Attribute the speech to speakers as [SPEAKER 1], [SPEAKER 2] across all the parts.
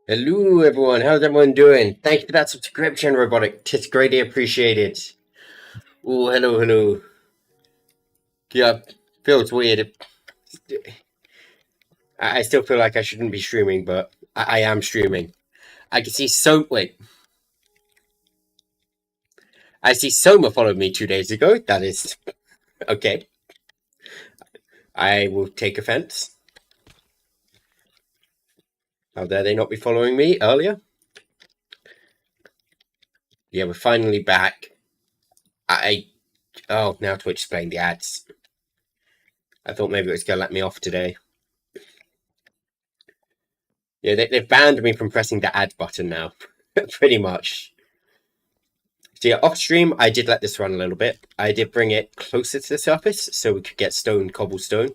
[SPEAKER 1] Hello, everyone. How's everyone doing? Thank you for that subscription, Robotic. It's greatly appreciated. Oh, hello. Yeah, feels weird. I still feel like I shouldn't be streaming, but I am streaming. I can see Wait. I see Soma followed me 2 days ago. That is okay. I will take offense. How dare they not be following me earlier? Yeah, we're finally back. Oh, now Twitch is playing the ads. I thought maybe it was going to let me off today. Yeah, they've banned me from pressing the add button now. Pretty much. So yeah, off stream, I did let this run a little bit. I did bring it closer to the surface so we could get cobblestone.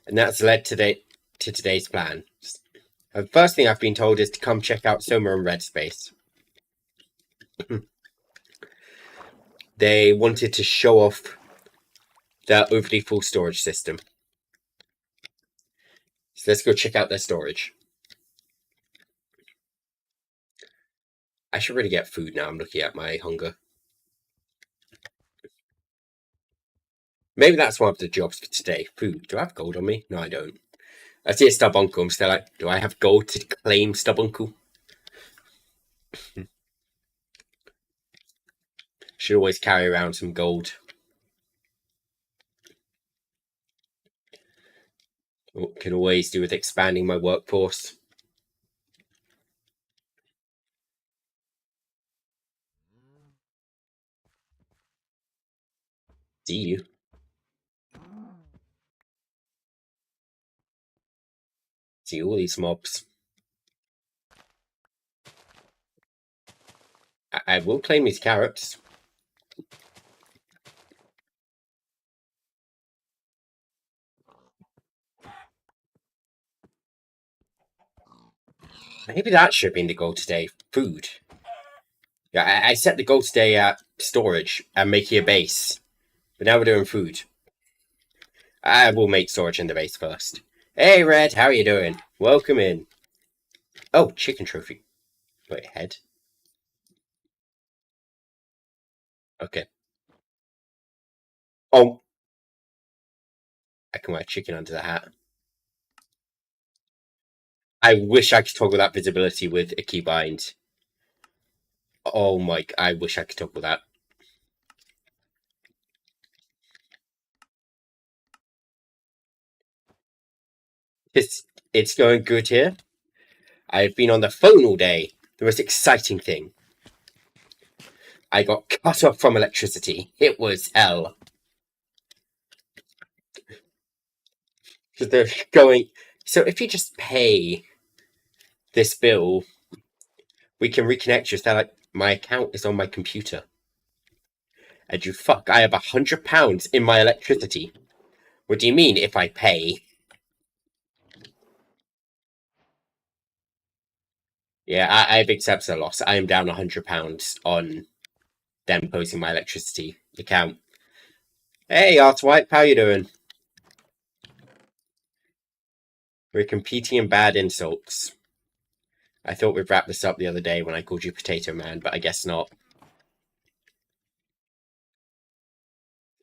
[SPEAKER 1] And that's led to today's plan. The first thing I've been told is to come check out Soma and Red Space. They wanted to show off their overly full storage system. So let's go check out their storage. I should really get food now. I'm looking at my hunger. Maybe that's one of the jobs for today. Food. Do I have gold on me? No, I don't. I see a stubuncle. I'm still like, do I have gold to claim stubuncle? Should always carry around some gold. Can always do with expanding my workforce. See you. See all these mobs. I will claim these carrots. Maybe that should have been the goal today. Food. Yeah, I set the goal today at storage and making a base. But now we're doing food. I will make storage in the base first. Hey, Red, how are you doing? Welcome in. Oh, chicken trophy. Wait, head? Okay. Oh. I can wear chicken under the hat. I wish I could toggle that visibility with a keybind. Oh my, I wish I could toggle that. It's going good here. I've been on the phone all day. The most exciting thing. I got cut off from electricity. It was hell. Because they're going. So if you just pay this bill, we can reconnect you. So like, my account is on my computer. And you fuck, I have £100 in my electricity. What do you mean if I pay? Yeah, I've accepted a loss. I am down £100 on them posting my electricity account. Hey, Artwipe, how you doing? We're competing in bad insults. I thought we'd wrap this up the other day when I called you Potato Man, but I guess not.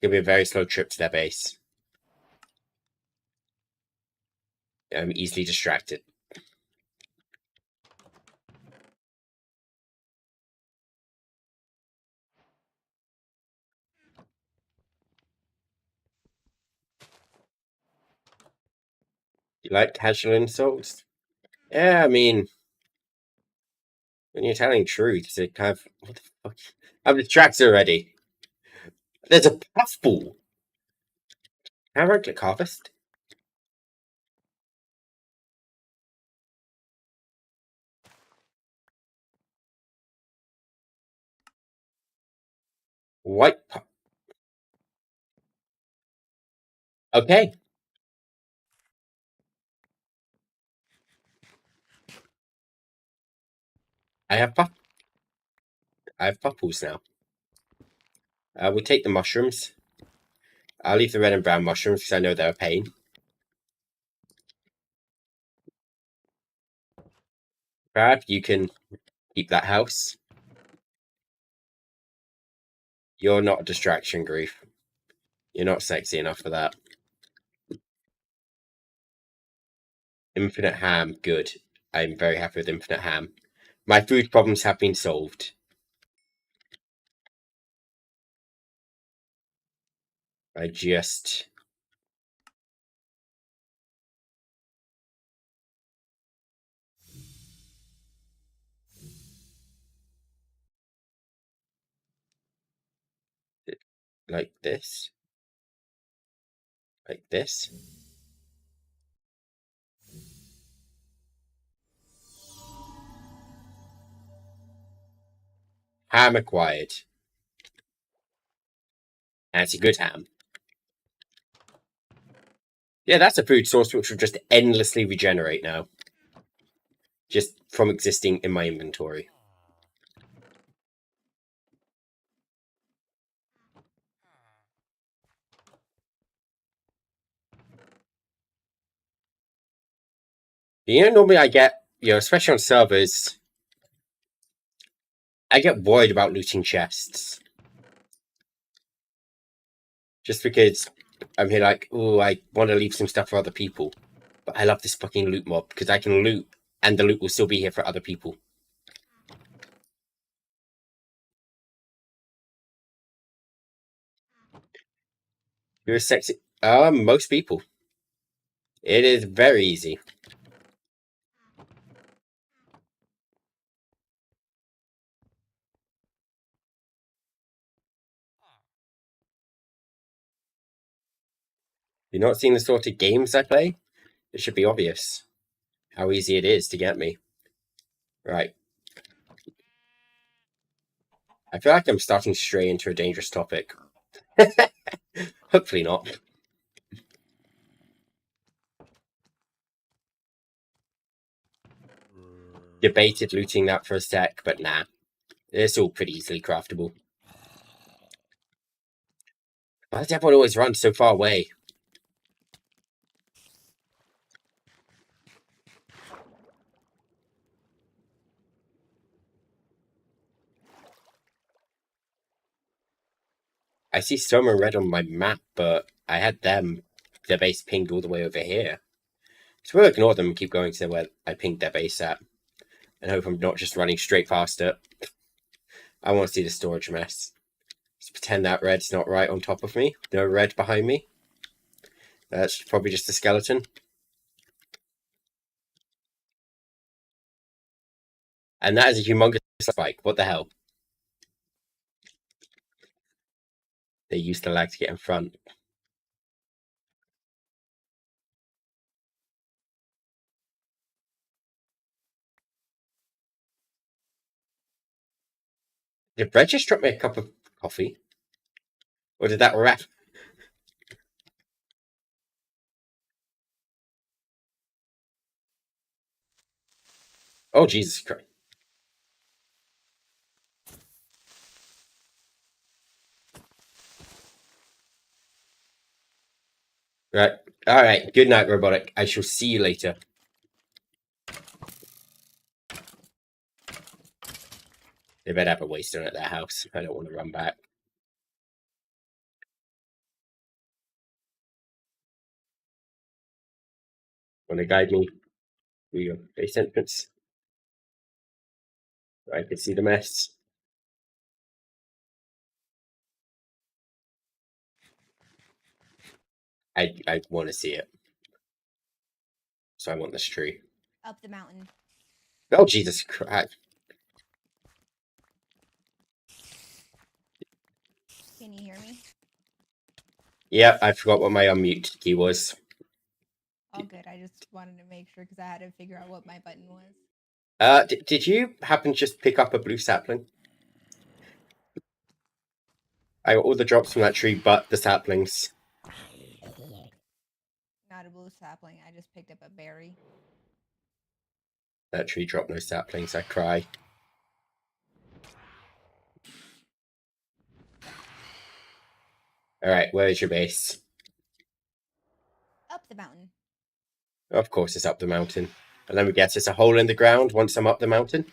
[SPEAKER 1] It'll be a very slow trip to their base. I'm easily distracted. You like casual insults? Yeah, I mean, when you're telling truth, it kind of... What the fuck? I'm distracted already. There's a puffball. Can I right-click harvest? White puff. Okay. I have puffballs now. We'll take the mushrooms. I'll leave the red and brown mushrooms because I know they're a pain. Crab, you can keep that house. You're not a distraction, Grief. You're not sexy enough for that. Infinite ham, good. I'm very happy with infinite ham. My food problems have been solved. I just... like this. Like this. Ham acquired. And it's a good ham. Yeah, that's a food source which will just endlessly regenerate now. Just from existing in my inventory. You know, normally I get, especially on servers, I get worried about looting chests. Just because I'm here like, oh, I want to leave some stuff for other people. But I love this fucking loot mob because I can loot and the loot will still be here for other people. You're sexy. Most people. It is very easy. You're not seeing the sort of games I play? It should be obvious how easy it is to get me. Right. I feel like I'm starting to stray into a dangerous topic. Hopefully not. Debated looting that for a sec, but nah. It's all pretty easily craftable. Why does everyone always run so far away? I see Soma Red on my map, but I had their base pinged all the way over here. So we'll ignore them and keep going to where I pinged their base at. And hope I'm not just running straight past it. I want to see the storage mess. Let's pretend that red's not right on top of me. No red behind me. That's probably just a skeleton. And that is a humongous spike. What the hell? They used the lag to get in front. Did Brett just drop me a cup of coffee? Or did that wrap? Oh, Jesus Christ. Right. Alright. Good night, Robotic. I shall see you later. They better have a waystone at their house. I don't want to run back. Want to guide me through your base entrance? So I can see the mess. I want to see it. So I want this tree.
[SPEAKER 2] Up the mountain.
[SPEAKER 1] Oh, Jesus Christ.
[SPEAKER 2] Can you hear me?
[SPEAKER 1] Yeah, I forgot what my unmute key was.
[SPEAKER 2] Oh, good. I just wanted to make sure because I had to figure out what my button was.
[SPEAKER 1] Did you happen to just pick up a blue sapling? I got all the drops from that tree, but the saplings.
[SPEAKER 2] Not a blue sapling. I just picked up a berry.
[SPEAKER 1] That tree dropped no saplings. I cry. Alright, where is your base?
[SPEAKER 2] Up the mountain.
[SPEAKER 1] Of course, it's up the mountain. And then we guess it's a hole in the ground once I'm up the mountain.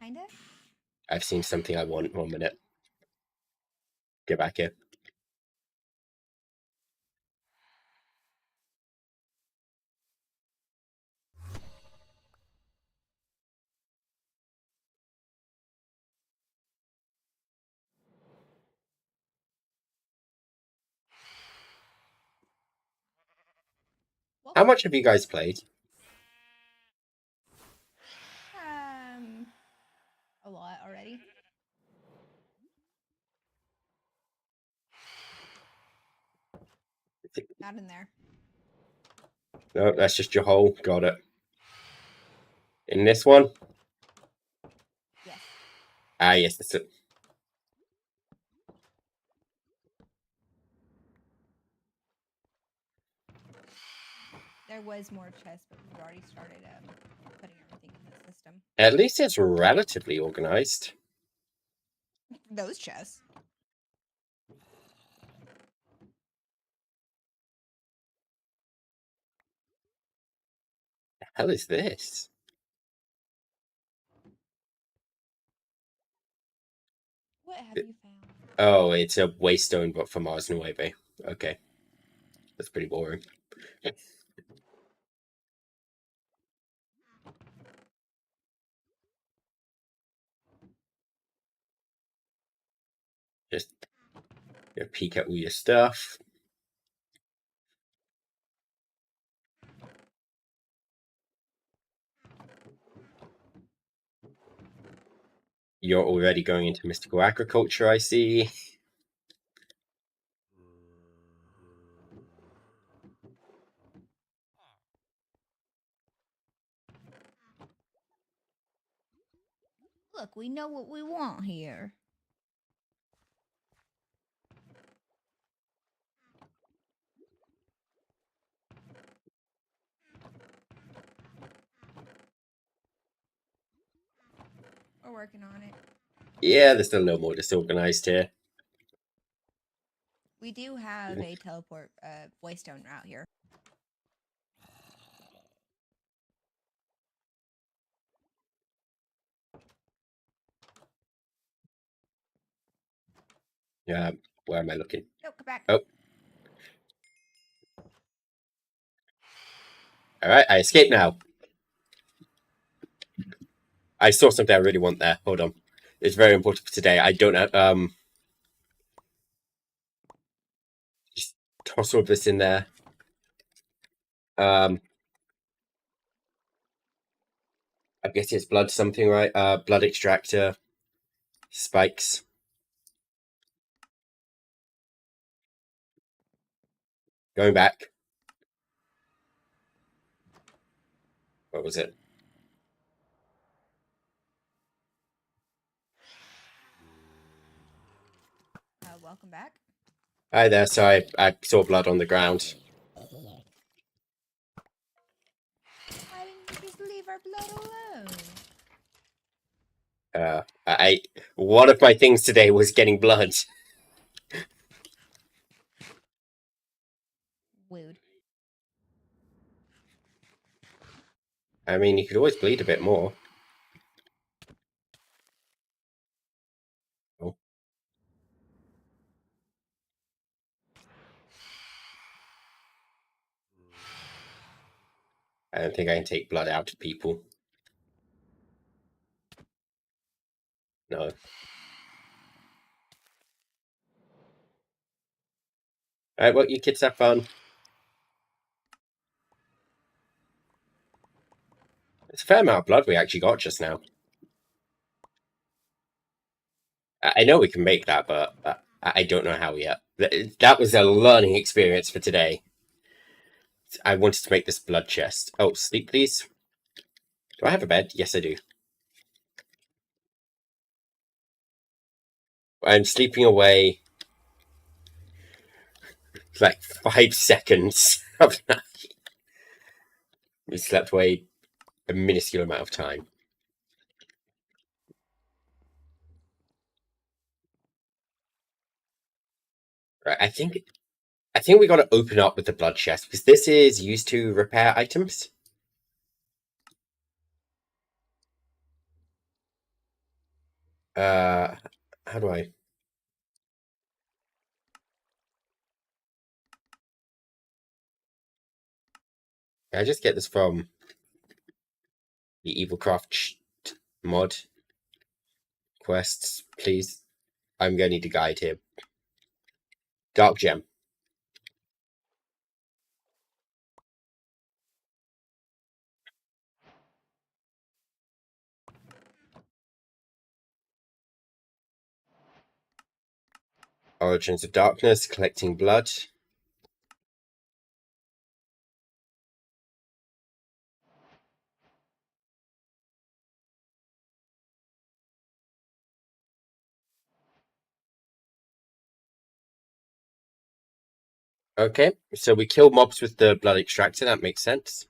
[SPEAKER 2] Kinda.
[SPEAKER 1] I've seen something I want. 1 minute. Get back here.
[SPEAKER 2] Well,
[SPEAKER 1] How much have you guys played?
[SPEAKER 2] a lot already. Not in there.
[SPEAKER 1] No, that's just your hole. Got it. In this one?
[SPEAKER 2] Yes.
[SPEAKER 1] Ah, yes, that's it.
[SPEAKER 2] There was more chests, but we've already started putting everything in the system.
[SPEAKER 1] At least it's relatively organized.
[SPEAKER 2] Those chests.
[SPEAKER 1] The hell is this?
[SPEAKER 2] What have you found?
[SPEAKER 1] Oh, it's a waystone, but for Mars Nueve. Okay. That's pretty boring. Just peek at all your stuff. You're already going into mystical agriculture, I see.
[SPEAKER 2] Look, we know what we want here. We're working on it.
[SPEAKER 1] Yeah, there's still a little more disorganized here.
[SPEAKER 2] We do have a teleport waystone route here.
[SPEAKER 1] Yeah, where am I looking?
[SPEAKER 2] No, come back.
[SPEAKER 1] Oh. Alright, I escape now. I saw something I really want there. Hold on. It's very important for today. I don't know. Just toss all of this in there. I guess it's blood something, right? Blood extractor. Spikes. Going back. What was it?
[SPEAKER 2] Welcome back.
[SPEAKER 1] Hi there. Sorry, I saw blood on the ground.
[SPEAKER 2] Why didn't you just leave our blood alone?
[SPEAKER 1] One of my things today was getting blood.
[SPEAKER 2] Wood.
[SPEAKER 1] I mean, you could always bleed a bit more. Oh. I don't think I can take blood out of people. No. Alright, well, you kids have fun. It's a fair amount of blood we actually got just now. I know we can make that, but I don't know how yet. That was a learning experience for today. I wanted to make this blood chest. Oh, sleep, please. Do I have a bed? Yes, I do. I'm sleeping away like 5 seconds of that. We slept away a minuscule amount of time. Right, I think we got to open up with the blood chest because this is used to repair items. How do I? Can I just get this from the Evilcraft mod quests, please? I'm going to need a guide here. Dark Gem. Origins of Darkness, collecting blood. Okay, so we kill mobs with the blood extractor, that makes sense.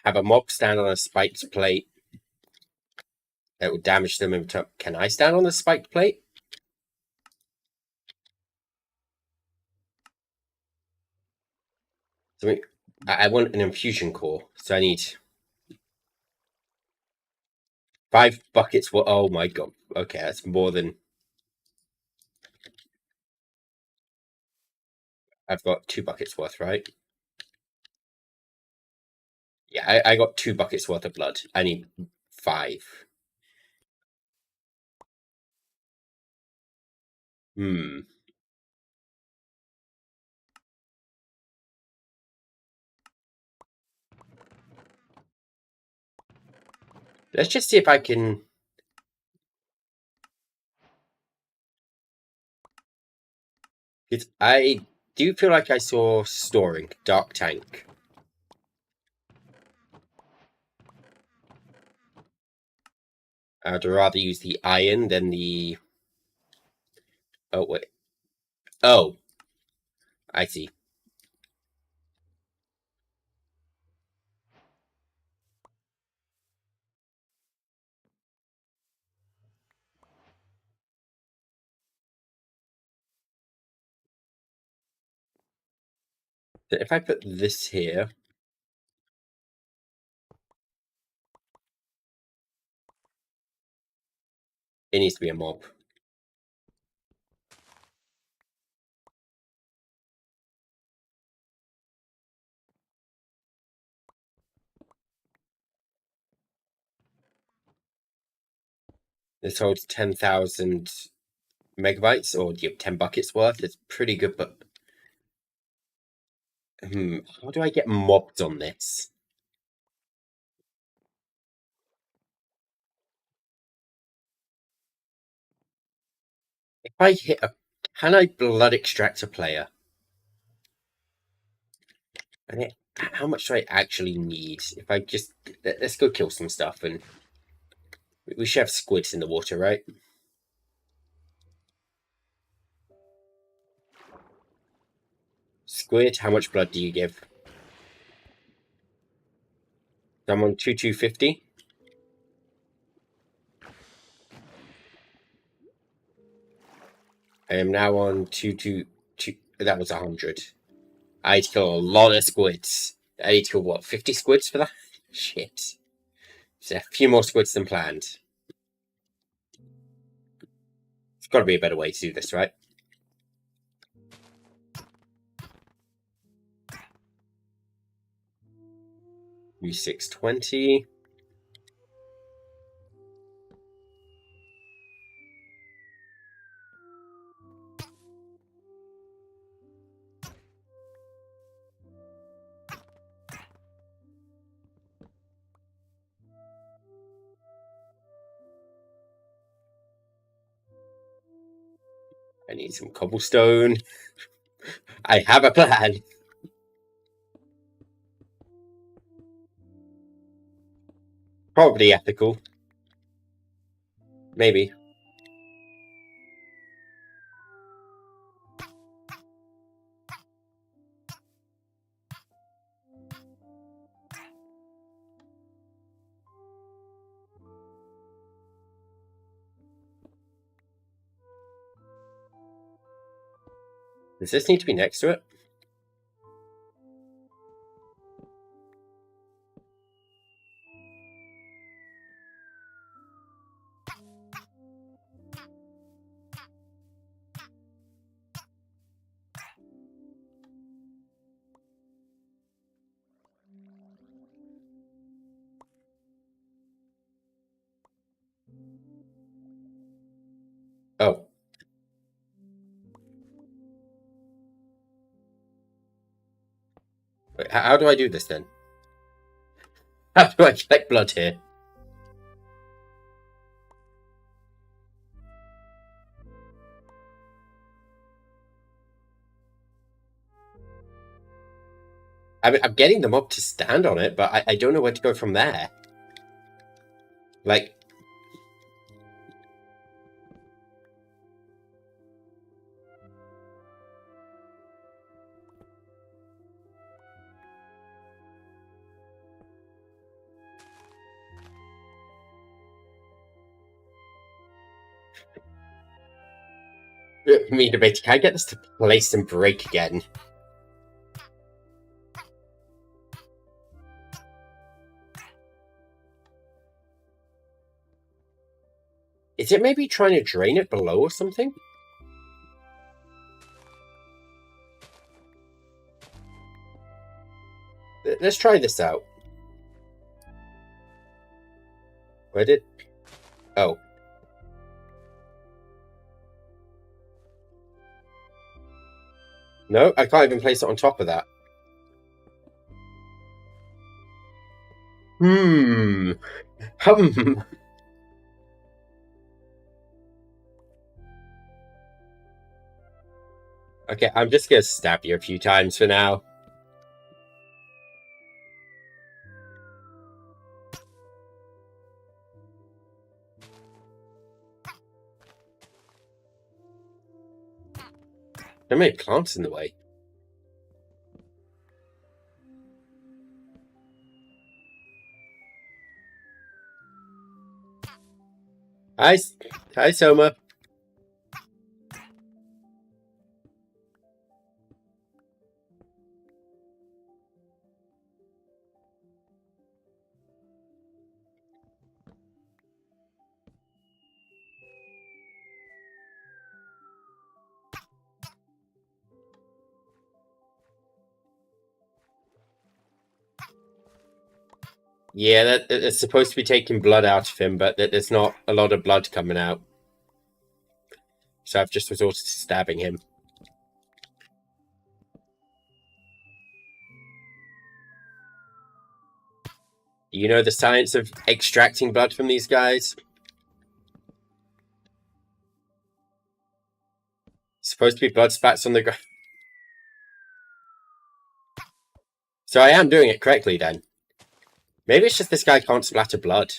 [SPEAKER 1] Have a mob stand on a spiked plate. It will damage them in turn. Can I stand on the spiked plate? So I want an infusion core, so I need 5 buckets. Oh my god. Okay, that's more than... I've got 2 buckets worth, right? Yeah, I got 2 buckets worth of blood. I need 5. Hmm. Let's just see if I can... I do feel like I saw storing Dark Tank. I'd rather use the iron than the... Oh, wait. Oh, I see. So if I put this here... It needs to be a mob. This holds 10,000 megabytes, or you have 10 buckets worth. It's pretty good, but... how do I get mobbed on this? If I hit a... Can I blood extract a player? And how much do I actually need? If I just... Let's go kill some stuff, and... We should have squids in the water, right? Squid, how much blood do you give? I'm on 2250. I am now on 222. That was 100. I need to kill a lot of squids. I need to kill, what, 50 squids for that? Shit. So a few more squids than planned. There's got to be a better way to do this, right? U620. I need some cobblestone. I have a plan. Probably ethical. Maybe. Does this need to be next to it? Oh. Wait, how do I do this then? How do I collect blood here? I'm getting them up to stand on it, but I don't know where to go from there. Like... Me debating, can I get this to place and break again? Is it maybe trying to drain it below or something? Let's try this out. Where did... Oh. No, I can't even place it on top of that. Okay, I'm just gonna stab you a few times for now. There may be plants in the way. Hi, Soma. Yeah, it's supposed to be taking blood out of him, but there's not a lot of blood coming out. So I've just resorted to stabbing him. You know the science of extracting blood from these guys? It's supposed to be blood spats on the ground. So I am doing it correctly then. Maybe it's just this guy can't splatter blood.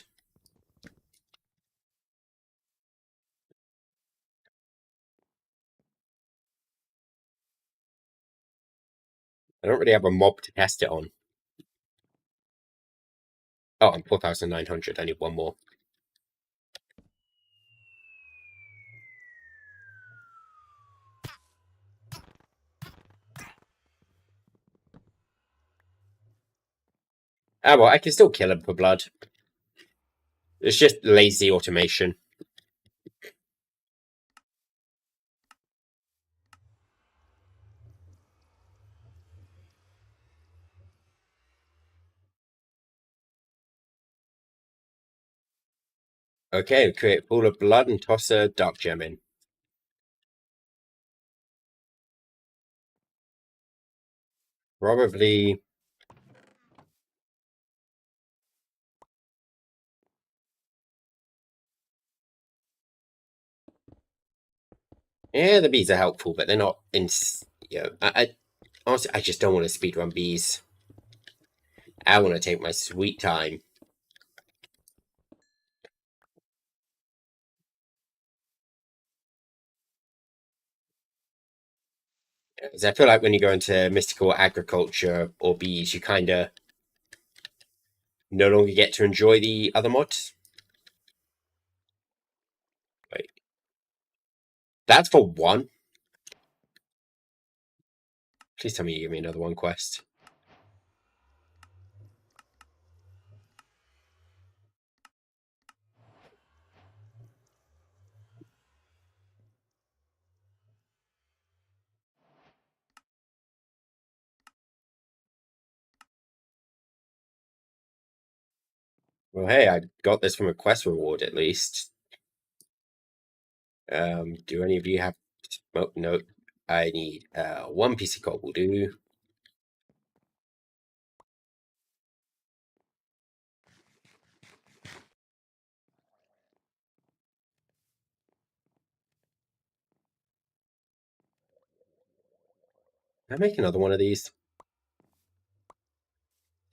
[SPEAKER 1] I don't really have a mob to test it on. Oh, I'm 4,900. I need one more. Ah, well, I can still kill him for blood. It's just lazy automation. Okay, create a pool of blood and toss a dark gem in. Probably... Yeah, the bees are helpful, but they're not in... You know, honestly, I just don't want to speedrun bees. I want to take my sweet time. Because I feel like when you go into mystical agriculture or bees, you kind of no longer get to enjoy the other mods. Wait. That's for one? Please tell me you give me another one quest. Well, hey, I got this from a quest reward at least. Do any of you have smoke? No. I need one piece of coal will do. Can I make another one of these?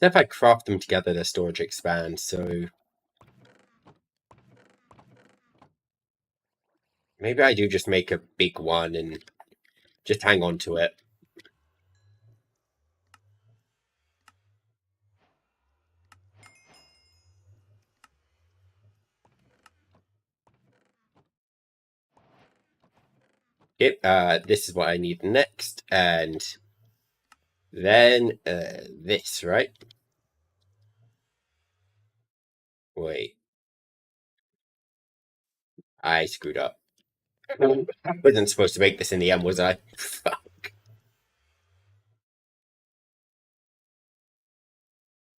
[SPEAKER 1] If I craft them together, their storage expands, so maybe I do just make a big one and just hang on to it. Yep, this is what I need next, and then this, right? Wait, I screwed up. Wasn't supposed to make this in the end, was I? Fuck.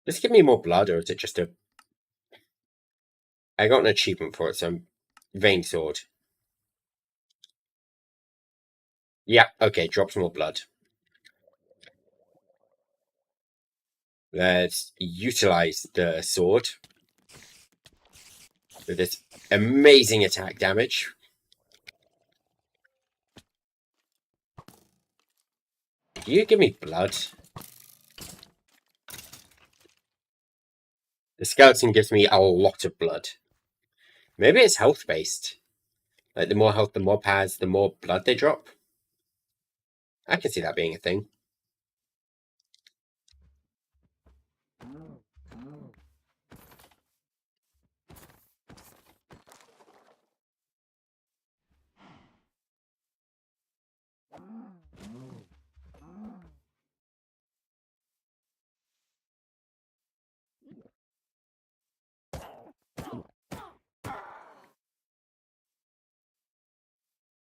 [SPEAKER 1] Does it give me more blood, or is it just a... I got an achievement for it, so I'm... Vein Sword. Yeah, okay, drops more blood. Let's utilize the sword with this amazing attack damage. Do you give me blood? The skeleton gives me a lot of blood. Maybe it's health based. Like the more health, the more pads, the more blood they drop. I can see that being a thing.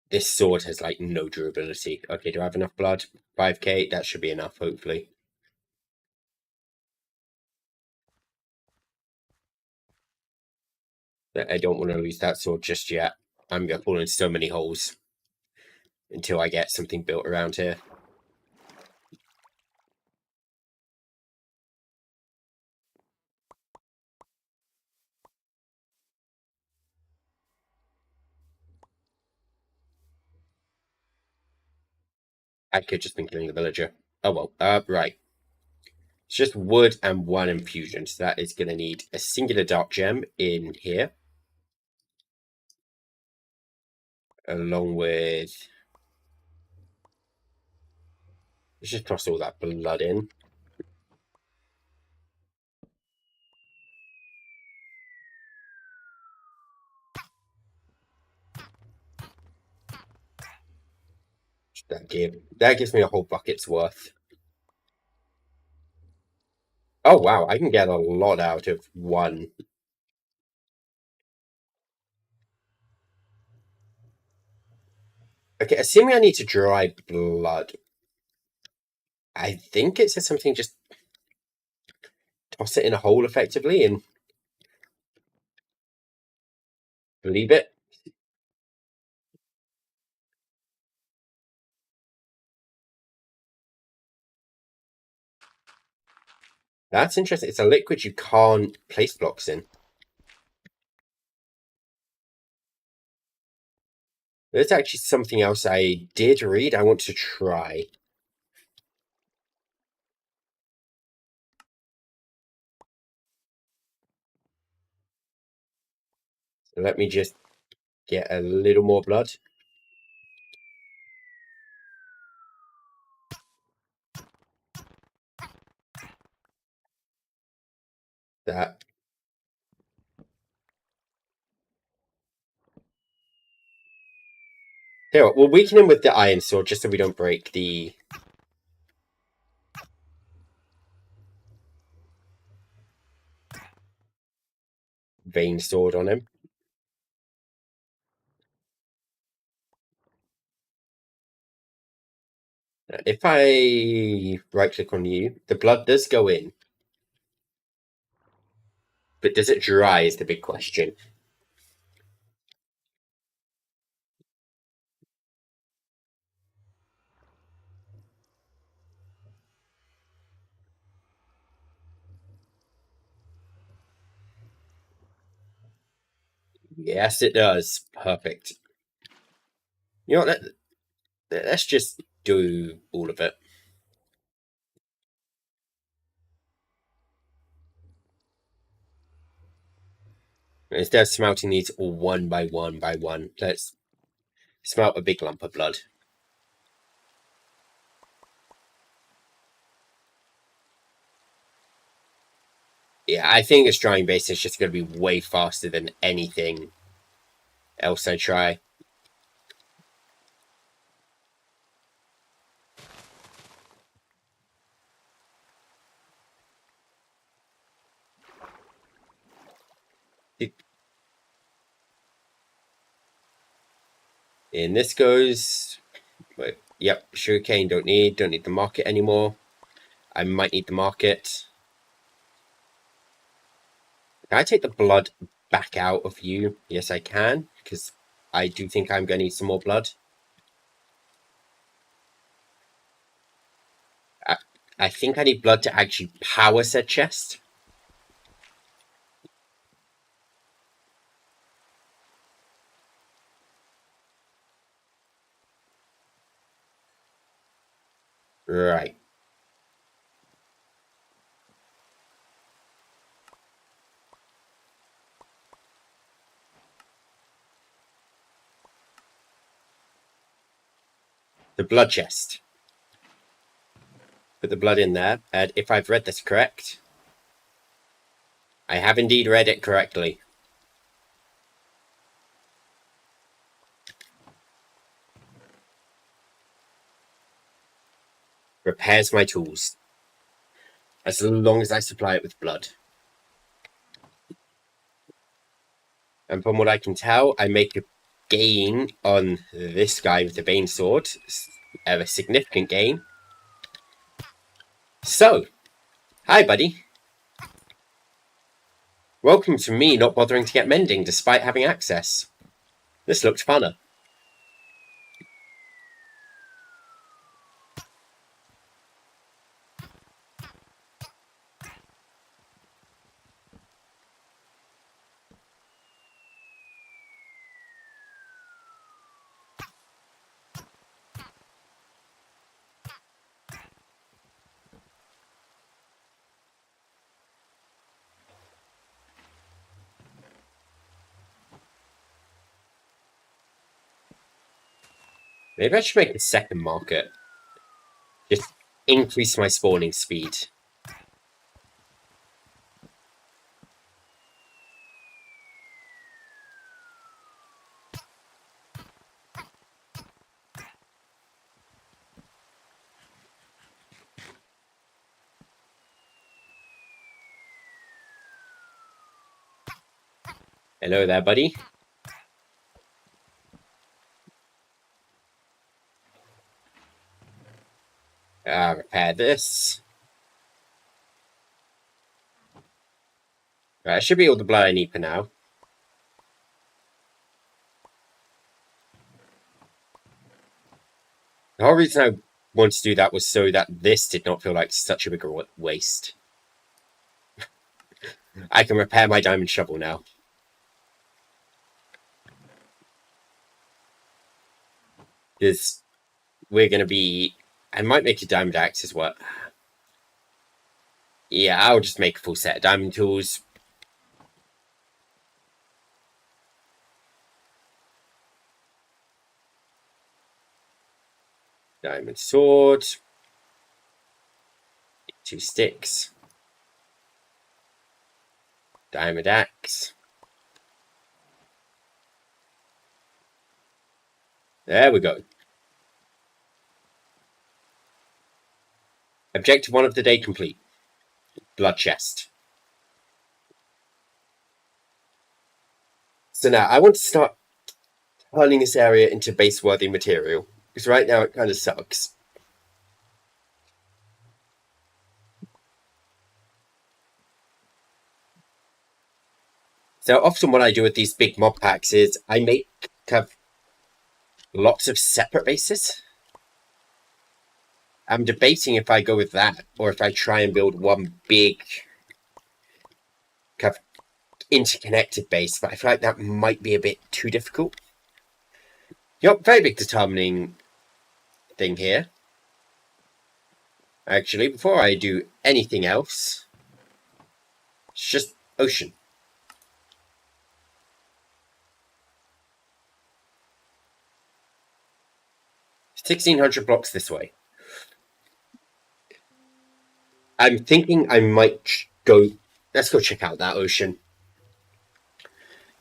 [SPEAKER 1] This sword has like no durability. Okay, do I have enough blood? 5k, that should be enough, hopefully. I don't want to lose that sword just yet. I'm going to fall in so many holes until I get something built around here. I could just been killing the villager. Oh well, right. It's just wood and one infusion, so that is going to need a singular dark gem in here. Along with... Let's just toss all that blood in. That gives me a whole bucket's worth. Oh wow, I can get a lot out of one. Okay, assuming I need to dry blood. I think it says something, just toss it in a hole effectively and leave it. That's interesting. It's a liquid you can't place blocks in. There's actually something else I did read I want to try. So let me just get a little more blood. That. Here, we'll weaken him with the iron sword just so we don't break the vein sword on him. If I right click on you, the blood does go in. But does it dry is the big question. Yes, it does. Perfect. You know what? Let's just do all of it. Instead of smelting these all one by one by one, let's smelt a big lump of blood. Yeah, I think this drying base is just going to be way faster than anything else I try. And this goes... Yep, sugarcane don't need the market anymore. I might need the market. Can I take the blood back out of you? Yes, I can, because I do think I'm going to need some more blood. I think I need blood to actually power said chest. Right. The blood chest. Put the blood in there, and if I've read this correct, I have indeed read it correctly. Repairs my tools. As long as I supply it with blood. And from what I can tell, I make a gain on this guy with the Bane Sword. A significant gain. So, hi buddy. Welcome to me not bothering to get mending despite having access. This looked funner. Maybe I should make a second market. Just increase my spawning speed. Hello there, buddy. Repair this. Right, that should be all the blood I need for now. The whole reason I wanted to do that was so that this did not feel like such a big waste. I can repair my diamond shovel now. Because we're going to be... I might make a diamond axe as well. Yeah, I'll just make a full set of diamond tools. Diamond sword. 2 sticks. Diamond axe. There we go. Objective 1 of the day complete. Blood chest. So now I want to start turning this area into base-worthy material, because right now it kind of sucks. So often what I do with these big mob packs is I make have lots of separate bases. I'm debating if I go with that or if I try and build one big kind of interconnected base, but I feel like that might be a bit too difficult. Yep, very big determining thing here. Actually, before I do anything else, it's just ocean. 1,600 blocks this way. I'm thinking I might go. Let's go check out that ocean.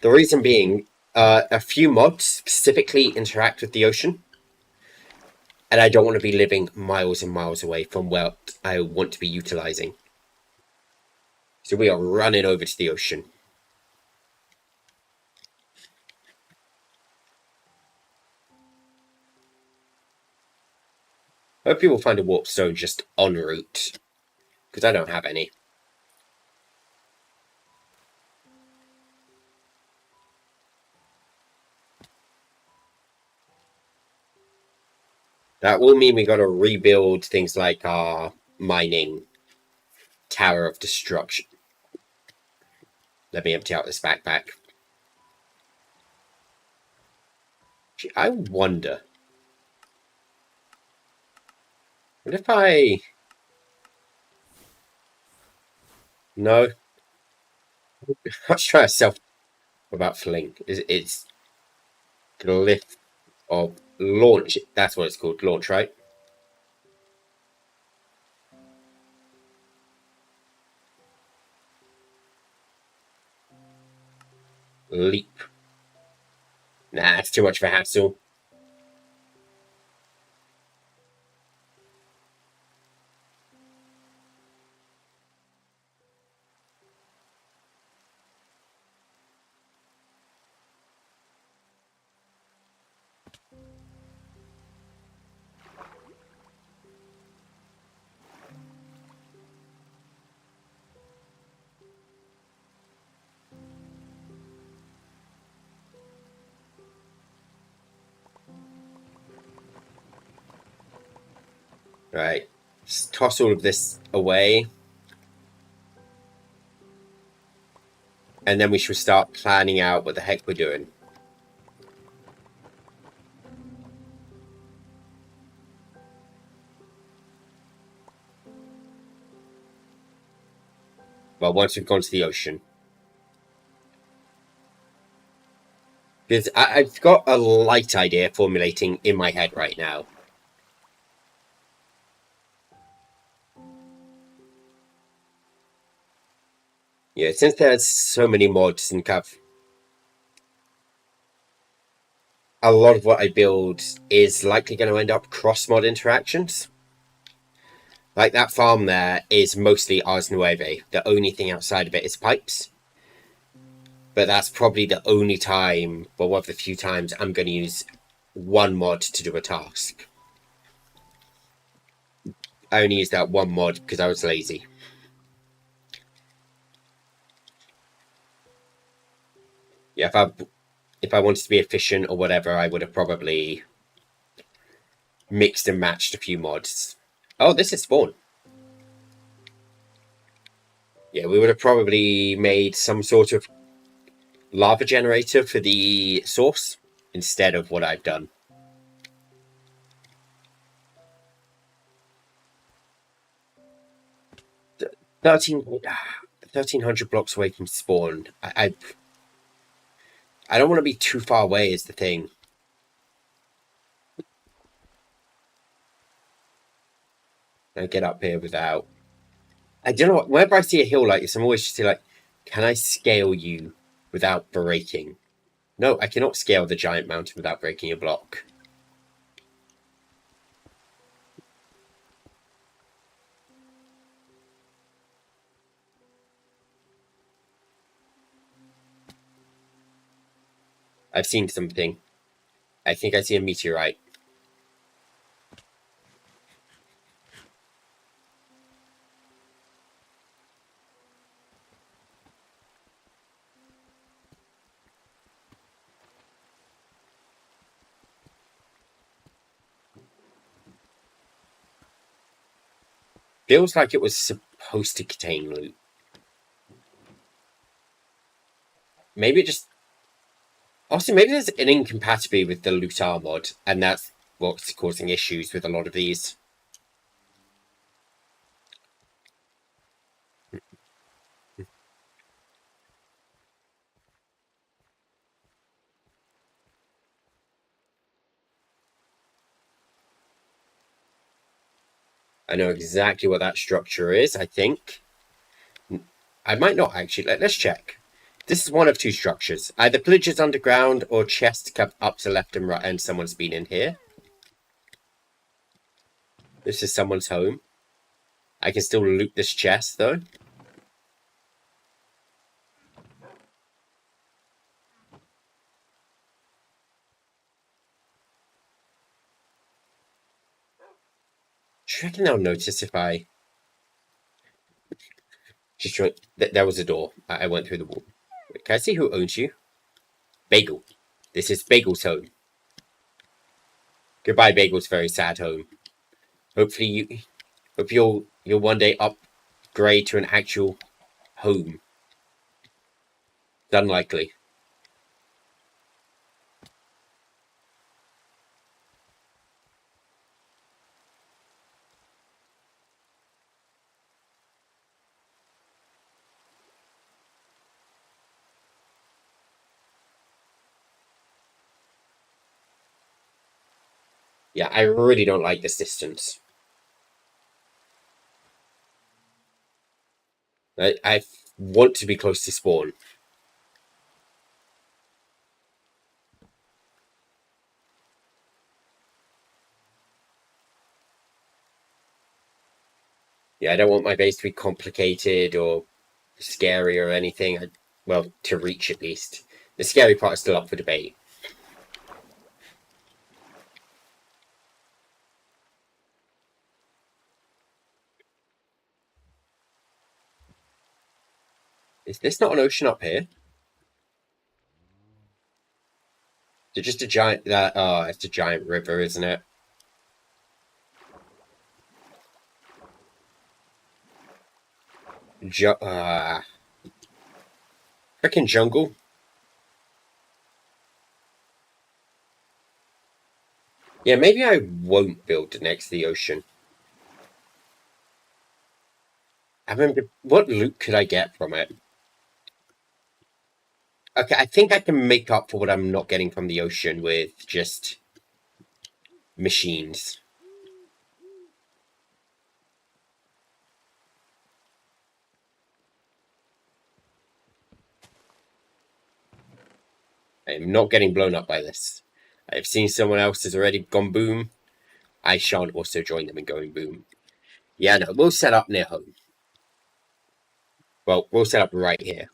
[SPEAKER 1] The reason being, a few mods specifically interact with the ocean, and I don't want to be living miles and miles away from what I want to be utilizing. So we are running over to the ocean. Hope you will find a warp stone just en route, because I don't have any. That will mean we got to rebuild things like our mining Tower of Destruction. Let me empty out this backpack. I wonder. What if I... No. Let's try a self about fling. It's glyph of launch. That's what it's called. Launch, right? Leap. Nah, it's too much of a hassle. Right. Just toss all of this away. And then we should start planning out what the heck we're doing. Well, once we've gone to the ocean. Because I've got a light idea formulating in my head right now. Yeah, since there's so many mods and kind of a lot of what I build is likely going to end up cross-mod interactions. Like that farm there is mostly Ars Nueve. The only thing outside of it is pipes. But that's probably the only time, well, one of the few times I'm going to use one mod to do a task. I only used that one mod because I was lazy. Yeah, if I wanted to be efficient or whatever, I would have probably mixed and matched a few mods. Oh, this is spawn. Yeah, we would have probably made some sort of lava generator for the source instead of what I've done. 1,300 blocks away from spawn. I don't want to be too far away is the thing. I get up here without... I don't know what... Whenever I see a hill like this, I'm always just like, can I scale you without breaking? No, I cannot scale the giant mountain without breaking a block. I've seen something. I think I see a meteorite. Feels like it was supposed to contain loot. Maybe it just... Also, maybe there's an incompatibility with the Lutar mod, and that's what's causing issues with a lot of these. I know exactly what that structure is, I think. I might not actually. Let's check. This is one of two structures. Either pillagers underground or chests kept up to left and right, and someone's been in here. This is someone's home. I can still loot this chest, though. Do you reckon they'll notice if I... Just there was a door. I went through the wall. Wait, can I see who owns you? Bagel. This is Bagel's home. Goodbye, Bagel's very sad home. Hopefully you'll one day upgrade to an actual home. It's unlikely. Yeah, I really don't like this distance. I want to be close to spawn. Yeah, I don't want my base to be complicated or scary or anything. Well, to reach at least. The scary part is still up for debate. Is this not an ocean up here? Is it just a giant... it's a giant river, isn't it? Frickin' jungle. Yeah, maybe I won't build next to the ocean. I remember, what loot could I get from it? Okay, I think I can make up for what I'm not getting from the ocean with just machines. I'm not getting blown up by this. I've seen someone else has already gone boom. I shan't also join them in going boom. Yeah, no, we'll set up near home. Well, we'll set up right here.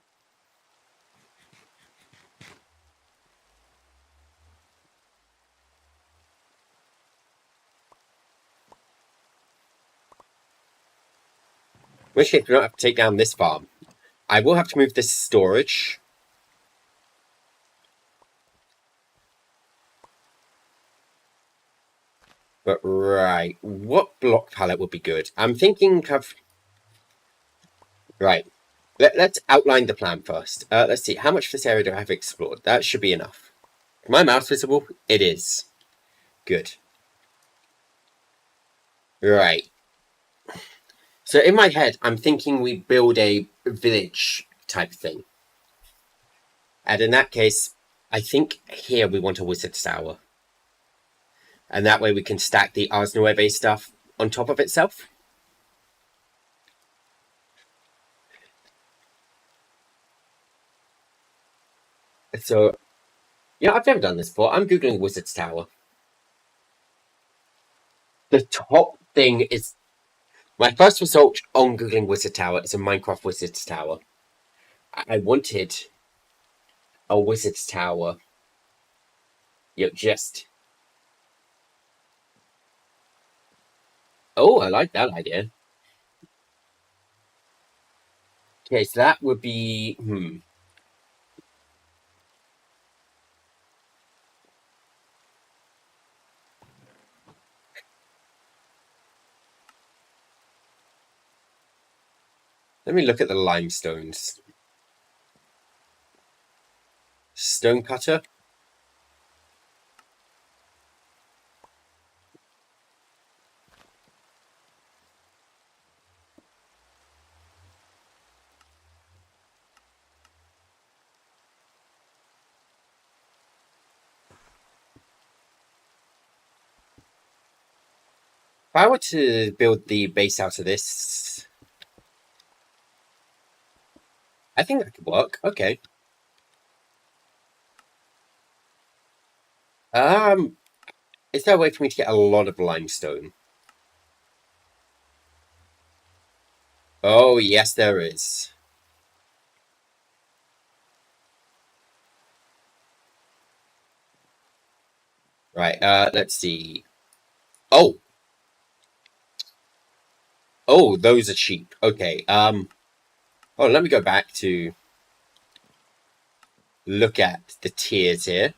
[SPEAKER 1] In which case, we don't have to take down this farm. I will have to move this storage. But right, what block palette would be good? I'm thinking of... Right, let's outline the plan first. Let's see, how much of this area do I have explored? That should be enough. My mouse visible? It is. Good. Right. So in my head, I'm thinking we build a village type thing. And in that case, I think here we want a wizard's tower. And that way we can stack the Ars Nueve stuff on top of itself. So, yeah, I've never done this before. I'm Googling Wizard's Tower. The top thing is... My first result on Googling Wizard Tower is a Minecraft Wizard's Tower. I wanted a Wizard's Tower Yep, just... Oh, I like that idea. Okay, so that would be... Let me look at the limestones. Stonecutter. If I were to build the base out of this, I think that could work. Okay. Is there a way for me to get a lot of limestone? Oh, yes, there is. Right, let's see. Oh! Oh, those are cheap. Okay, oh, let me go back to look at the tiers here.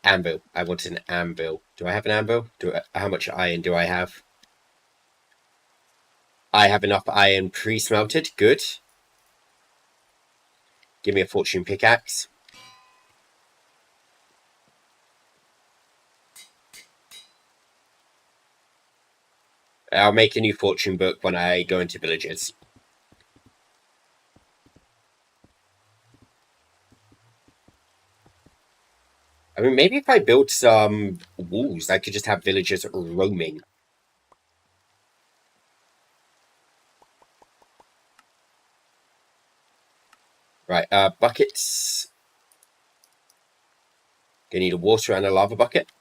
[SPEAKER 1] Anvil. I wanted an anvil. Do I have an anvil? How much iron do I have? I have enough iron pre-smelted. Good. Give me a fortune pickaxe. I'll make a new fortune book when I go into villages. I mean, maybe if I built some walls, I could just have villagers roaming. Right, buckets. Gonna need a water and a lava bucket.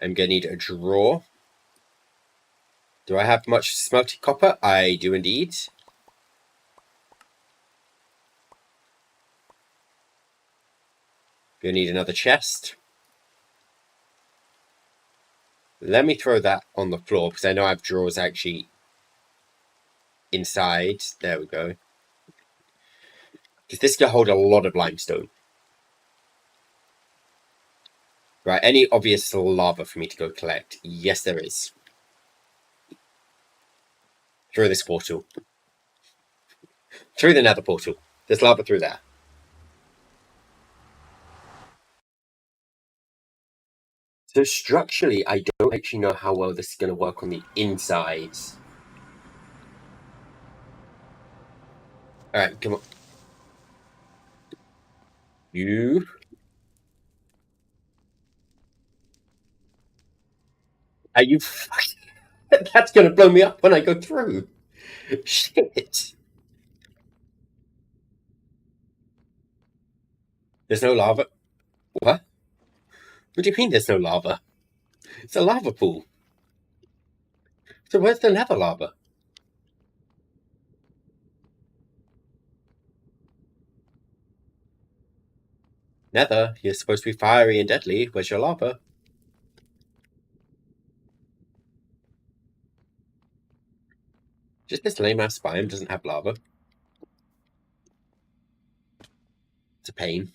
[SPEAKER 1] I'm gonna need a drawer. Do I have much smelted copper? I do indeed. Gonna need another chest. Let me throw that on the floor, because I know I have drawers actually inside. There we go. Because this can hold a lot of limestone. Right, any obvious lava for me to go collect? Yes, there is. Through this portal. Through the nether portal. There's lava through there. So structurally, I don't actually know how well this is going to work on the inside. Alright, come on. You. Are you... That's going to blow me up when I go through. Shit. There's no lava. What? What do you mean there's no lava? It's a lava pool. So where's the nether lava? Nether, you're supposed to be fiery and deadly. Where's your lava? Just this lame-ass biome doesn't have lava. It's a pain.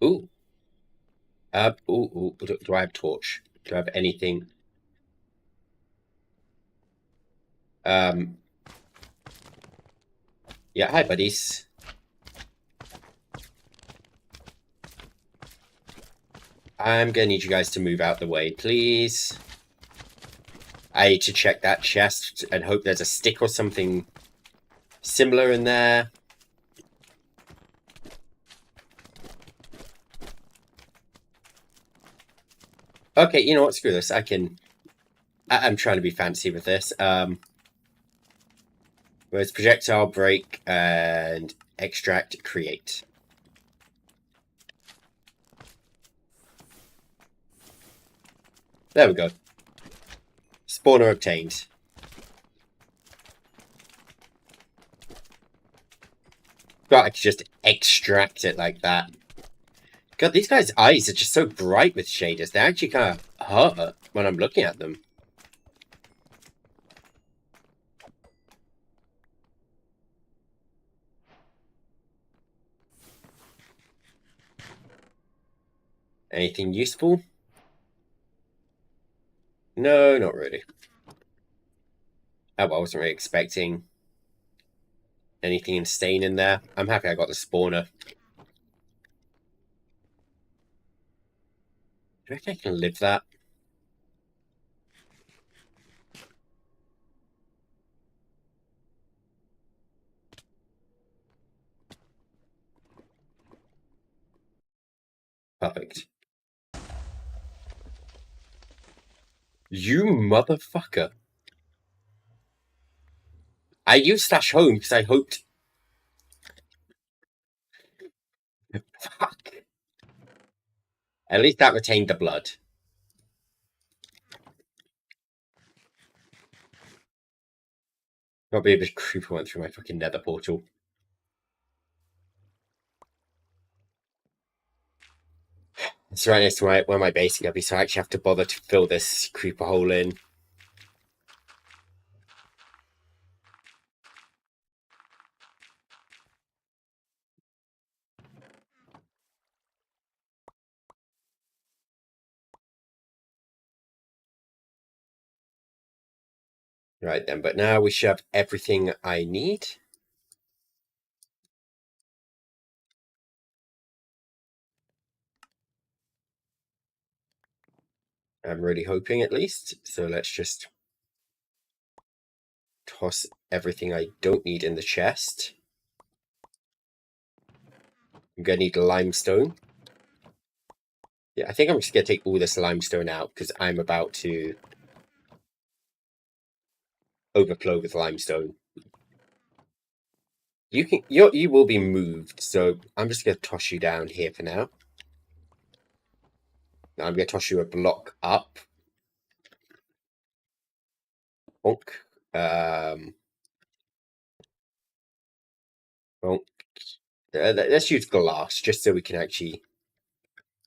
[SPEAKER 1] Ooh. Ooh. Do I have torch? Do I have anything? Yeah, hi, buddies. I'm gonna need you guys to move out the way, please. I need to check that chest and hope there's a stick or something similar in there. Okay, you know what? Screw this. I can I'm trying to be fancy with this. Whereas projectile, break, and extract, create. There we go. Spawner obtained. God, I could just extract it like that. God, these guys' eyes are just so bright with shaders. They actually kind of hurt when I'm looking at them. Anything useful? No, not really. Oh, well, I wasn't really expecting anything insane in there. I'm happy I got the spawner. Do you reckon I can live that? Perfect. You motherfucker. I used /home because I hoped... Fuck. At least that retained the blood. Probably a bit creeper went through my fucking nether portal. It's right next to where my base is going to be, so I actually have to bother to fill this creeper hole in. Right then, but now we should have everything I need. I'm really hoping, at least. So let's just toss everything I don't need in the chest. I'm going to need limestone. Yeah, I think I'm just going to take all this limestone out because I'm about to overflow with limestone. You will be moved, so I'm just going to toss you down here for now. Now I'm going to toss you a block up. Bonk. Bonk. Let's use glass just so we can actually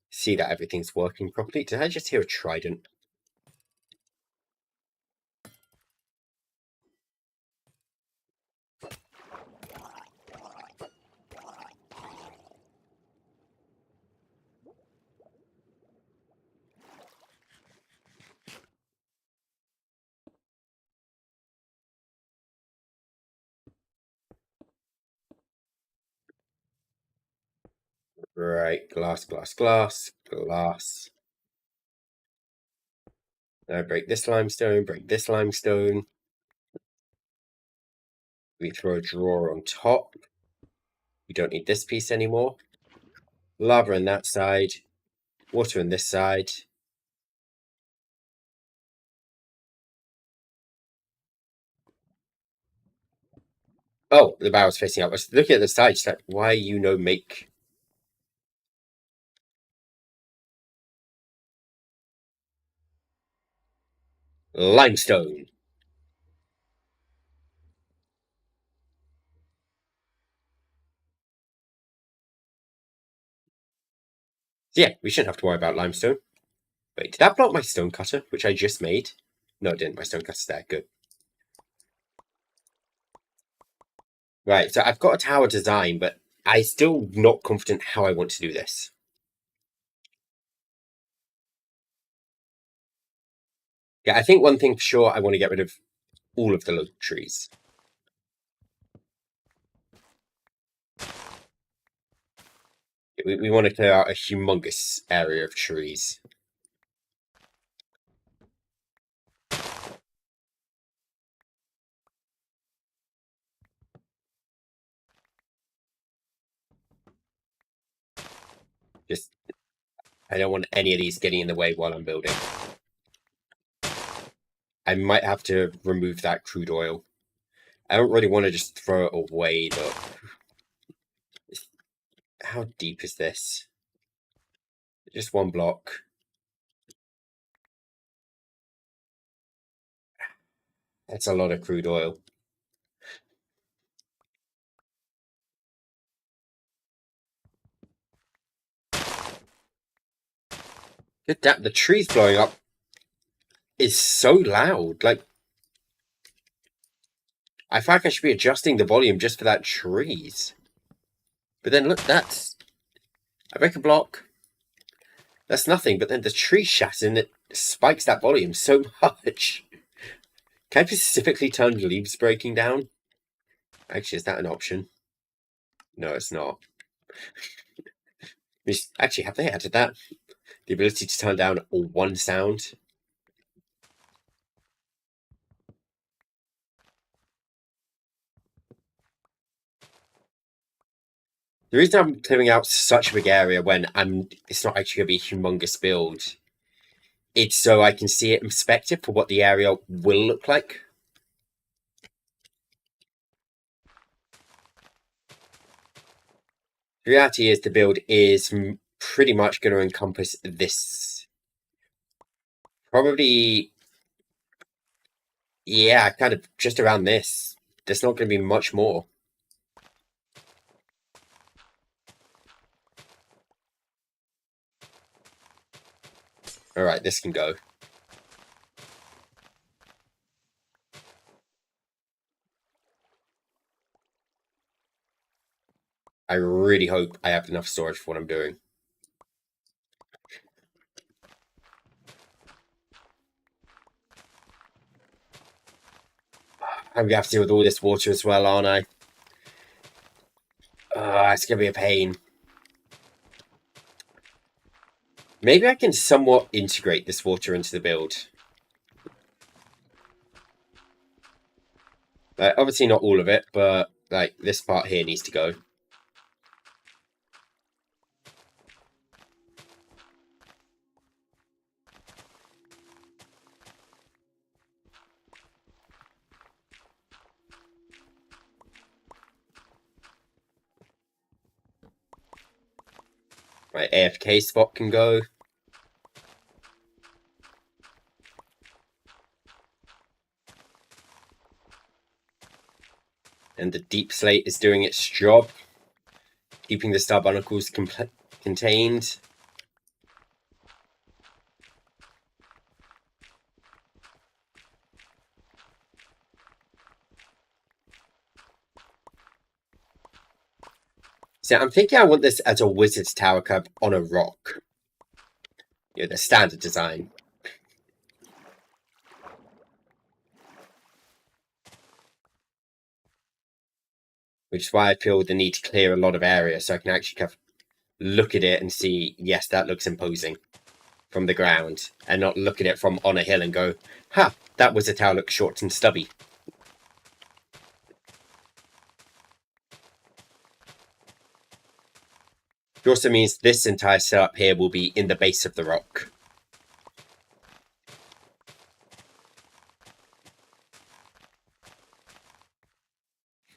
[SPEAKER 1] see that everything's working properly. Did I just hear a trident? Right, glass, glass, glass, glass. Now break this limestone, break this limestone. We throw a drawer on top. We don't need this piece anymore. Lava on that side. Water on this side. Oh, the barrel's facing up. I was looking at the side, just like, why you no make? Limestone. So yeah, we shouldn't have to worry about limestone. Wait, did that block my stone cutter, which I just made? No, it didn't. My stone cutter's there. Good. Right, so I've got a tower design, but I'm still not confident how I want to do this. Yeah, I think one thing for sure, I want to get rid of all of the local trees. We want to clear out a humongous area of trees. Just, I don't want any of these getting in the way while I'm building. I might have to remove that crude oil. I don't really want to just throw it away, though. How deep is this? Just one block. That's a lot of crude oil. Good damn, the trees blowing up is so loud. Like, I feel like I should be adjusting the volume just for that trees. But then look, that's... I break a block. That's nothing, but then the tree shatters and it spikes that volume so much. Can I specifically turn leaves breaking down? Actually, is that an option? No, it's not. Actually, have they added that? The ability to turn down one sound? The reason I'm clearing out such a big area when it's not actually going to be a humongous build, it's so I can see it in perspective for what the area will look like. The reality is the build is pretty much going to encompass this. Probably, yeah, kind of just around this. There's not going to be much more. Alright, this can go. I really hope I have enough storage for what I'm doing. I'm gonna have to deal with all this water as well, aren't I? It's gonna be a pain. Maybe I can somewhat integrate this water into the build. Obviously not all of it, but like this part here needs to go. My AFK spot can go. And the deep slate is doing its job, keeping the star barnacles contained. So I'm thinking I want this as a wizard's tower cub on a rock. You know, the standard design. Which is why I feel the need to clear a lot of area so I can actually kind of look at it and see, yes, that looks imposing from the ground, and not look at it from on a hill and go, ha, that wizard tower looks short and stubby. It also means this entire setup here will be in the base of the rock.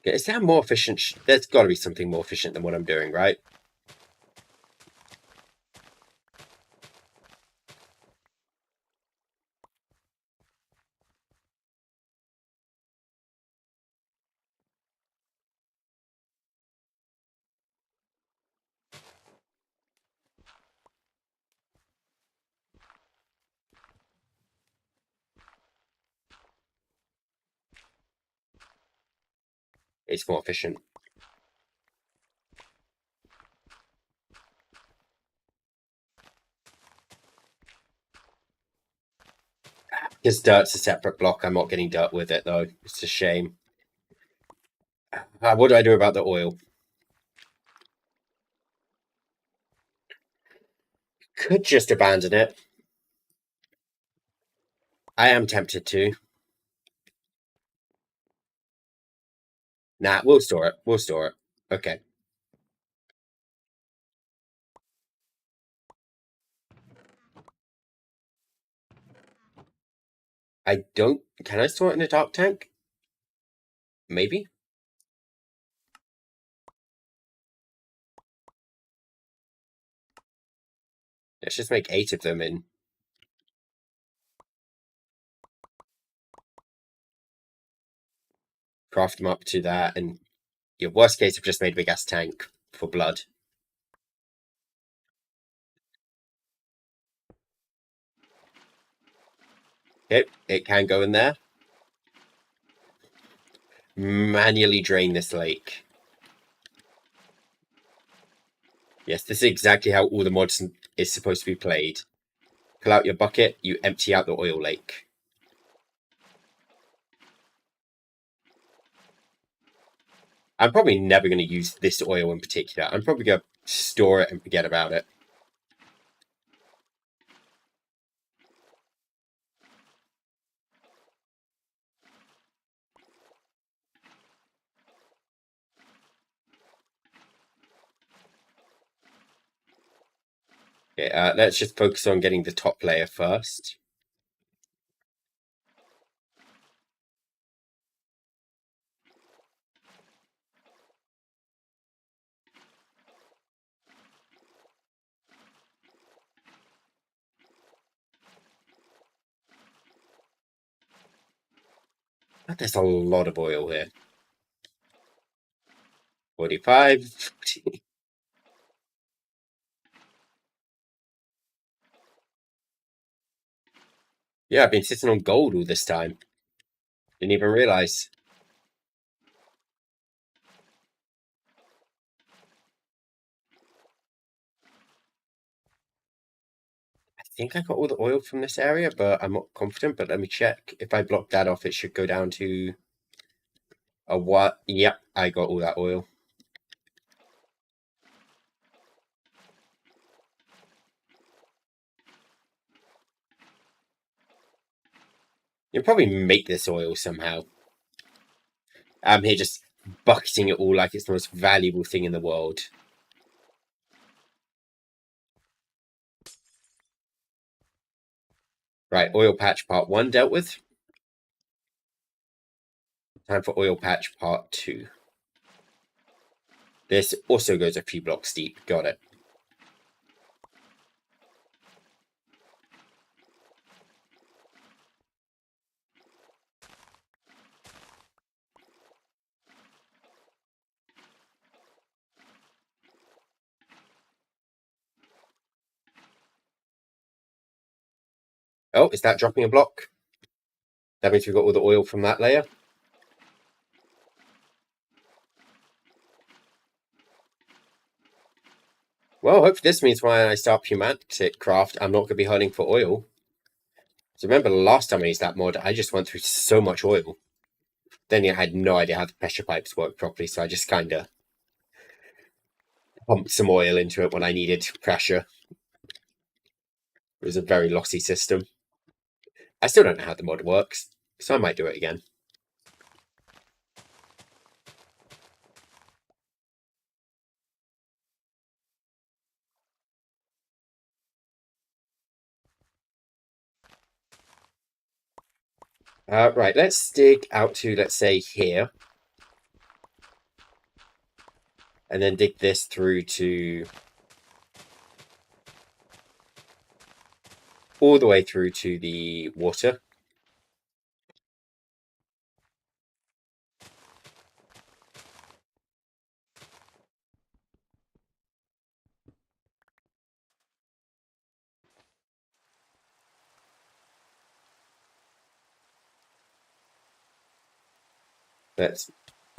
[SPEAKER 1] Is that more efficient? There's got to be something more efficient than what I'm doing, right? It's more efficient. Because dirt's a separate block, I'm not getting dirt with it, though. It's a shame. What do I do about the oil? Could just abandon it. I am tempted to. Nah, we'll store it. We'll store it. Okay. I don't... Can I store it in a dark tank? Maybe? Let's just make 8 of them and craft them up to that. And your worst case, I've just made a big ass tank for blood. Okay, it can go in there. Manually drain this lake. Yes, this is exactly how all the mods is supposed to be played. Pull out your bucket, you empty out the oil lake. I'm probably never going to use this oil in particular. I'm probably going to store it and forget about it. Okay, let's just focus on getting the top layer first. But there's a lot of oil here. 45. Yeah, I've been sitting on gold all this time. Didn't even realize. I think I got all the oil from this area, but I'm not confident. But let me check. If I block that off, it should go down to a what? Yep, I got all that oil. You'll probably make this oil somehow. I'm here just bucketing it all like it's the most valuable thing in the world. Right, oil patch part 1 dealt with. Time for oil patch part 2. This also goes a few blocks deep. Got it. Oh, is that dropping a block? That means we've got all the oil from that layer. Well, hopefully this means when I start Pumatic Craft, I'm not going to be hunting for oil. So remember the last time I used that mod, I just went through so much oil. Then I had no idea how the pressure pipes work properly, so I just kind of pumped some oil into it when I needed pressure. It was a very lossy system. I still don't know how the mod works, so I might do it again. Right, let's dig out to, let's say, here. And then dig this through to... all the way through to the water. Let's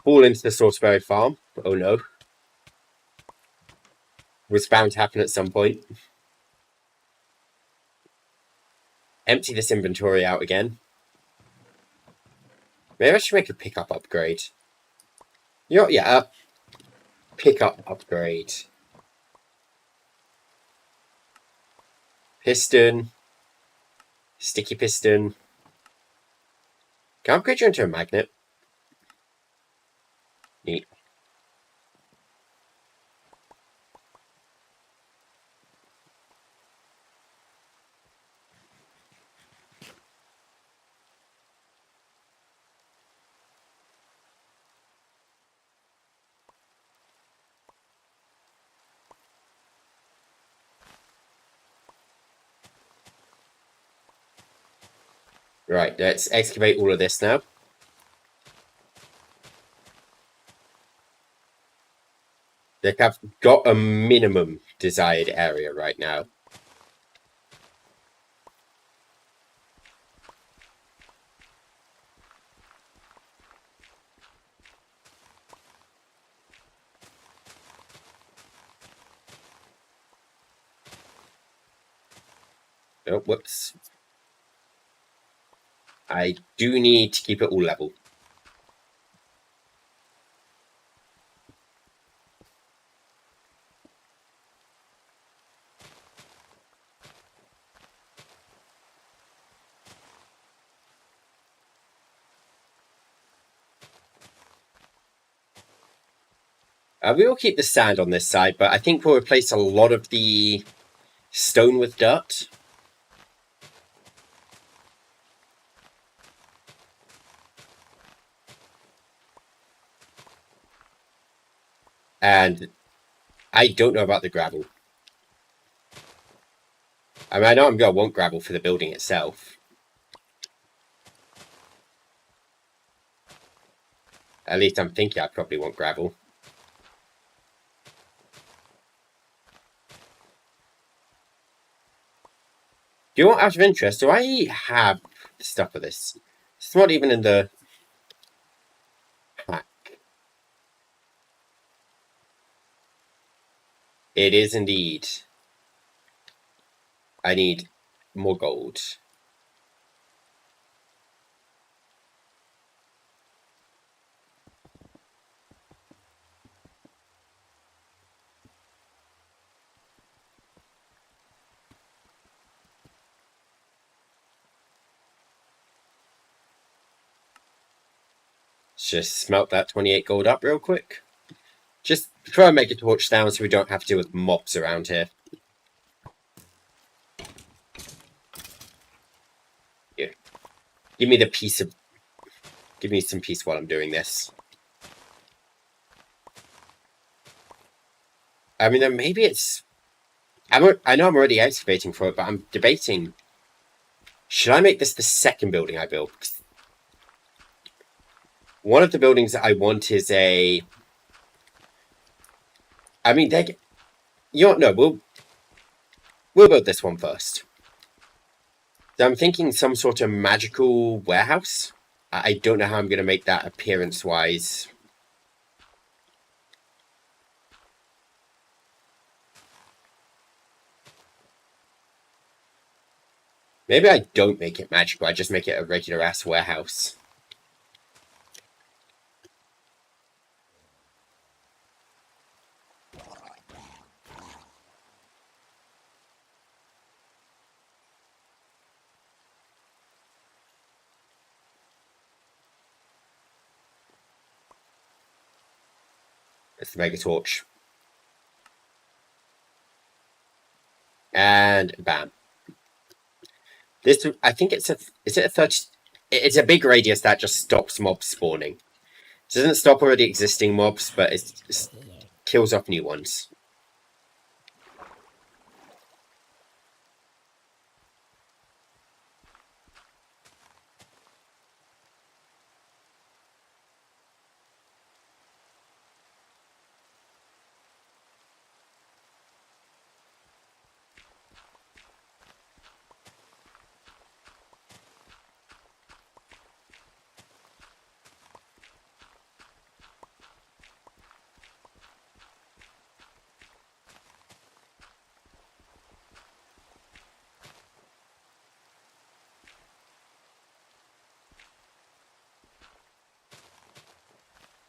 [SPEAKER 1] fall into the Saltberry farm. Oh no. Was bound to happen at some point. Empty this inventory out again. Maybe I should make a pickup upgrade. You know, yeah, pickup upgrade. Piston. Sticky piston. Can I upgrade you into a magnet? Neat. Right, let's excavate all of this now. They have got a minimum desired area right now. Oh, whoops. I do need to keep it all level. We will keep the sand on this side, but I think we'll replace a lot of the stone with dirt. And I don't know about the gravel. I mean, I know I'm going to want gravel for the building itself. At least I'm thinking I probably want gravel. Do you want, out of interest, do I have stuff for this? It's not even in the pack. It is indeed. I need more gold. Let's just smelt that 28 gold up real quick. Just throw a mega torch down so we don't have to deal with mobs around here. Here. Give me some peace while I'm doing this. I mean, maybe it's... I know I'm already excavating for it, but I'm debating... Should I make this the second building I build? One of the buildings that I want is a... I mean, no, we'll build this one first. So I'm thinking some sort of magical warehouse. I don't know how I'm going to make that appearance-wise. Maybe I don't make it magical, I just make it a regular-ass warehouse. It's the mega torch. And bam. This, I think it's a... Is it a 30... It's a big radius that just stops mobs spawning. It doesn't stop already existing mobs, but it kills off new ones.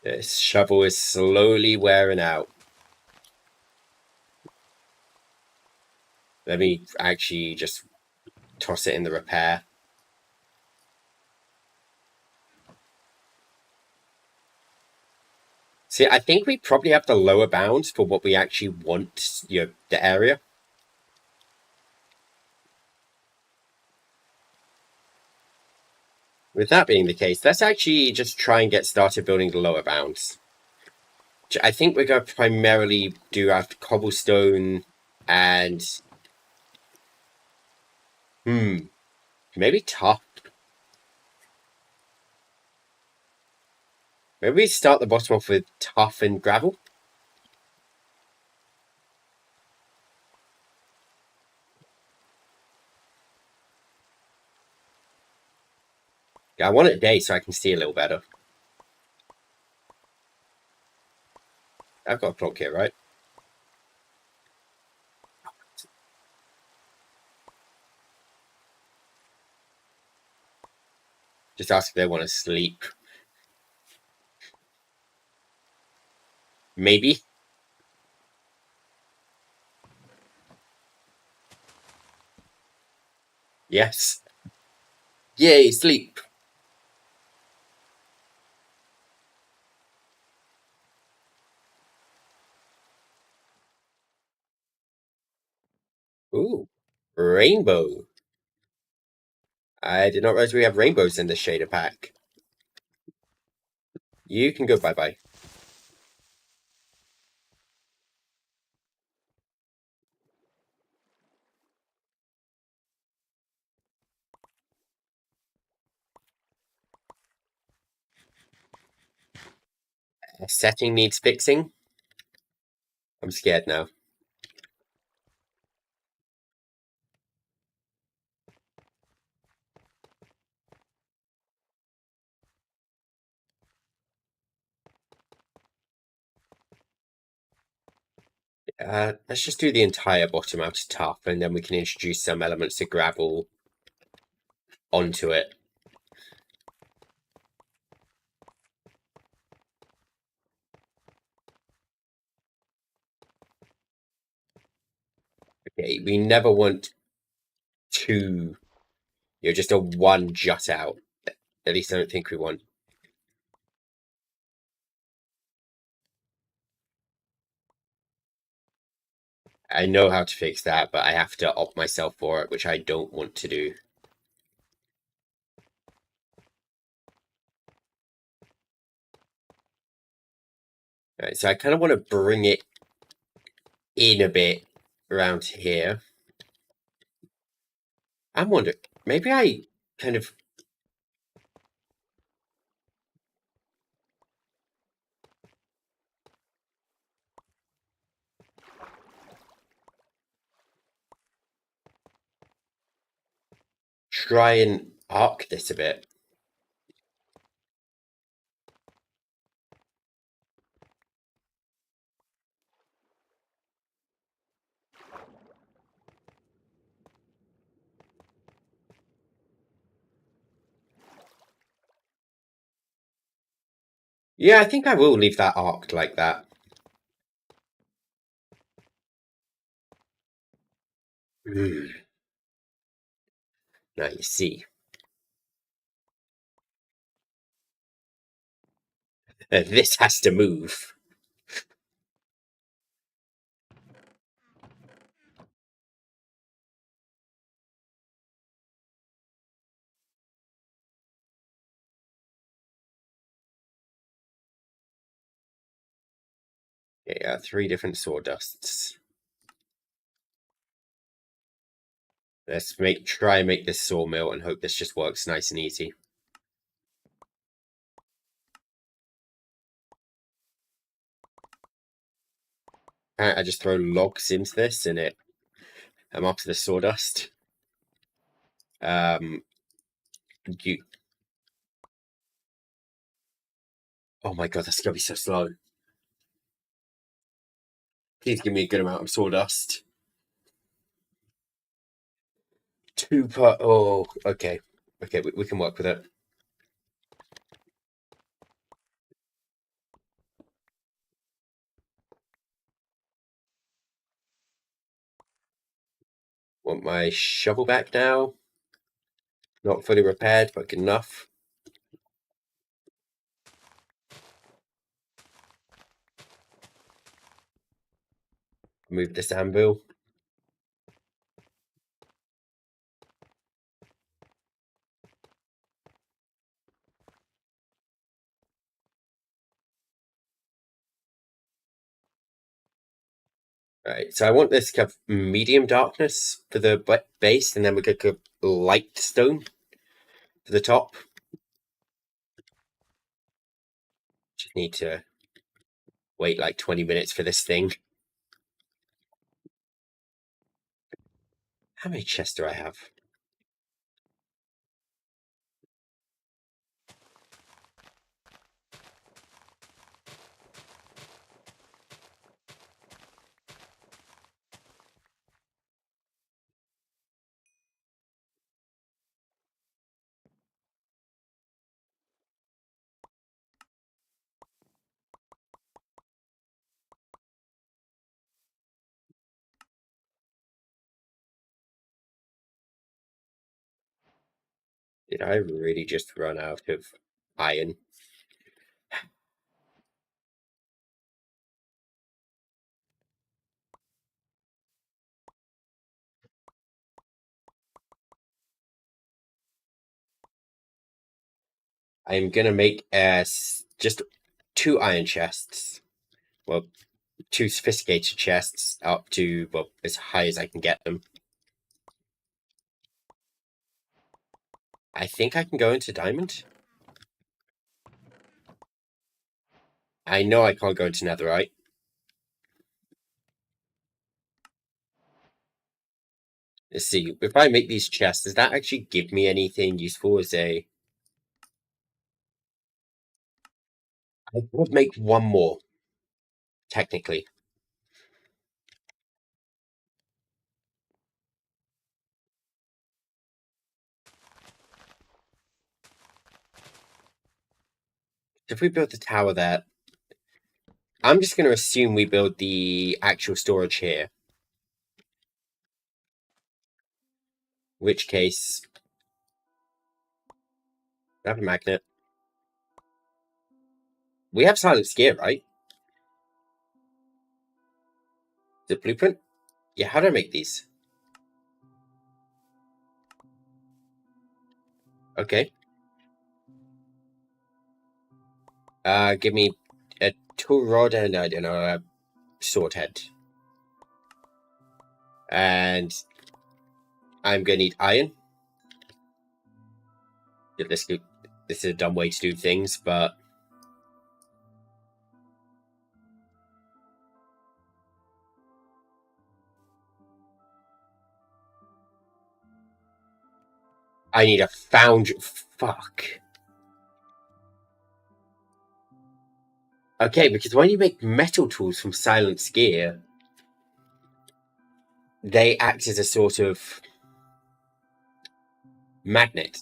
[SPEAKER 1] This shovel is slowly wearing out. Let me actually just toss it in the repair. See, I think we probably have the lower bounds for what we actually want, the area. With that being the case, let's actually just try and get started building the lower bounds. I think we're going to primarily do our cobblestone and... maybe tar. Maybe we start the bottom off with tuff and gravel. Yeah, I want it day so I can see a little better. I've got a clock here, right? Just ask if they want to sleep. Maybe. Yes. Yay, sleep. Ooh, rainbow. I did not realize we have rainbows in the shader pack. You can go bye-bye. Setting needs fixing. I'm scared now. Let's just do the entire bottom out of tuff, and then we can introduce some elements of gravel onto it. Okay, we never want two, just a one jut out. At least I don't think we want. I know how to fix that, but I have to opt myself for it, which I don't want to do. Right, so I kind of want to bring it in a bit around here. I'm wondering, maybe I kind of... try and arc this a bit. Yeah, I think I will leave that arced like that. Now you see. This has to move. Yeah, 3 different sawdusts. Let's try and make this sawmill and hope this just works nice and easy. I just throw logs into this and I'm up to the sawdust. You... Oh my god, that's gonna be so slow. Please give me a good amount of sawdust. 2 per... Oh, okay. Okay, we can work with it. Want my shovel back now. Not fully repaired, but good enough. Move this anvil. Right, so I want this kind of medium darkness for the base, and then we could go light stone for the top. Need to wait like 20 minutes for this thing. How many chests do I have? Did I really just run out of iron? I'm gonna make just 2 iron chests. Well, 2 sophisticated chests up to, well, as high as I can get them. I think I can go into diamond. I know I can't go into netherite. Let's see, if I make these chests, does that actually give me anything useful as a... I would make 1 more, technically. If we build the tower there, I'm just going to assume we build the actual storage here. In which case, I have a magnet. We have silenced gear, right? The blueprint? Yeah, how do I make these? Okay. Give me a tool rod and, I don't know, a sword head. And I'm going to need iron. This is a dumb way to do things, but... I need a foundry. Fuck. Okay, because when you make metal tools from silenced gear, they act as a sort of magnet.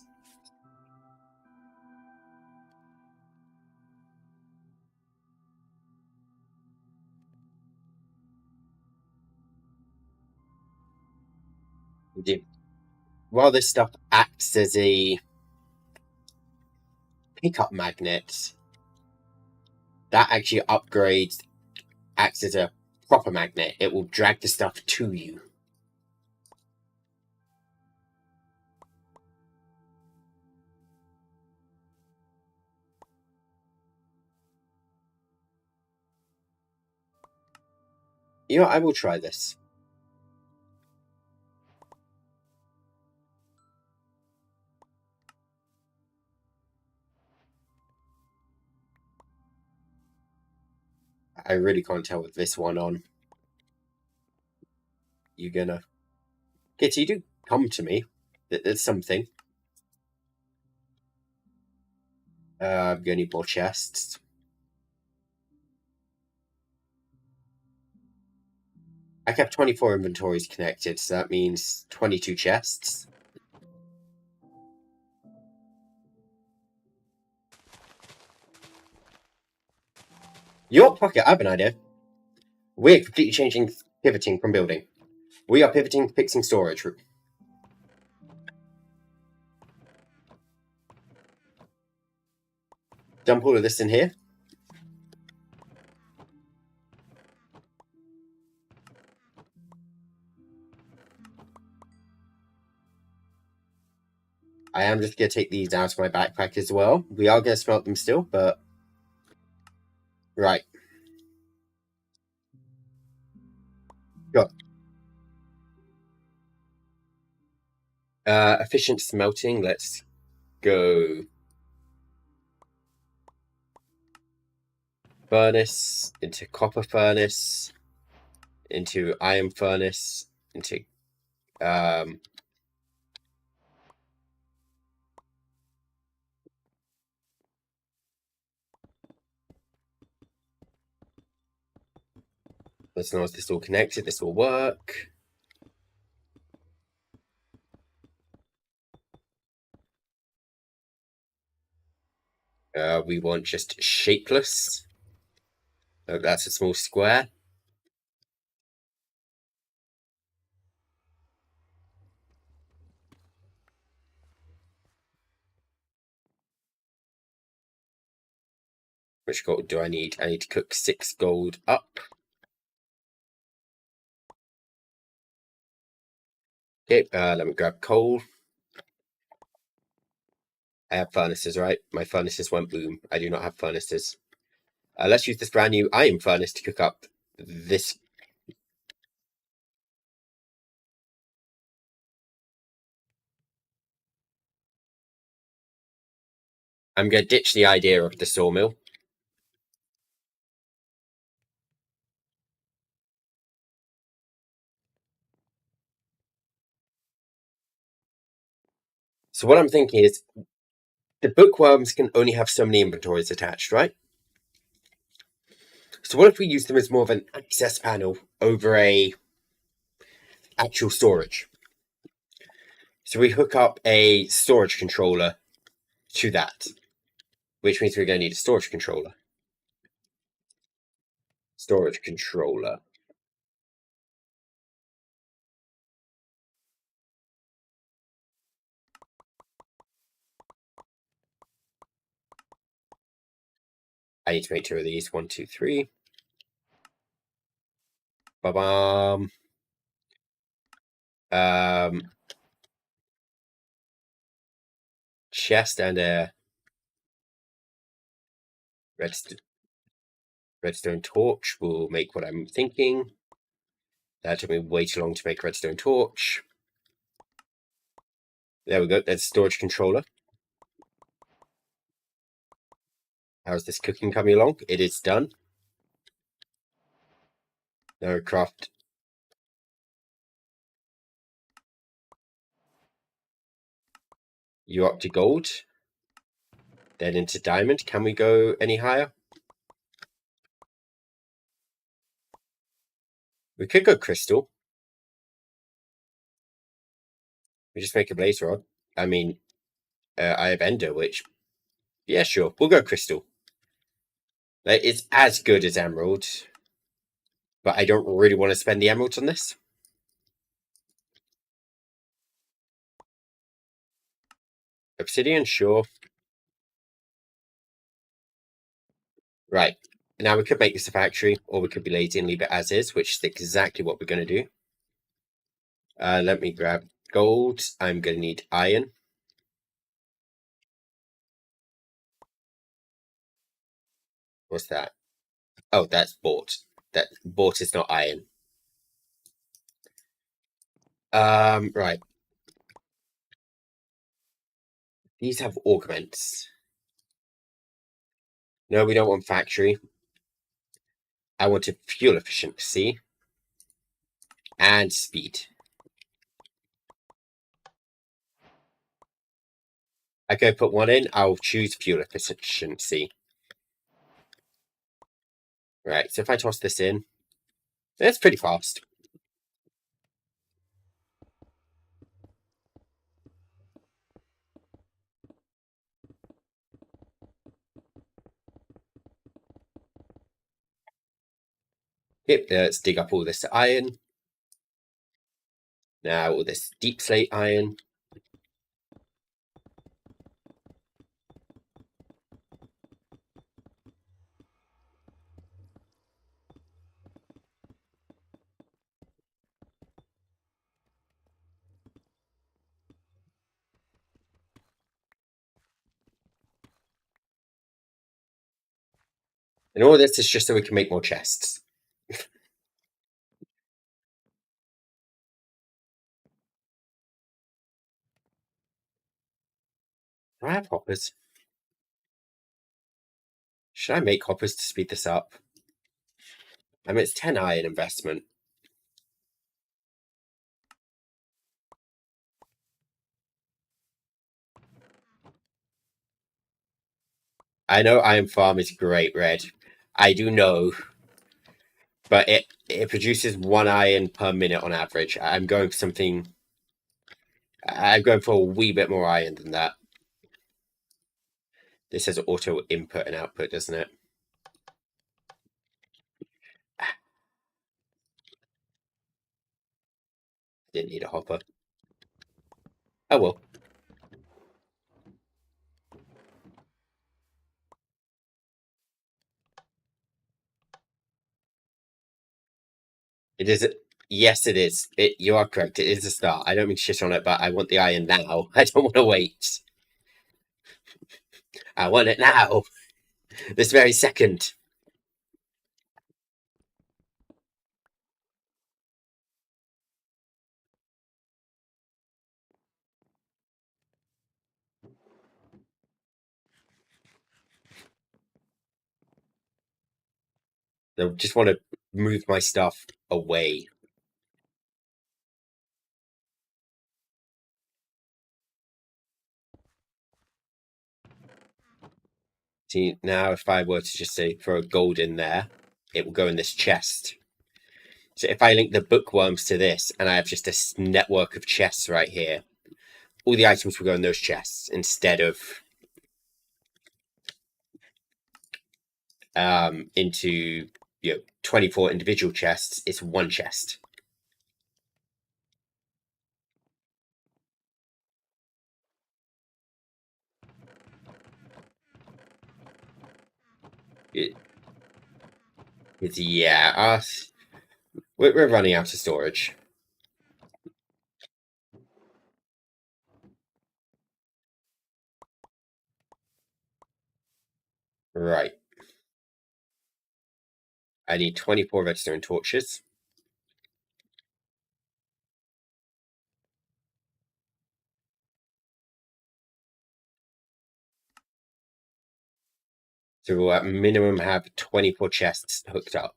[SPEAKER 1] While this stuff acts as a pickup magnet, that actually upgrades, acts as a proper magnet. It will drag the stuff to you. You know, I will try this. I really can't tell with this one on. You gonna... Kitty, you do come to me. There's something. I'm gonna need more chests. I kept 24 inventories connected, so that means 22 chests. Your pocket, I have an idea. We're completely changing, pivoting from building. We are pivoting, fixing storage. Dump all of this in here. I am just going to take these out of my backpack as well. We are going to smelt them still, but... Right. Go. Efficient smelting, let's go. furnace, into copper furnace, into iron furnace, into as long as this is all connected, this will work. We want just shapeless. Oh, that's a small square. Which gold do I need? I need to cook 6 gold up. Okay, let me grab coal. I have furnaces, right? My furnaces won't boom. I do not have furnaces. Let's use this brand new iron furnace to cook up this. I'm going to ditch the idea of the sawmill. So what I'm thinking is, the bookworms can only have so many inventories attached, right? So what if we use them as more of an access panel over a actual storage? So we hook up a storage controller to that, which means we're going to need a storage controller. Storage controller. I need to make 2 of these. 1, 2, 3. Ba-bam. Chest and a redstone torch will make what I'm thinking. That took me way too long to make a redstone torch. There we go. That's storage controller. How's this cooking coming along? It is done. Now craft. You up to gold. Then into diamond. Can we go any higher? We could go crystal. We just make a blaze rod. I mean, I have ender, which... Yeah, sure. We'll go crystal. Like, it's as good as emerald. But I don't really want to spend the emeralds on this. Obsidian, sure. Right. Now we could make this a factory, or we could be lazy and leave it as is, which is exactly what we're going to do. Let me grab gold. I'm going to need iron. What's that? Oh, that's bought. That bought is not iron. Right. These have augments. No, we don't want factory. I wanted fuel efficiency and speed. I go put one in. I'll choose fuel efficiency. Right. So if I toss this in, that's pretty fast. Yep, let's dig up all this iron. Now all this deep slate iron. And all this is just so we can make more chests. Do I have hoppers? Should I make hoppers to speed this up? I mean, it's 10 iron investment. I know Iron Farm is great, Red. I do know. But it produces 1 iron per minute on average. I'm going for something... I'm going for a wee bit more iron than that. This says auto input and output, doesn't it? Didn't need a hopper. Oh well. It is. Yes, it is. You are correct. It is a start. I don't mean to shit on it, but I want the iron now. I don't want to wait. I want it now. This very second. I just want to move my stuff away. See, now if I were to just say throw gold in there, it will go in this chest. So if I link the bookworms to this, and I have just a network of chests right here, all the items will go in those chests instead of into 24 individual chests. It's one chest. Yeah, we're running out of storage. Right. I need 24 redstone torches. So we'll at minimum have 24 chests hooked up.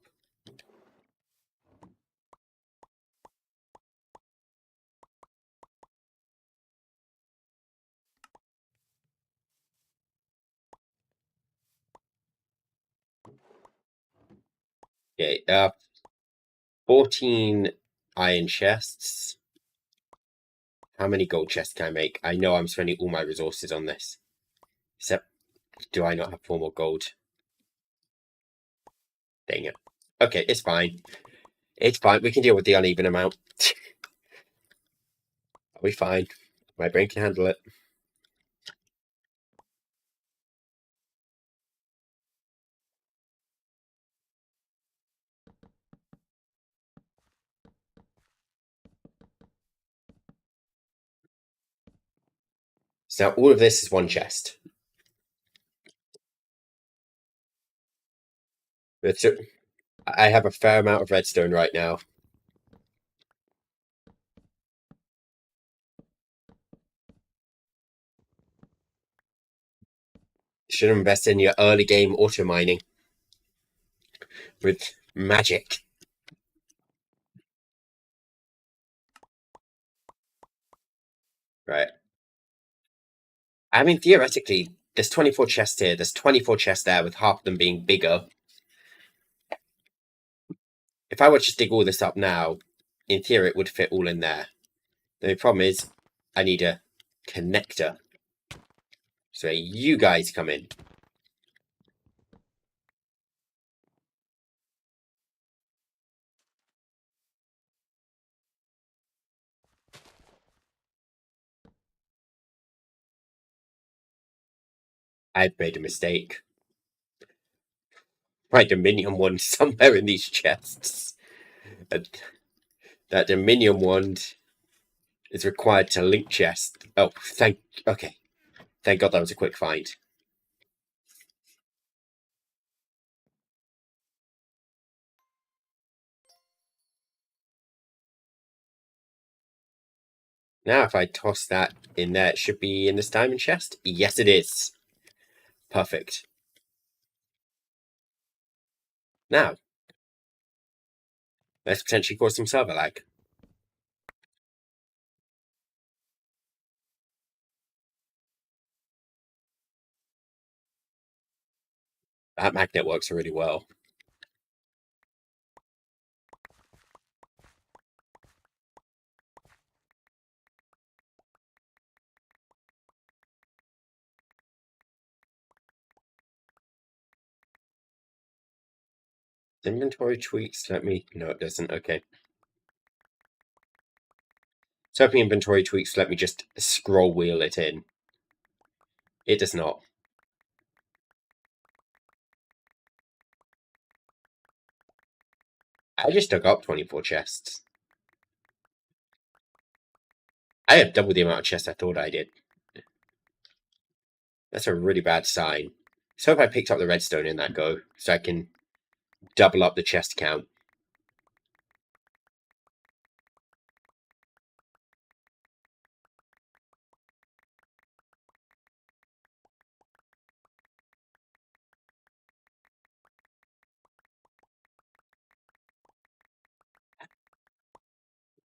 [SPEAKER 1] Okay, 14 iron chests. How many gold chests can I make? I know I'm spending all my resources on this. Except, do I not have 4 more gold? Dang it. Okay, it's fine. It's fine. We can deal with the uneven amount. Are we fine? My brain can handle it. So now all of this is one chest. But I have a fair amount of redstone right now. Should invest in your early game auto mining with magic. Right. I mean, theoretically, there's 24 chests here. There's 24 chests there, with half of them being bigger. If I were to just dig all this up now, in theory, it would fit all in there. The only problem is, I need a connector. So you guys come in. I've made a mistake. My Dominion wand somewhere in these chests. And that Dominion wand is required to link chest. Oh, okay. Thank God that was a quick find. Now, if I toss that in there, it should be in this diamond chest. Yes, it is. Perfect. Now, let's potentially cause some server lag. That magnet works really well. Inventory tweaks, let me... No, it doesn't. Okay. So hoping inventory tweaks let me just scroll wheel it in. It does not. I just dug up 24 chests. I have double the amount of chests I thought I did. That's a really bad sign. So if I picked up the redstone in that go, so I can double up the chest count.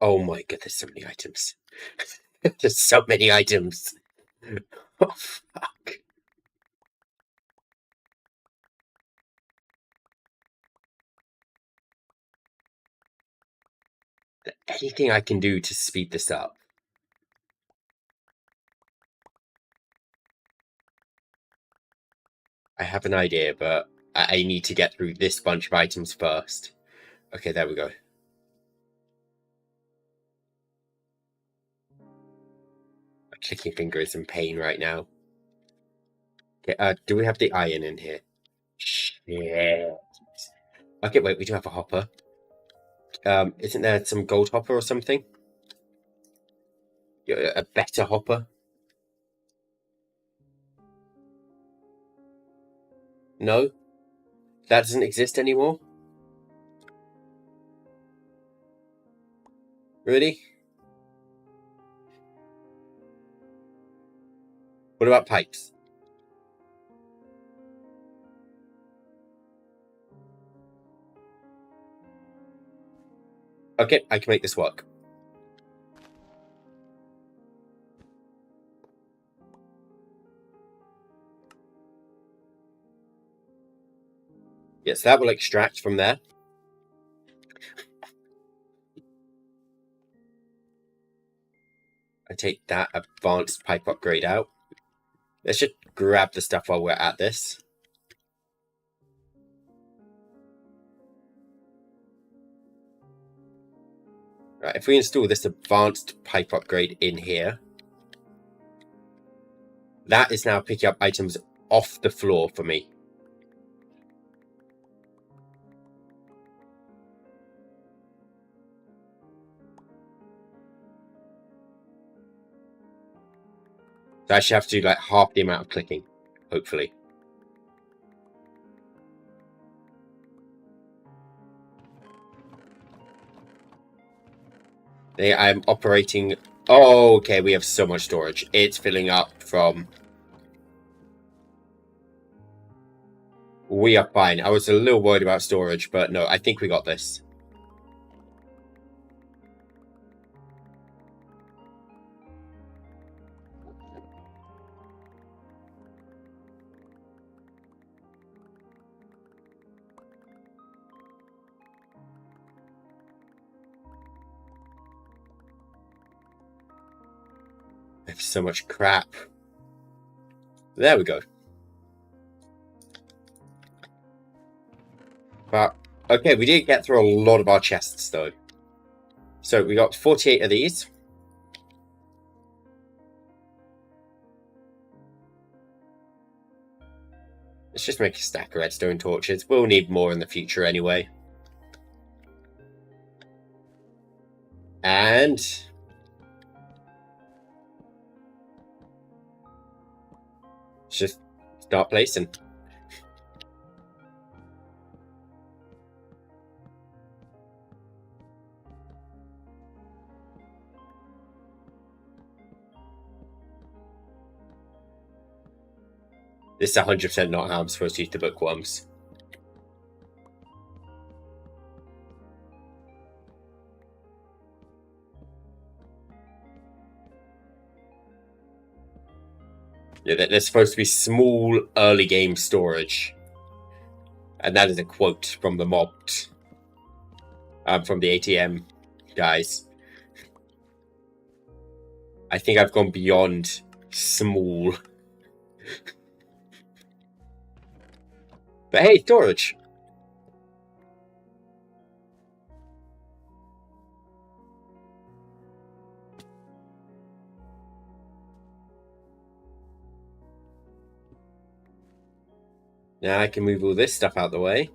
[SPEAKER 1] Oh my god, there's so many items. There's so many items. Oh fuck. Anything I can do to speed this up? I have an idea, but I need to get through this bunch of items first. Okay, there we go. My clicking finger is in pain right now. Okay, do we have the iron in here? Shit. Okay, wait, we do have a hopper. Isn't there some gold hopper or something? A better hopper? No? That doesn't exist anymore? Really? What about pipes? Okay, I can make this work. Yes, that will extract from there. I take that advanced pipe upgrade out. Let's just grab the stuff while we're at this. Right, if we install this advanced pipe upgrade in here, that is now picking up items off the floor for me. So I should have to do like half the amount of clicking, hopefully. I'm operating... Oh, okay, we have so much storage. It's filling up from... We are fine. I was a little worried about storage, but no, I think we got this. I have so much crap. There we go. But, okay, we did get through a lot of our chests, though. So, we got 48 of these. Let's just make a stack of redstone torches. We'll need more in the future anyway. And... let's just start placing. This is 100% not how I'm supposed to use the bookworms. Yeah, there's supposed to be small early game storage. And that is a quote from the mobbed. From the ATM guys. I think I've gone beyond small. But hey, storage. Now I can move all this stuff out the way.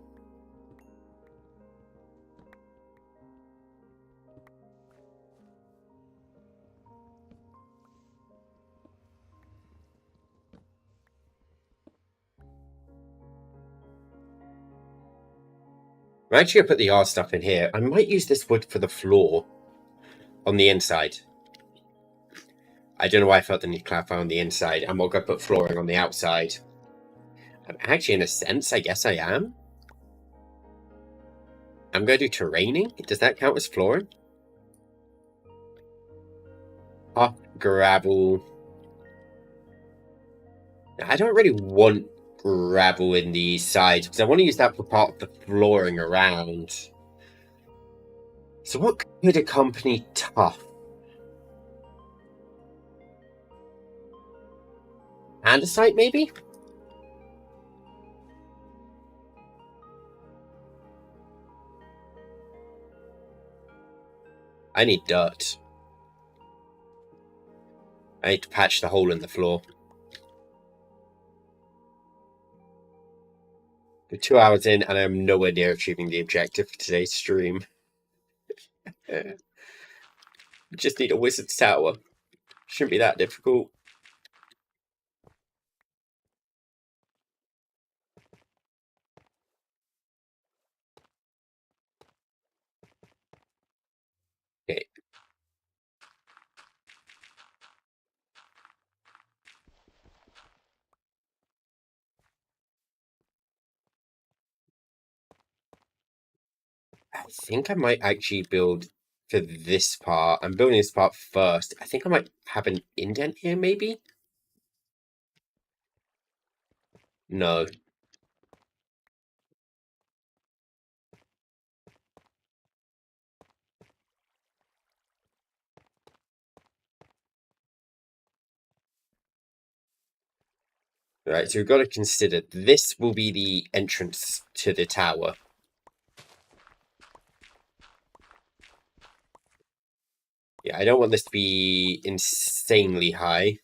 [SPEAKER 1] I'm actually going to put the R stuff in here. I might use this wood for the floor on the inside. I don't know why I felt the need to clarify on the inside. I'm not going to put flooring on the outside. Actually, in a sense, I guess I am. I'm going to do terraining. Does that count as flooring? Hot gravel. I don't really want gravel in the sides because I want to use that for part of the flooring around. So what could accompany tough? Andesite, maybe? I need dirt. I need to patch the hole in the floor. We're 2 hours in and I'm nowhere near achieving the objective for today's stream. Just need a wizard's tower. Shouldn't be that difficult. Okay. I think I might actually build for this part. I'm building this part first. I think I might have an indent here, maybe? No. Right, so we've got to consider this will be the entrance to the tower. Yeah, I don't want this to be insanely high.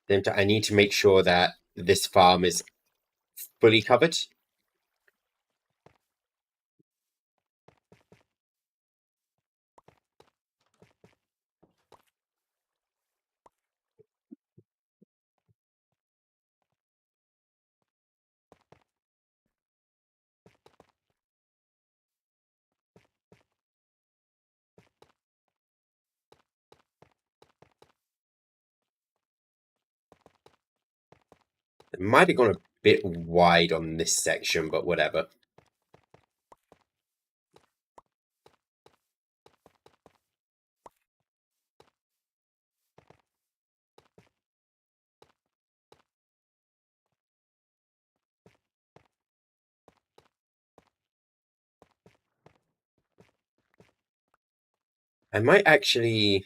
[SPEAKER 1] Then I need to make sure that this farm is fully covered. It might have gone a bit wide on this section, but whatever. I might actually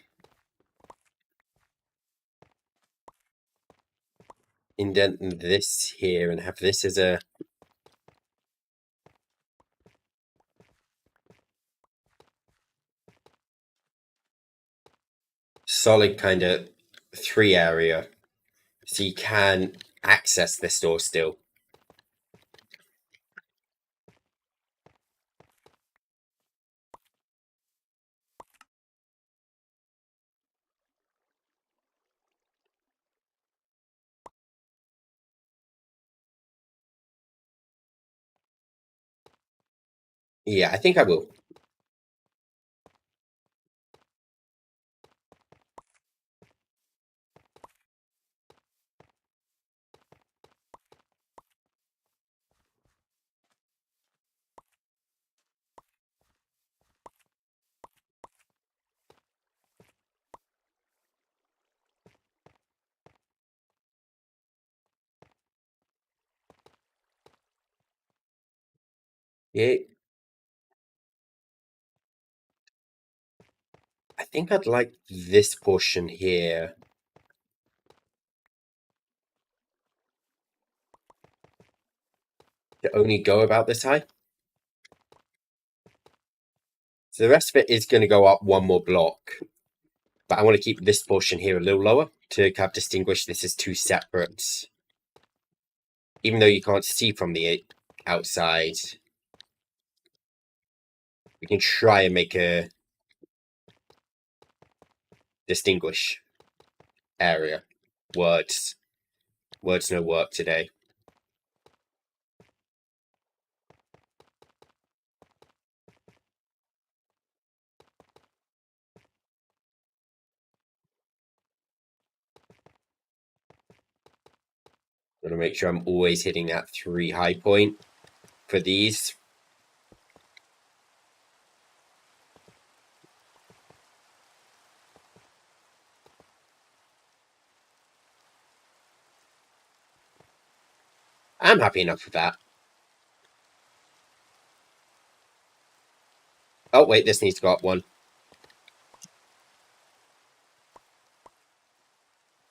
[SPEAKER 1] indent this here and have this as a solid kind of 3 area so you can access this door still. Yeah, I think I will. Yeah. I think I'd like this portion here to only go about this high. So the rest of it is going to go up one more block. But I want to keep this portion here a little lower to kind of distinguish this as two separate. Even though you can't see from the outside, we can try and make a distinguish area. Words no work today. I'm going to make sure I'm always hitting that 3 high point for these. I'm happy enough with that. Oh, wait, this needs to go up one.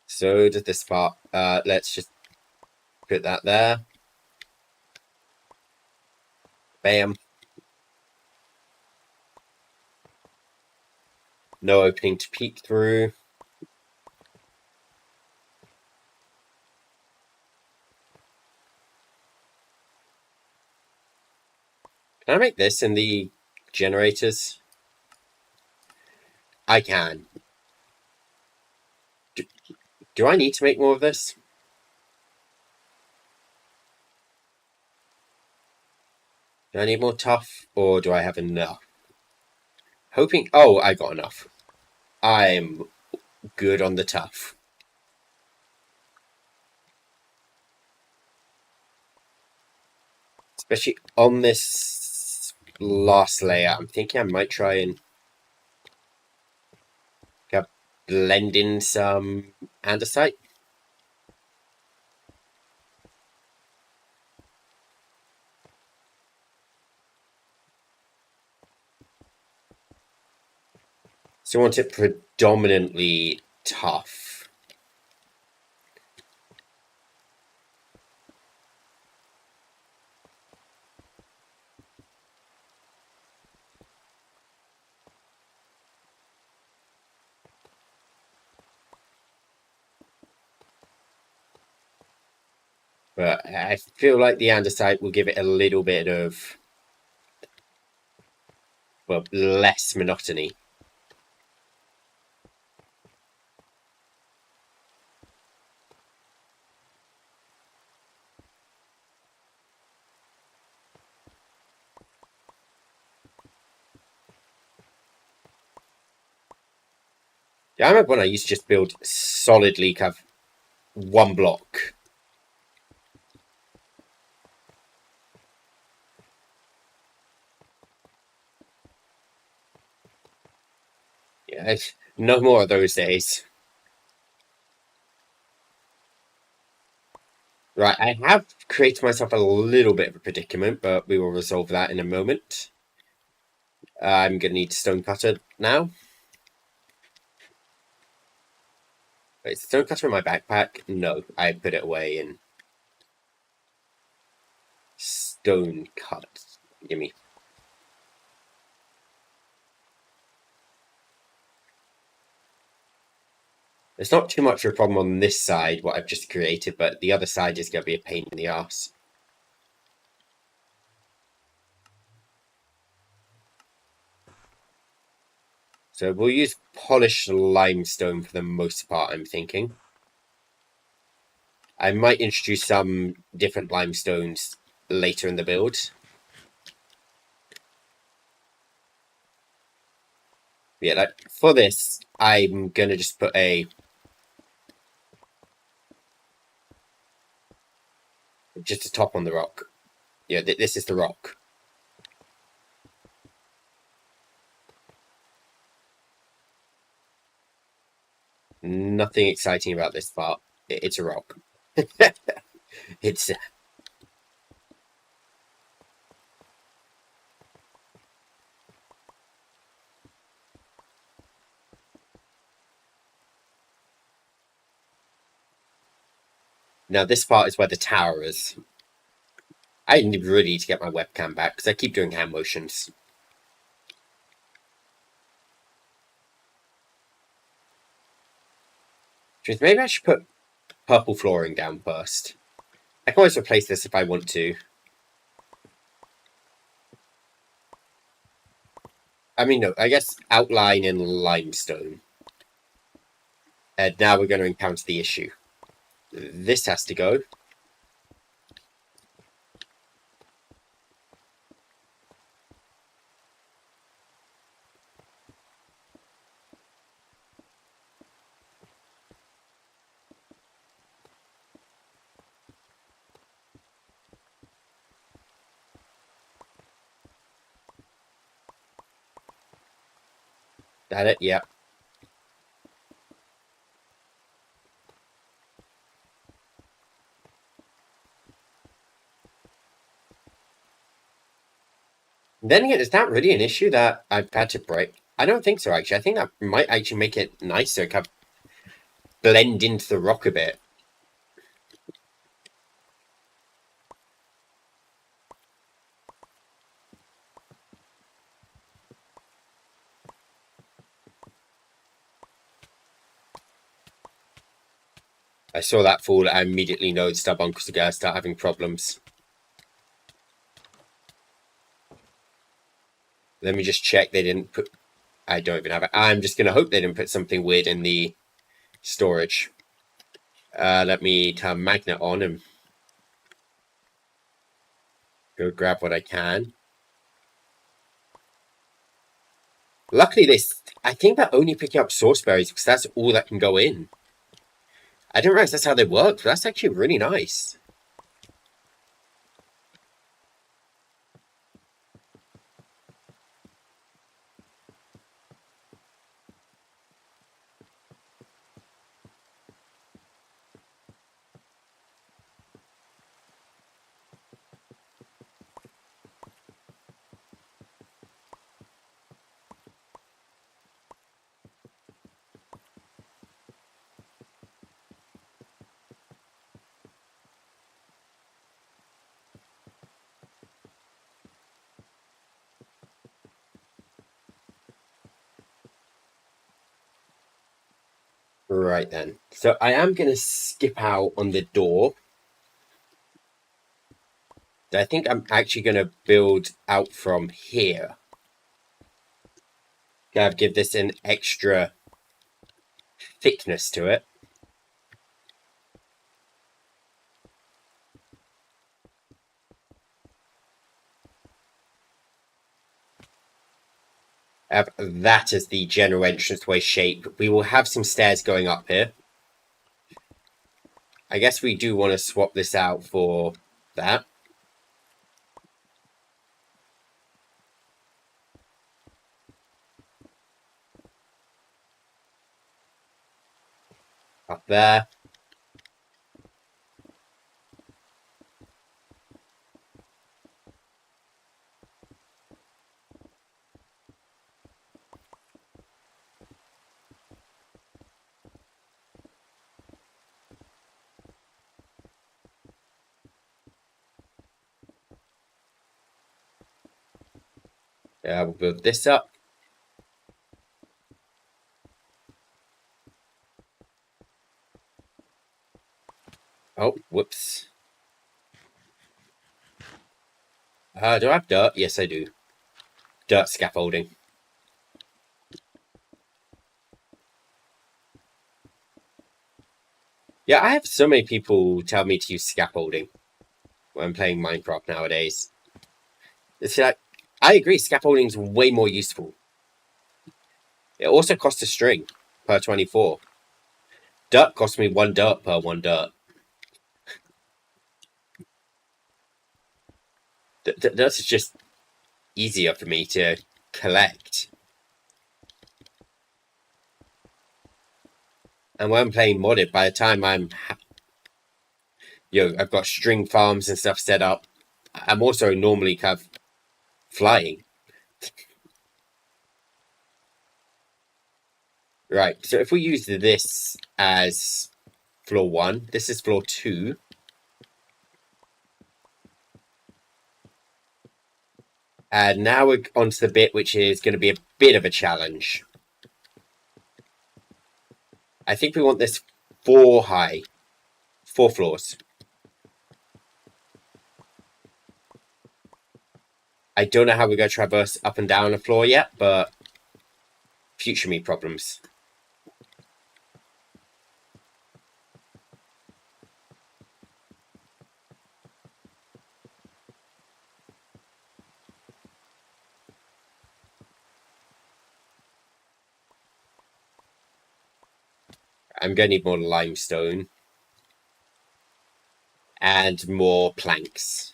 [SPEAKER 1] So does this part. Let's just put that there. Bam. No opening to peek through. Can I make this in the generators? I can. Do I need to make more of this? Do I need more tough, or do I have enough? Hoping... Oh, I got enough. I'm good on the tough. Especially on this last layer. I'm thinking I might try and blend in some andesite. So I want it predominantly tough. But I feel like the andesite will give it a little bit of, well, less monotony. Yeah, I remember when I used to just build solidly kind of one block. Yeah, no more of those days. Right, I have created myself a little bit of a predicament, but we will resolve that in a moment. I'm going to need stonecutter now. Wait, is stonecutter in my backpack? No, I put it away in stone cut. Gimme. There's not too much of a problem on this side, what I've just created, but the other side is going to be a pain in the ass. So we'll use polished limestone for the most part, I'm thinking. I might introduce some different limestones later in the build. Yeah, like for this, I'm going to just put just a top on the rock. Yeah, this is the rock. Nothing exciting about this part. It's a rock. It's Now this part is where the tower is. I really need to get my webcam back because I keep doing hand motions. Maybe I should put purple flooring down first. I can always replace this if I want to. I mean, no, I guess outline in limestone. And now we're going to encounter the issue. This has to go. That it? Yeah. Then again, is that really an issue that I've had to break? I don't think so, actually. I think that might actually make it nicer, kind of blend into the rock a bit. I saw that fall. I immediately know it's Starbunkers are going to start having problems. Let me just check they didn't put... I don't even have it. I'm just going to hope they didn't put something weird in the storage. Let me turn magnet on and go grab what I can. Luckily, I think they're only picking up source berries because that's all that can go in. I didn't realize that's how they work, but that's actually really nice. Right then. So I am going to skip out on the door. I think I'm actually going to build out from here. Gotta give this an extra thickness to it. Have that as the general entranceway shape. We will have some stairs going up here. I guess we do want to swap this out for that. Up there. We'll build this up. Oh, whoops. Do I have dirt? Yes, I do. Dirt scaffolding. Yeah, I have so many people tell me to use scaffolding when I'm playing Minecraft nowadays. It's like, I agree, scaffolding is way more useful. It also costs a string per 24. Dirt costs me 1 dirt per 1 dirt. That's just easier for me to collect. And when I'm playing modded, by the time I've got string farms and stuff set up, I'm also normally kind of flying. Right, so if we use this as floor 1. This is floor 2. And now we're on to the bit which is going to be a bit of a challenge. I think we want this 4 high. 4 floors. I don't know how we're going to traverse up and down a floor yet, but future me problems. I'm going to need more limestone. And more planks.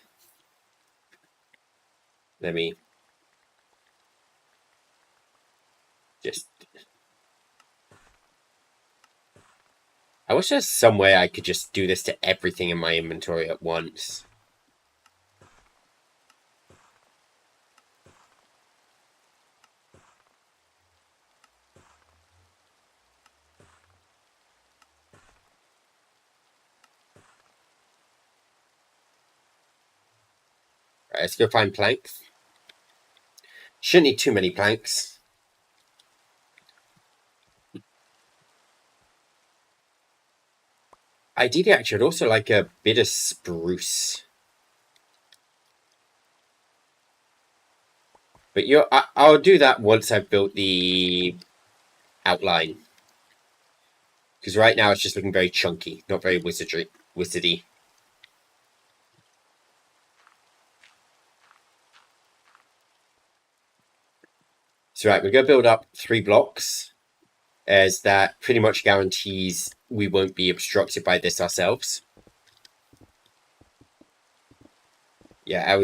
[SPEAKER 1] Let me just... I wish there's some way I could just do this to everything in my inventory at once. Right, let's go find planks. Shouldn't need too many planks. Ideally, actually, I'd also like a bit of spruce. But I'll do that once I've built the outline. Because right now it's just looking very chunky, not very wizardy. So right, we're going to build up 3 blocks, as that pretty much guarantees we won't be obstructed by this ourselves. Yeah,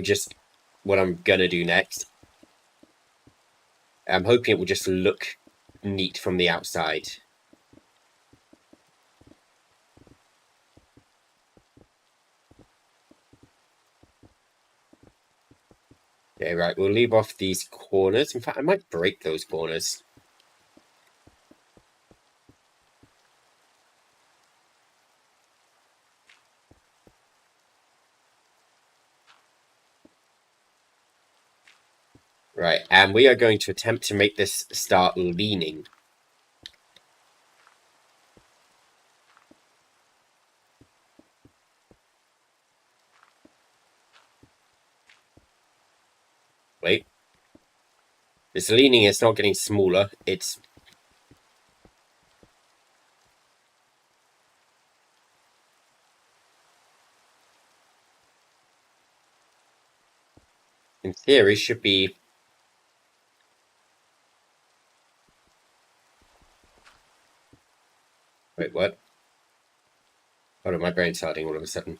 [SPEAKER 1] what I'm going to do next. I'm hoping it will just look neat from the outside. Okay, right, we'll leave off these corners. In fact, I might break those corners. Right, and we are going to attempt to make this start leaning. Wait. This leaning is not getting smaller, it's... in theory, should be... Wait, what? Hold on, my brain's starting all of a sudden.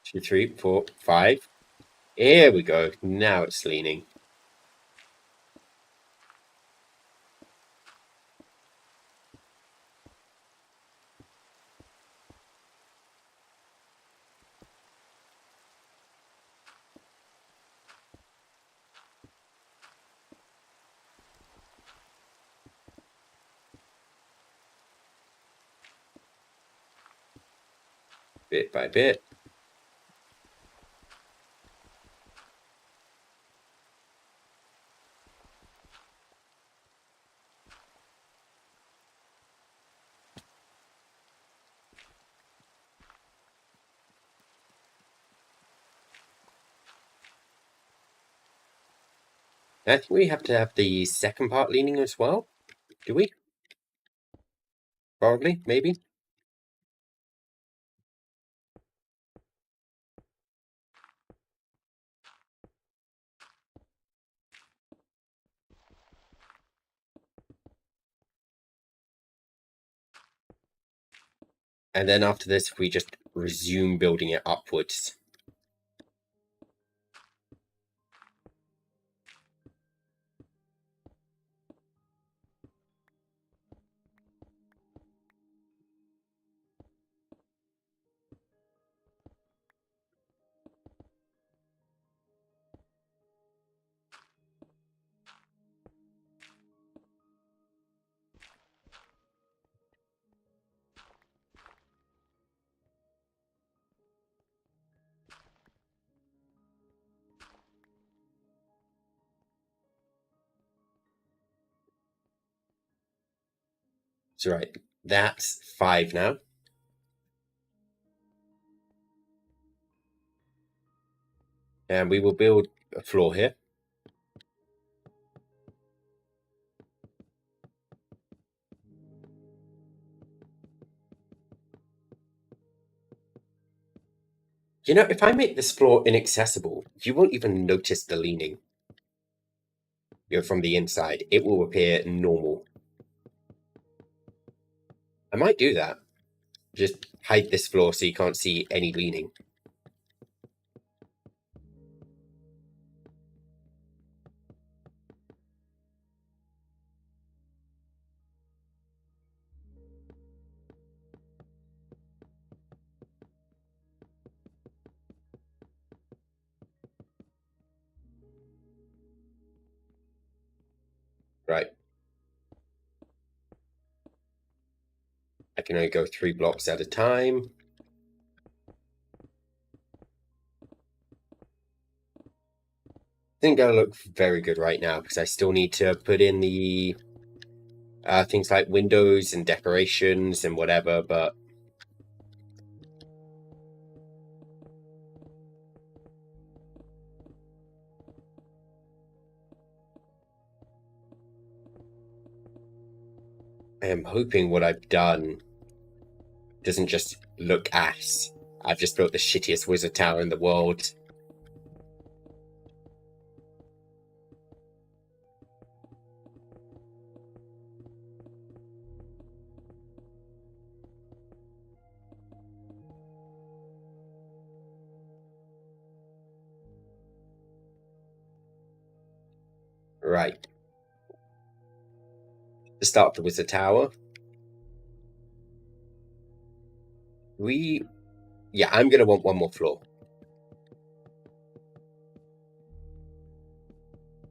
[SPEAKER 1] 2, 3, 4, 5. Here we go. Now it's leaning. Bit by bit. I think we have to have the second part leaning as well. Do we? Probably, maybe. And then after this, we just resume building it upwards. So right, that's 5 now. And we will build a floor here. You know, if I make this floor inaccessible, you won't even notice the leaning. You know, from the inside, it will appear normal. I might do that. Just hide this floor so you can't see any leaning. Right. I can only go 3 blocks at a time. Isn't gonna look very good right now because I still need to put in the things like windows and decorations and whatever, but I am hoping what I've done doesn't just look ass. I've just built the shittiest wizard tower in the world. Right. To start the wizard tower, yeah, I'm gonna want 1 more floor.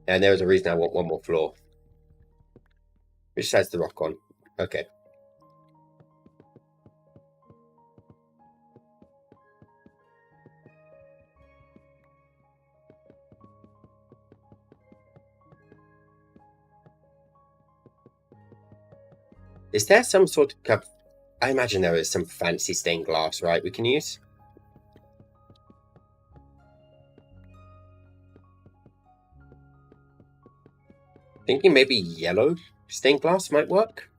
[SPEAKER 1] And there's a reason I want 1 more floor. Which side's the rock on? Okay. Is there some sort of... I imagine there is some fancy stained glass, right, we can use? Thinking maybe yellow stained glass might work?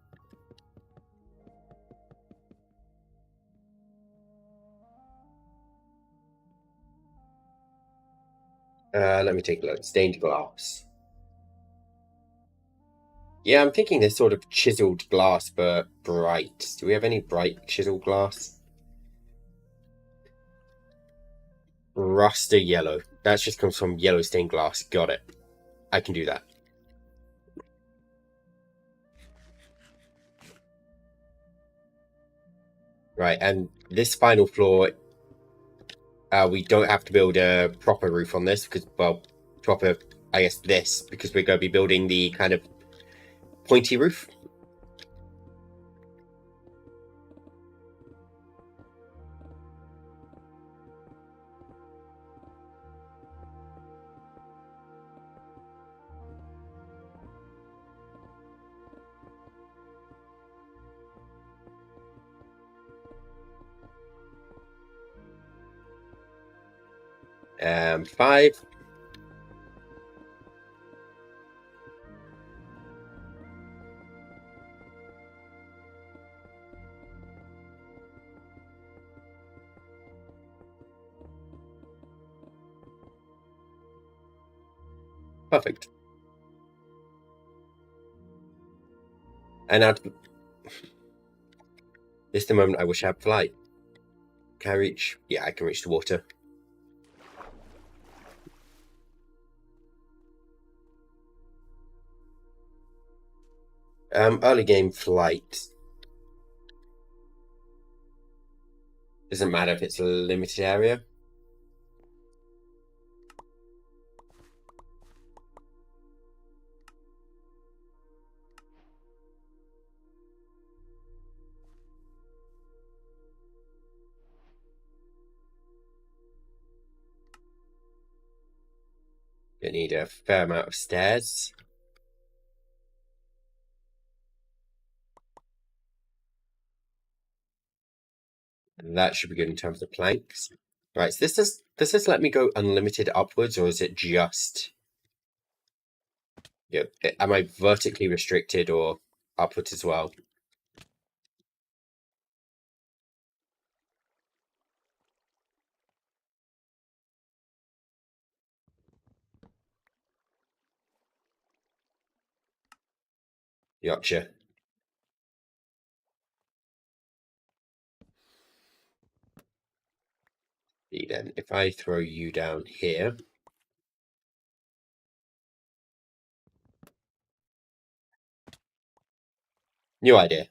[SPEAKER 1] Let me take a look. Stained glass. Yeah, I'm thinking this sort of chiseled glass, but bright. Do we have any bright chiseled glass? Ruster yellow. That just comes from yellow stained glass. Got it. I can do that. Right, and this final floor, we don't have to build a proper roof on this because, well, proper, I guess this, because we're going to be building the kind of pointy roof. Five. Perfect. And now, this is the moment I wish I had flight. Can I reach? Yeah, I can reach the water. Early game flight. Doesn't matter if it's a limited area. Gonna need a fair amount of stairs. That should be good in terms of planks. Right, so does this let me go unlimited upwards, or is it just... Yeah, am I vertically restricted or upwards as well? Gotcha. Then if I throw you down here, new idea.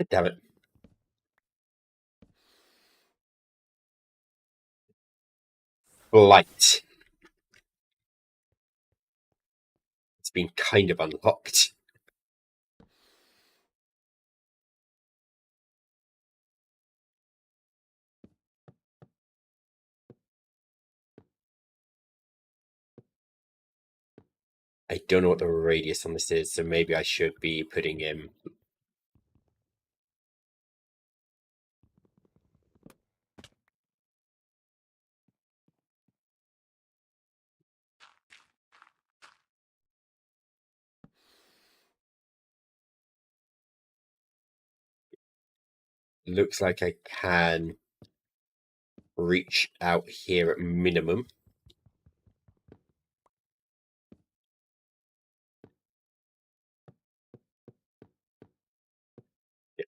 [SPEAKER 1] Damn it. Blight. It's been kind of unlocked. I don't know what the radius on this is, so maybe I should be putting in... Looks like I can reach out here at minimum.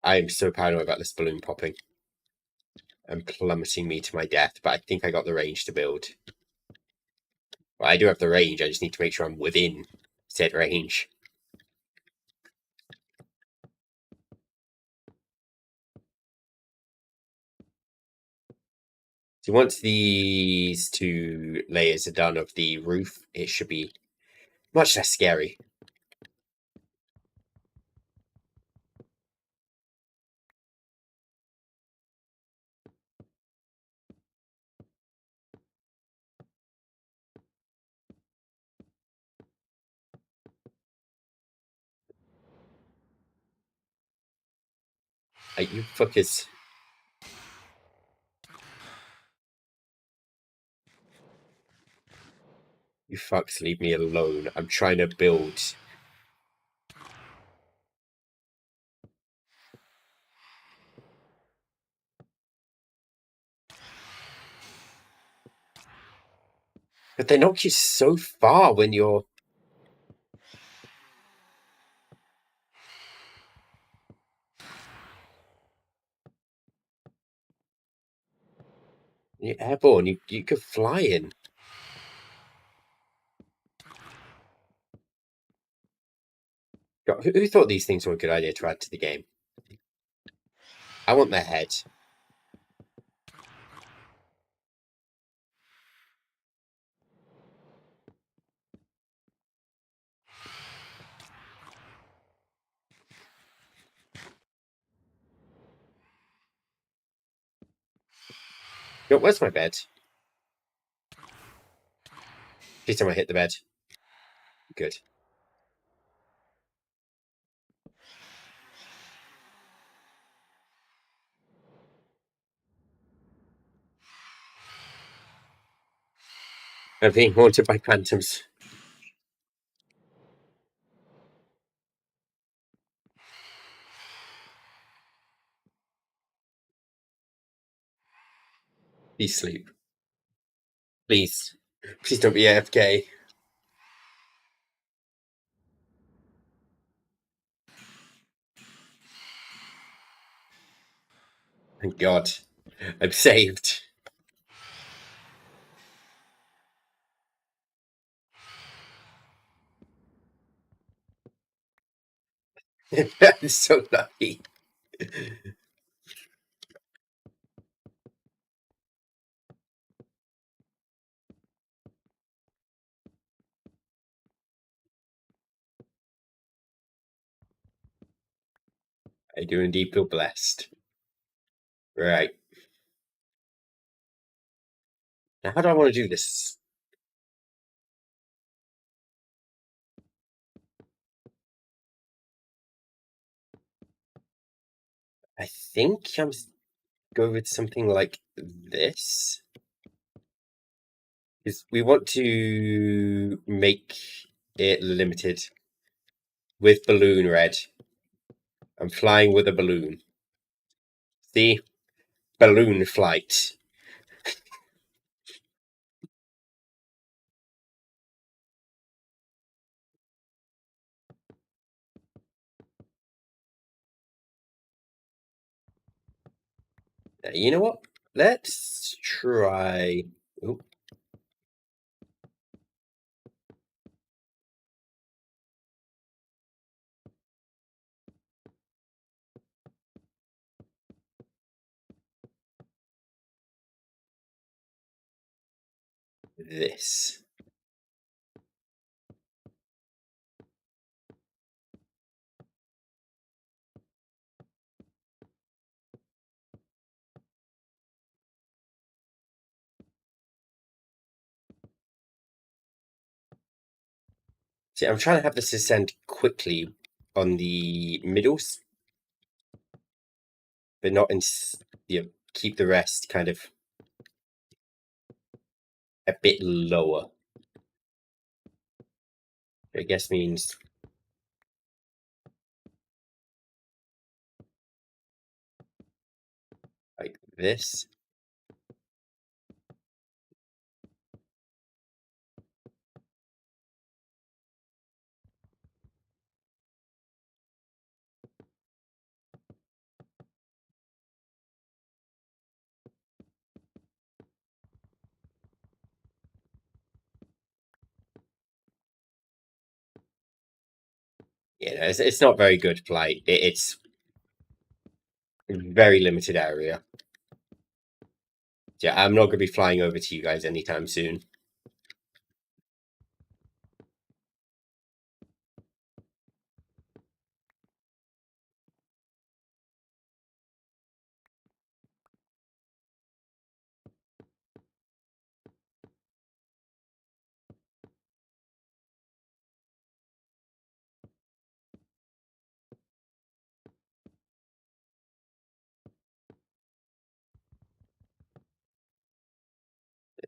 [SPEAKER 1] I am so paranoid about this balloon popping and plummeting me to my death, but I think I got the range to build. Well, I do have the range, I just need to make sure I'm within said range. So once these two layers are done of the roof, it should be much less scary. You fuckers. You fucks leave me alone. I'm trying to build. But they knock you so far when you're... You're airborne. You could fly in. God, who thought these things were a good idea to add to the game? I want their head. Yo, where's my bed? Please tell me I hit the bed. Good. I'm being haunted by phantoms. Please sleep. Please. Please don't be AFK. Thank God. I'm saved. I'm so lucky. I do indeed feel blessed. Right. Now, how do I want to do this? I think I'm go with something like this. Because we want to make it limited with balloon red. I'm flying with a balloon. See? Balloon flight. You know what? Let's try. Ooh. This. See, I'm trying to have this descend quickly on the middles, but not in. Keep the rest kind of a bit lower. I guess means like this. Yeah, it's not very good flight. It's very limited area. Yeah, I'm not going to be flying over to you guys anytime soon.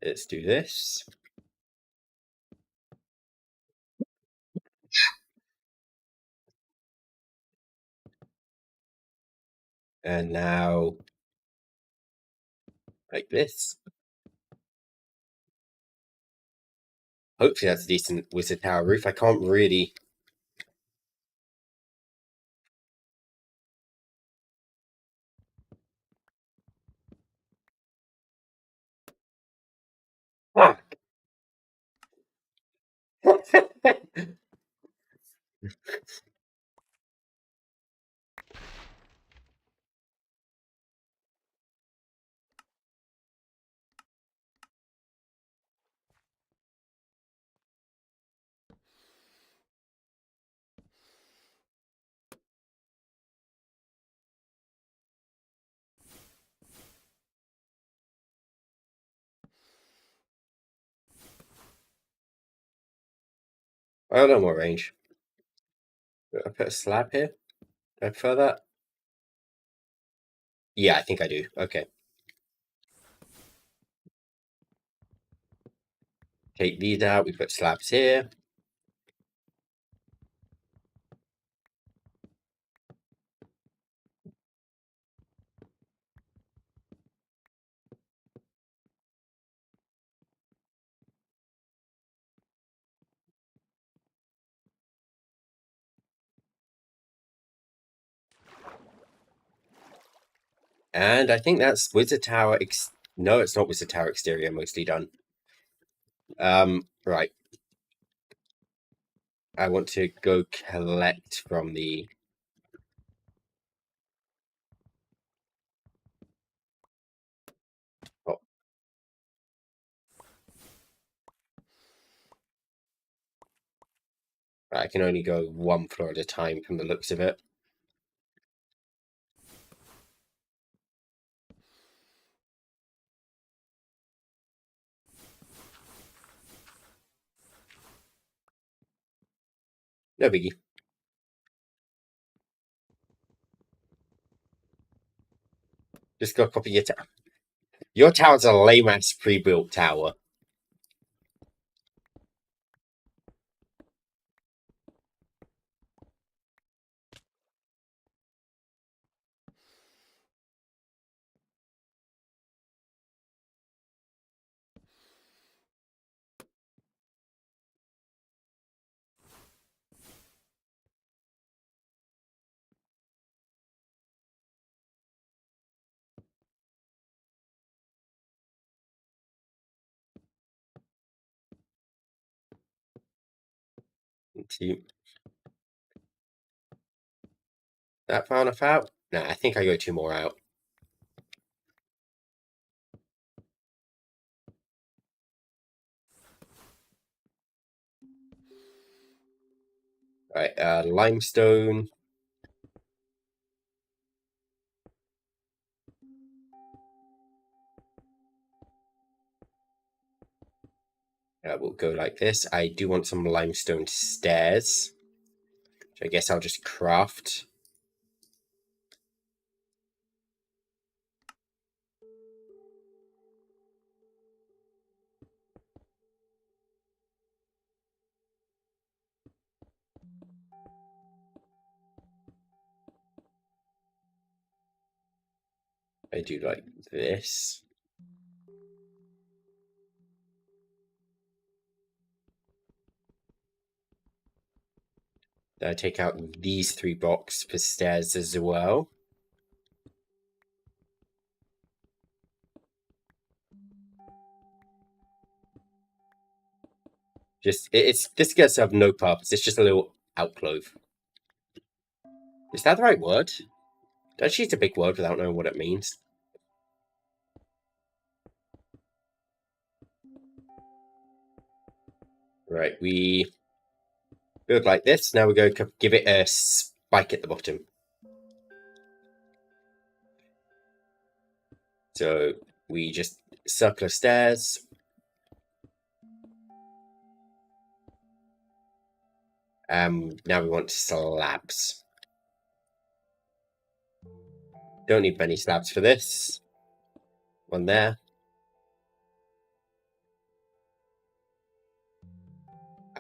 [SPEAKER 1] Let's do this. And now, like this. Hopefully that's a decent Wizard Tower roof. I can't really... Ah. I don't know what range. I put a slab here? Do I prefer that? Yeah, I think I do. Okay. Take these out. We put slabs here. And I think that's Wizard Tower... No, it's not Wizard Tower exterior mostly done. Right. I want to go collect from the... Oh. I can only go one floor at a time from the looks of it. No biggie. Just go copy your tower. Your tower's a lame-ass pre-built tower. Two. That far enough out? Nah, I think I go 2 more out. Right, limestone. We'll go like this. I do want some limestone stairs, which I guess I'll just craft. I do like this. Then I take out these 3 blocks for stairs as well. This gets have no purpose. It's just a little outclove. Is that the right word? Actually, it's a big word without knowing what it means. Right, we build like this. Now we go give it a spike at the bottom. So we just circular stairs. Now we want slabs. Don't need many slabs for this. One there.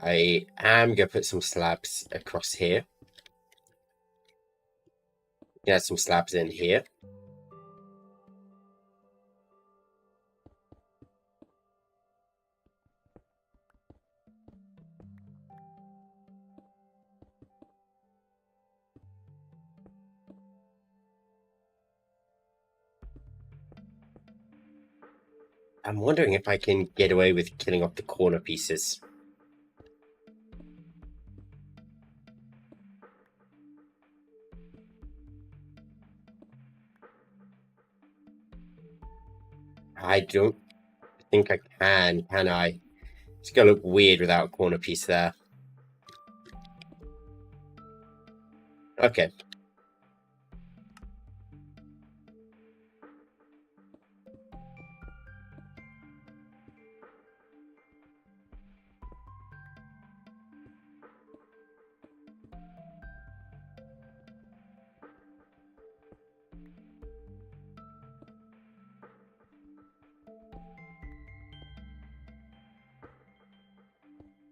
[SPEAKER 1] I am going to put some slabs across here. Add some slabs in here. I'm wondering if I can get away with killing off the corner pieces. I don't think I can I? It's going to look weird without a corner piece there. Okay.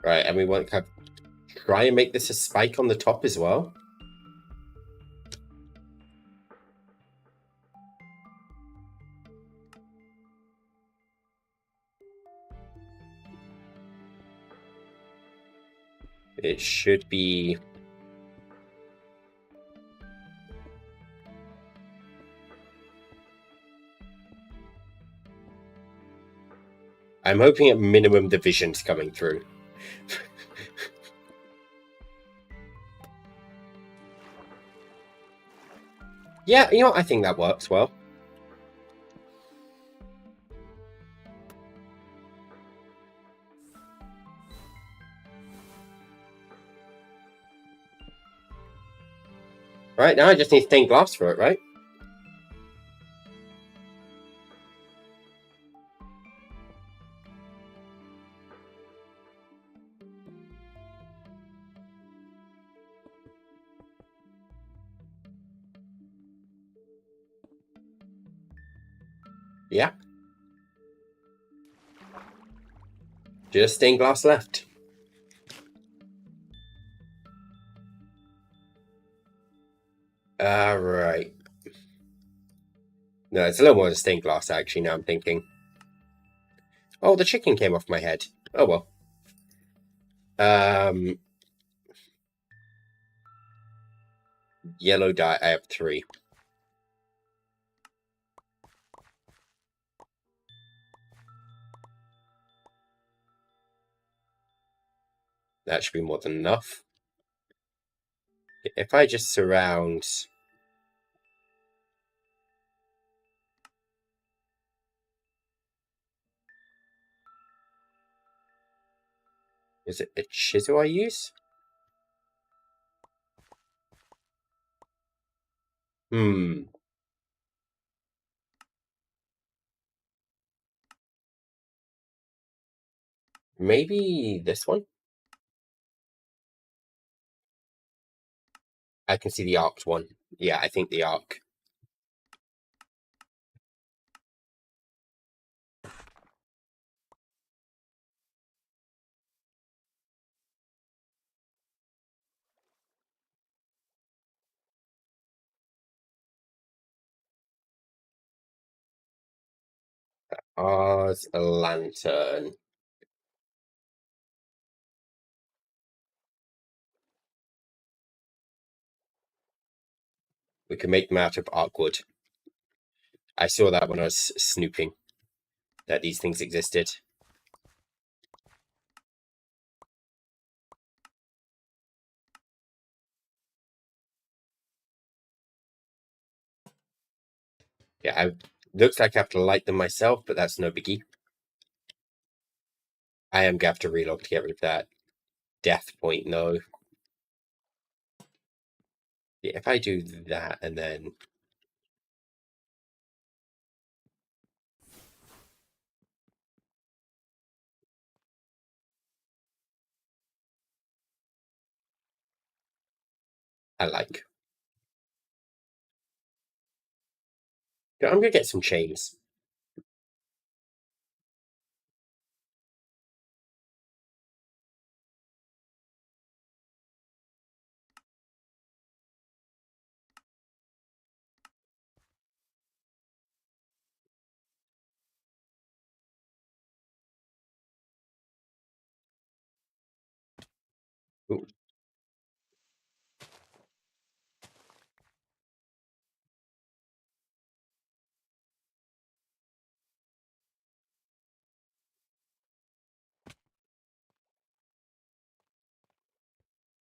[SPEAKER 1] Right, and we want to try and make this a spike on the top as well. It should be... I'm hoping at minimum the vision's coming through. Yeah, you know, I think that works well. Right, now I just need stained glass for it, right? Yeah. Just stained glass left. Right. No, it's a little more than stained glass, actually, now I'm thinking. Oh, the chicken came off my head. Oh, well. Yellow dye, I have 3. That should be more than enough. If I just surround... Is it a chisel I use? Maybe this one? I can see the arced one. Yeah, I think the arc. Ours a lantern. We can make them out of arc wood. I saw that when I was snooping, that these things existed. Yeah, looks like I have to light them myself, but that's no biggie. I am going to have to relog to get rid of that death point, though. Yeah, if I do that and then... I like. I'm going to get some chains. Ooh.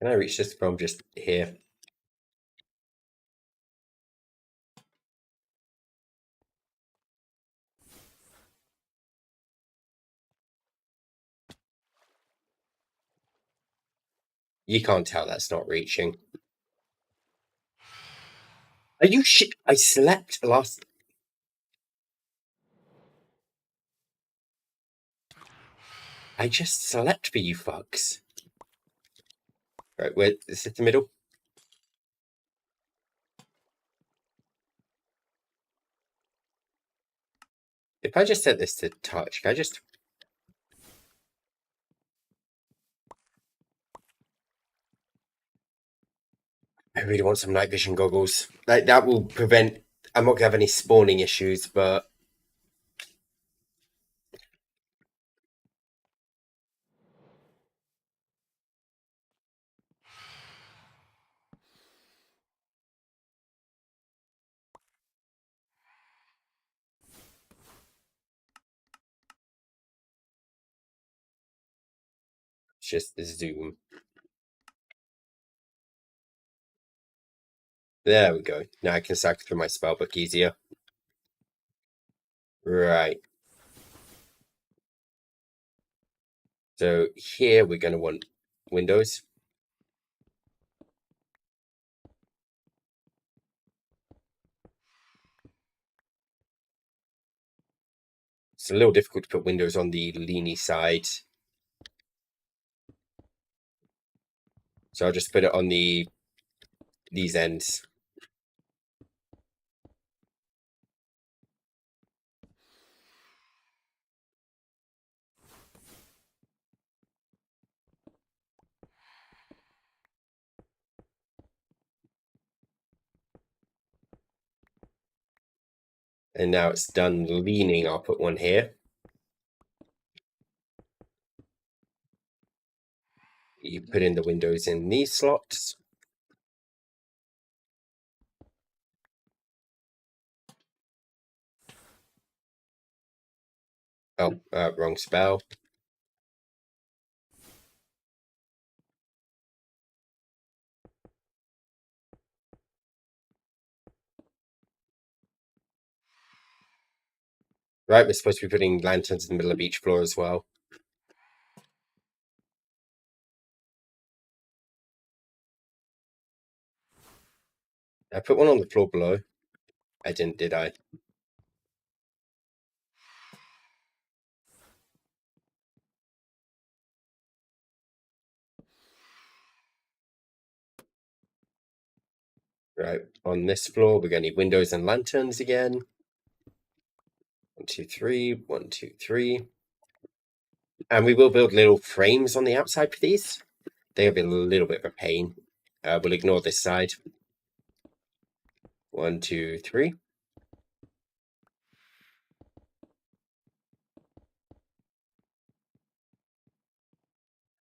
[SPEAKER 1] Can I reach this from just here? You can't tell that's not reaching. Are you shit? I slept last... I just slept for you fucks. Right, where is it the middle? If I just set this to touch, can I just... I really want some night vision goggles. Like, that will prevent... I'm not going to have any spawning issues, but... Just zoom. There we go. Now I can cycle through my spellbook easier. Right. So here we're going to want windows. It's a little difficult to put windows on the leany side. So I'll just put it on these ends. And now it's done leaning. I'll put one here. You put in the windows in these slots. Oh, wrong spell. Right, we're supposed to be putting lanterns in the middle of each floor as well. I put one on the floor below. I didn't, did I? Right, on this floor, we're going to need windows and lanterns again. 1, 2, 3. 1, 2, 3. And we will build little frames on the outside for these. They'll be a little bit of a pain. We'll ignore this side. 1, 2, 3.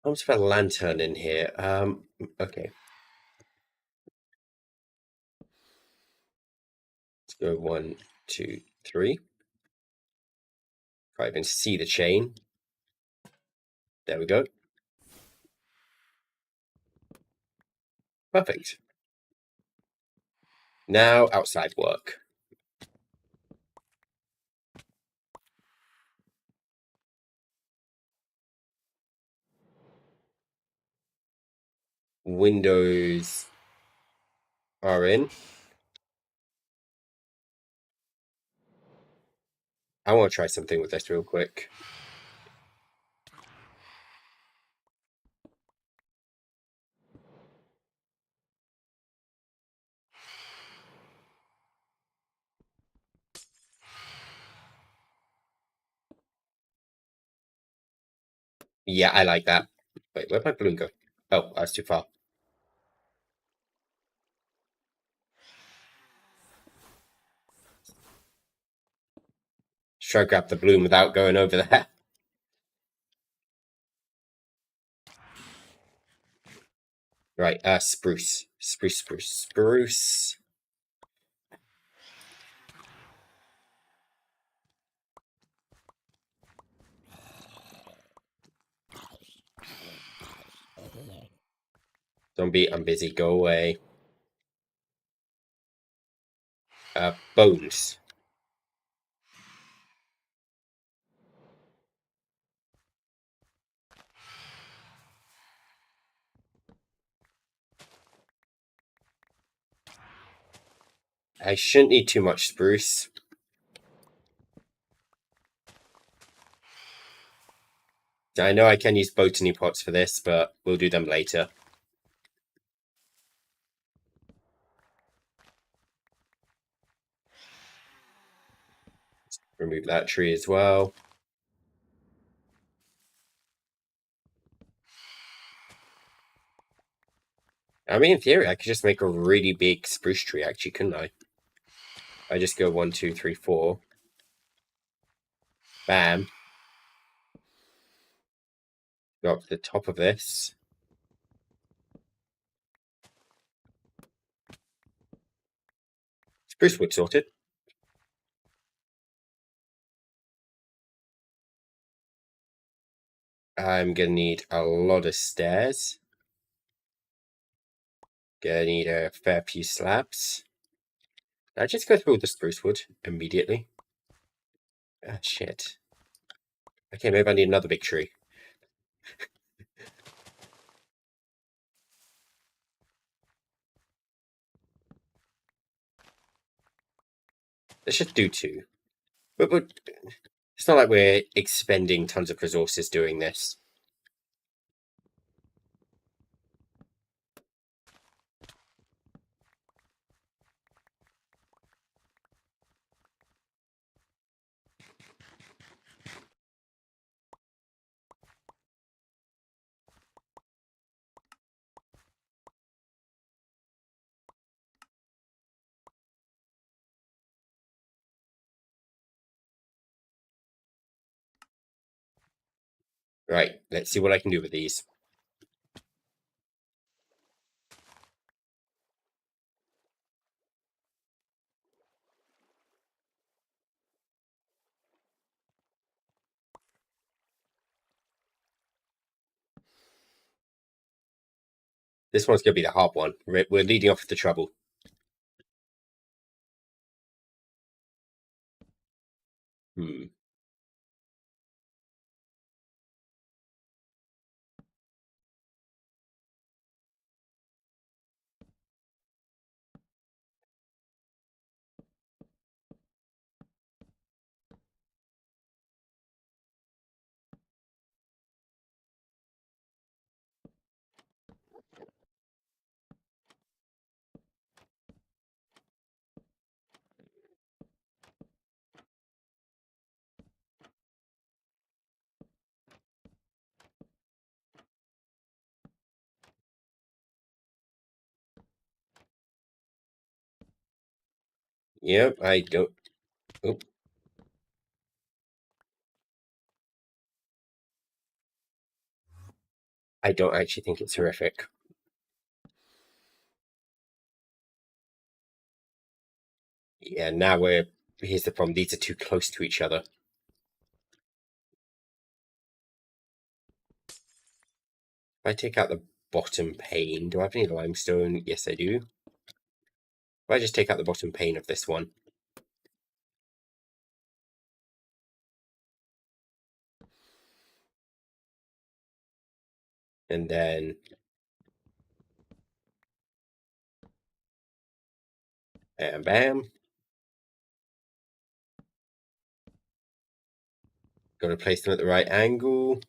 [SPEAKER 1] I almost put a lantern in here. Okay. Let's go 1, 2, 3. Can't even see the chain. There we go. Perfect. Now outside work. Windows are in. I want to try something with this real quick. Yeah, I like that. Wait, where'd my balloon go? Oh, that's too far. Try to grab the balloon without going over there. Right, spruce. Spruce, spruce, spruce. Zombie, I'm busy. Go away. Bones. I shouldn't need too much spruce. I know I can use botany pots for this, but we'll do them later. Remove that tree as well. I mean, in theory, I could just make a really big spruce tree, actually, couldn't I? I just go 1, 2, 3, 4. Bam. Go up to the top of this. Spruce wood sorted. I'm gonna need a lot of stairs. Gonna need a fair few slabs. I just go through all the spruce wood immediately. Ah, shit. Okay, maybe I need another big tree. Let's just do 2. But it's not like we're expending tons of resources doing this. Right, let's see what I can do with these. This one's going to be the hard one. We're leading off with the trouble. Hmm. Yep, I don't. Oh, I don't actually think it's horrific. Yeah, now we're. Here's the problem. These are too close to each other. If I take out the bottom pane, do I have any limestone? Yes, I do. If I just take out the bottom pane of this one, and then bam, bam. Got to place them at the right angle.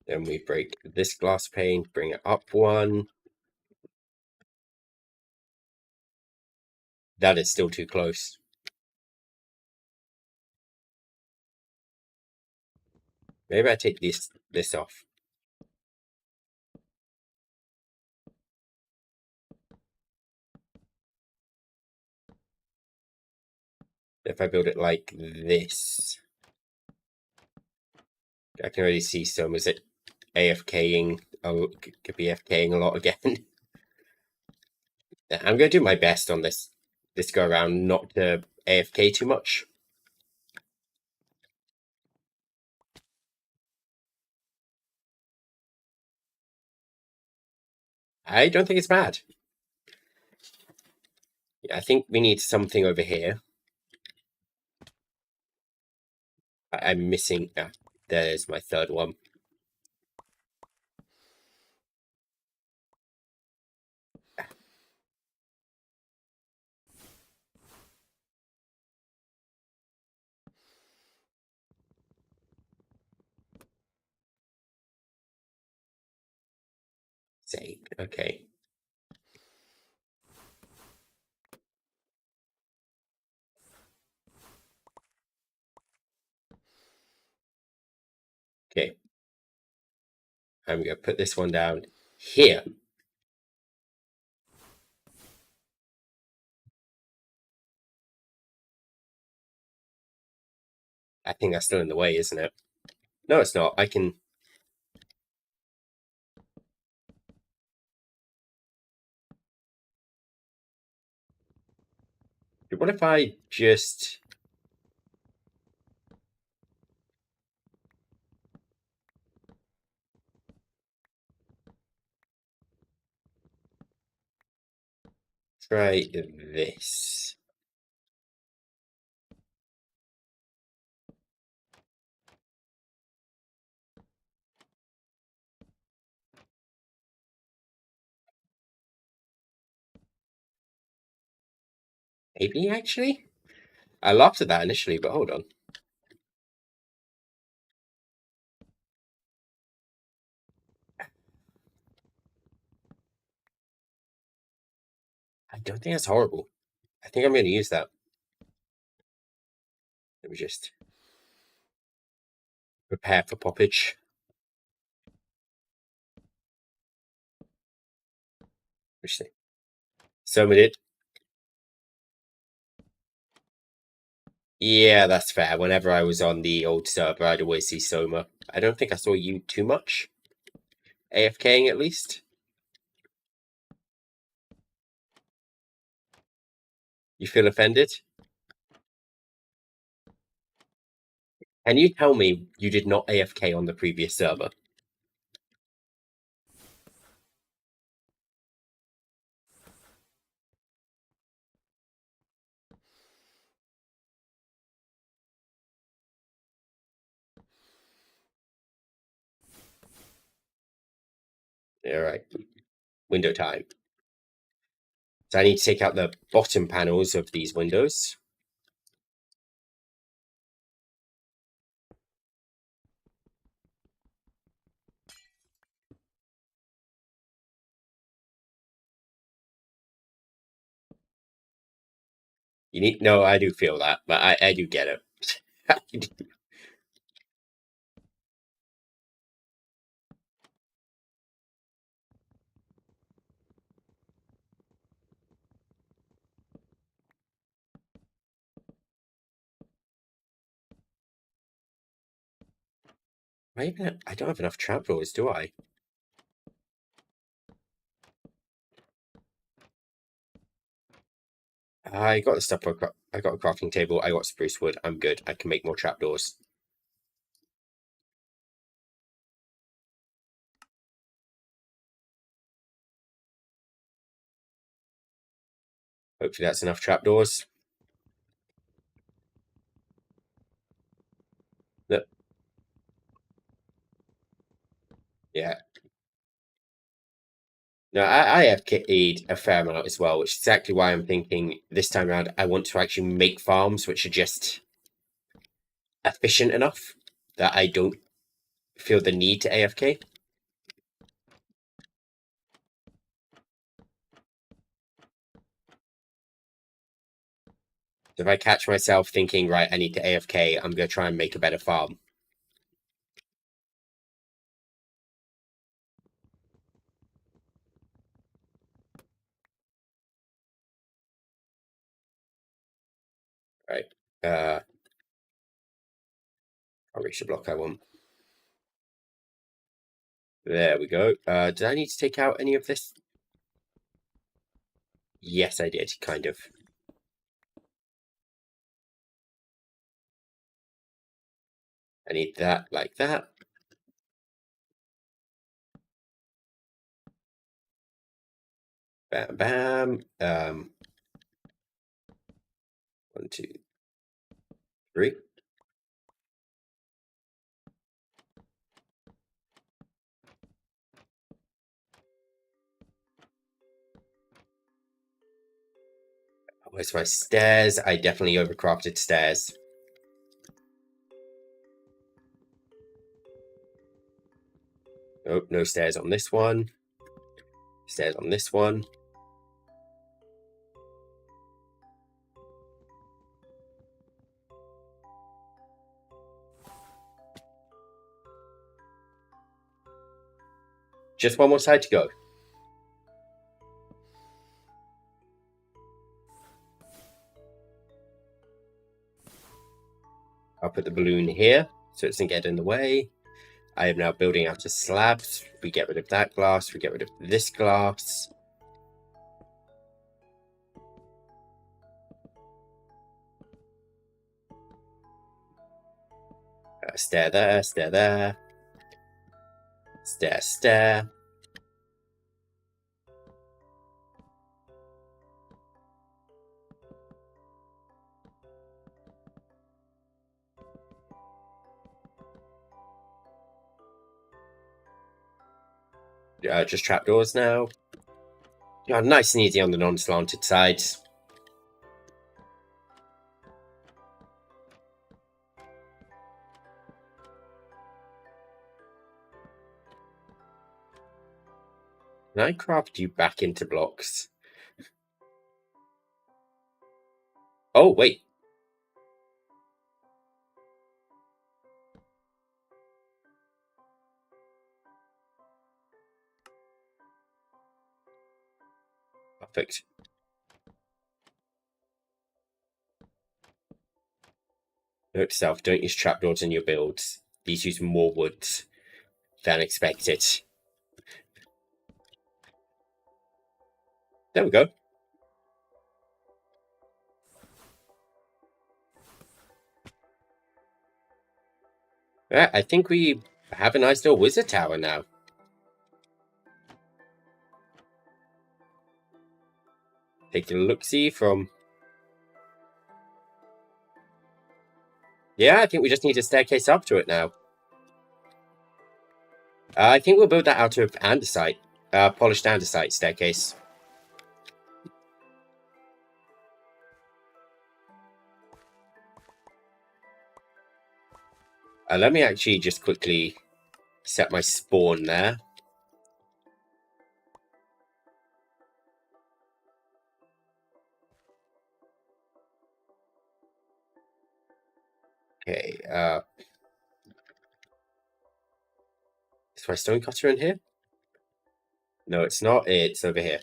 [SPEAKER 1] Then we break this glass pane, bring it up one. That is still too close. Maybe I take this off. If I build it like this, I can already see some. Is it AFKing? Oh, could be AFKing a lot again. I'm going to do my best on this go around, not to AFK too much. I don't think it's bad. I think we need something over here. I'm missing. There's my third one. Save. Okay. Okay. I'm going to put this one down here. I think that's still in the way, isn't it? No, it's not. I can. What if I just. Try this. Maybe, actually? I laughed at that initially, but hold on. I don't think that's horrible. I think I'm going to use that. me just prepare for poppage. Interesting. So we did. Yeah, that's fair. Whenever I was on the old server, I'd always see Soma. I don't think I saw you too much. AFKing at least. You feel offended? Can you tell me you did not AFK on the previous server? Alright. Window time. So I need to take out the bottom panels of these windows. No, I do feel that, but I do get it. Maybe I don't have enough trapdoors, do I? I got the stuff. I got a crafting table. I got spruce wood. I'm good. I can make more trapdoors. Hopefully that's enough trapdoors. Look. Yeah. No, I have kitted a fair amount as well, which is exactly why I'm thinking this time around I want to actually make farms which are just efficient enough that I don't feel the need to AFK. So if I catch myself thinking, right, I need to AFK, I'm going to try and make a better farm. Right. I'll reach the block I want. There we go. Did I need to take out any of this? Yes, I did, kind of. I need that like that. Bam, bam. 1, 2, 3. Where's my stairs? I definitely overcrafted stairs. Oh, no stairs on this one. Stairs on this one. Just one more side to go. I'll put the balloon here so it doesn't get in the way. I am now building out a slabs. We get rid of that glass. We get rid of this glass. Stair there, stair there. Stair, stair. Just trapdoors now. Nice and easy on the non-slanted sides. Can I craft you back into blocks? Oh, wait. Perfect. Note to self, don't use trapdoors in your builds. These use more wood than expected. There we go. Yeah, I think we have a nice little wizard tower now. Take a look-see from... Yeah, I think we just need a staircase up to it now. I think we'll build that out of andesite. Polished andesite staircase. Let me actually just quickly set my spawn there. Okay, is my stonecutter in here? No, it's not. It's over here.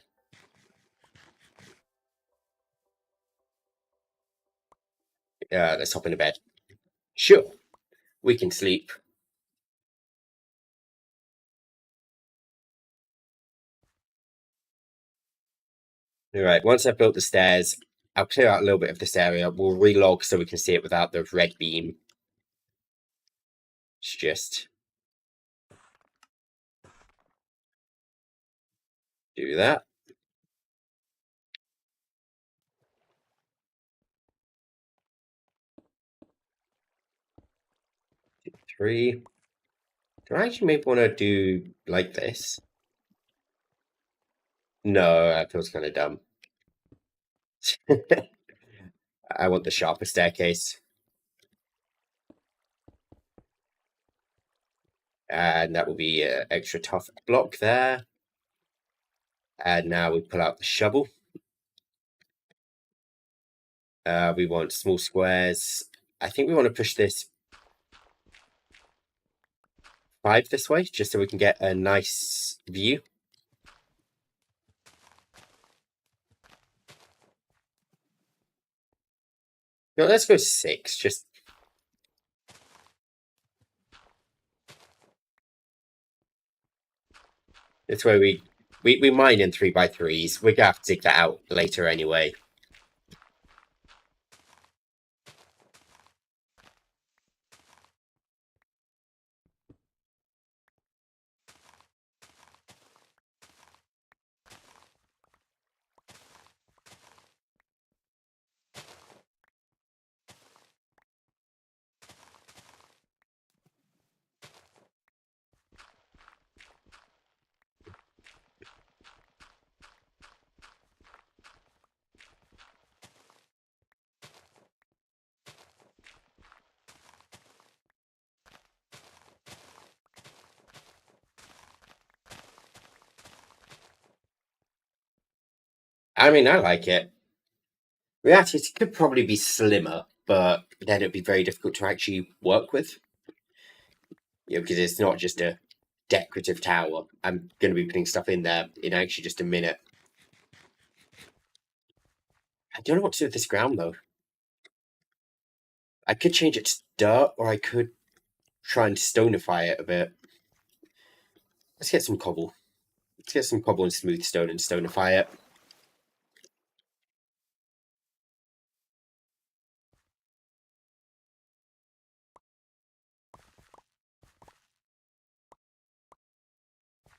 [SPEAKER 1] Let's hop into bed. Sure, we can sleep. Alright, once I've built the stairs, I'll clear out a little bit of this area. We'll relog so we can see it without the red beam. It's just... do that. Three. Do I actually maybe want to do like this? No, that feels kind of dumb. I want the sharper staircase. And that will be an extra tough block there. And now we pull out the shovel. We want small squares. I think we want to push this 5 this way, just so we can get a nice view. No, let's go 6, just... This way we mine in 3x3s. We're gonna have to dig that out later anyway. I mean, I like it. Reality, it could probably be slimmer, but then it'd be very difficult to actually work with. Because it's not just a decorative tower. I'm going to be putting stuff in there in actually just a minute. I don't know what to do with this ground, though. I could change it to dirt, or I could try and stonify it a bit. Let's get some cobble. Let's get some cobble and smooth stone and stonify it.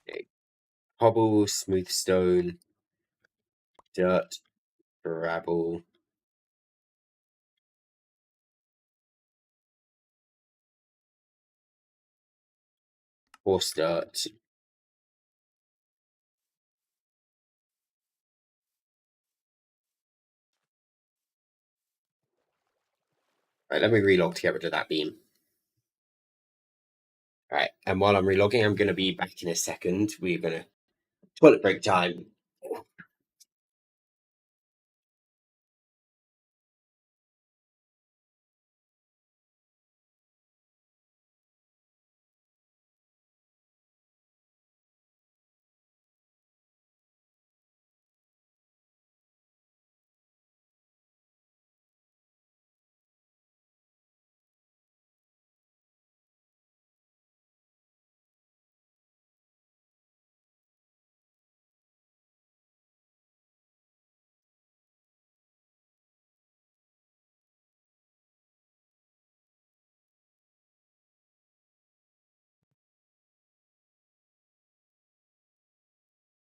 [SPEAKER 1] Okay. Cobble, smooth stone, dirt, gravel. Horse dirt. Right, let me relog to get rid of that beam. Alright, and while I'm relogging, I'm going to be back in a second. We're going to toilet break time.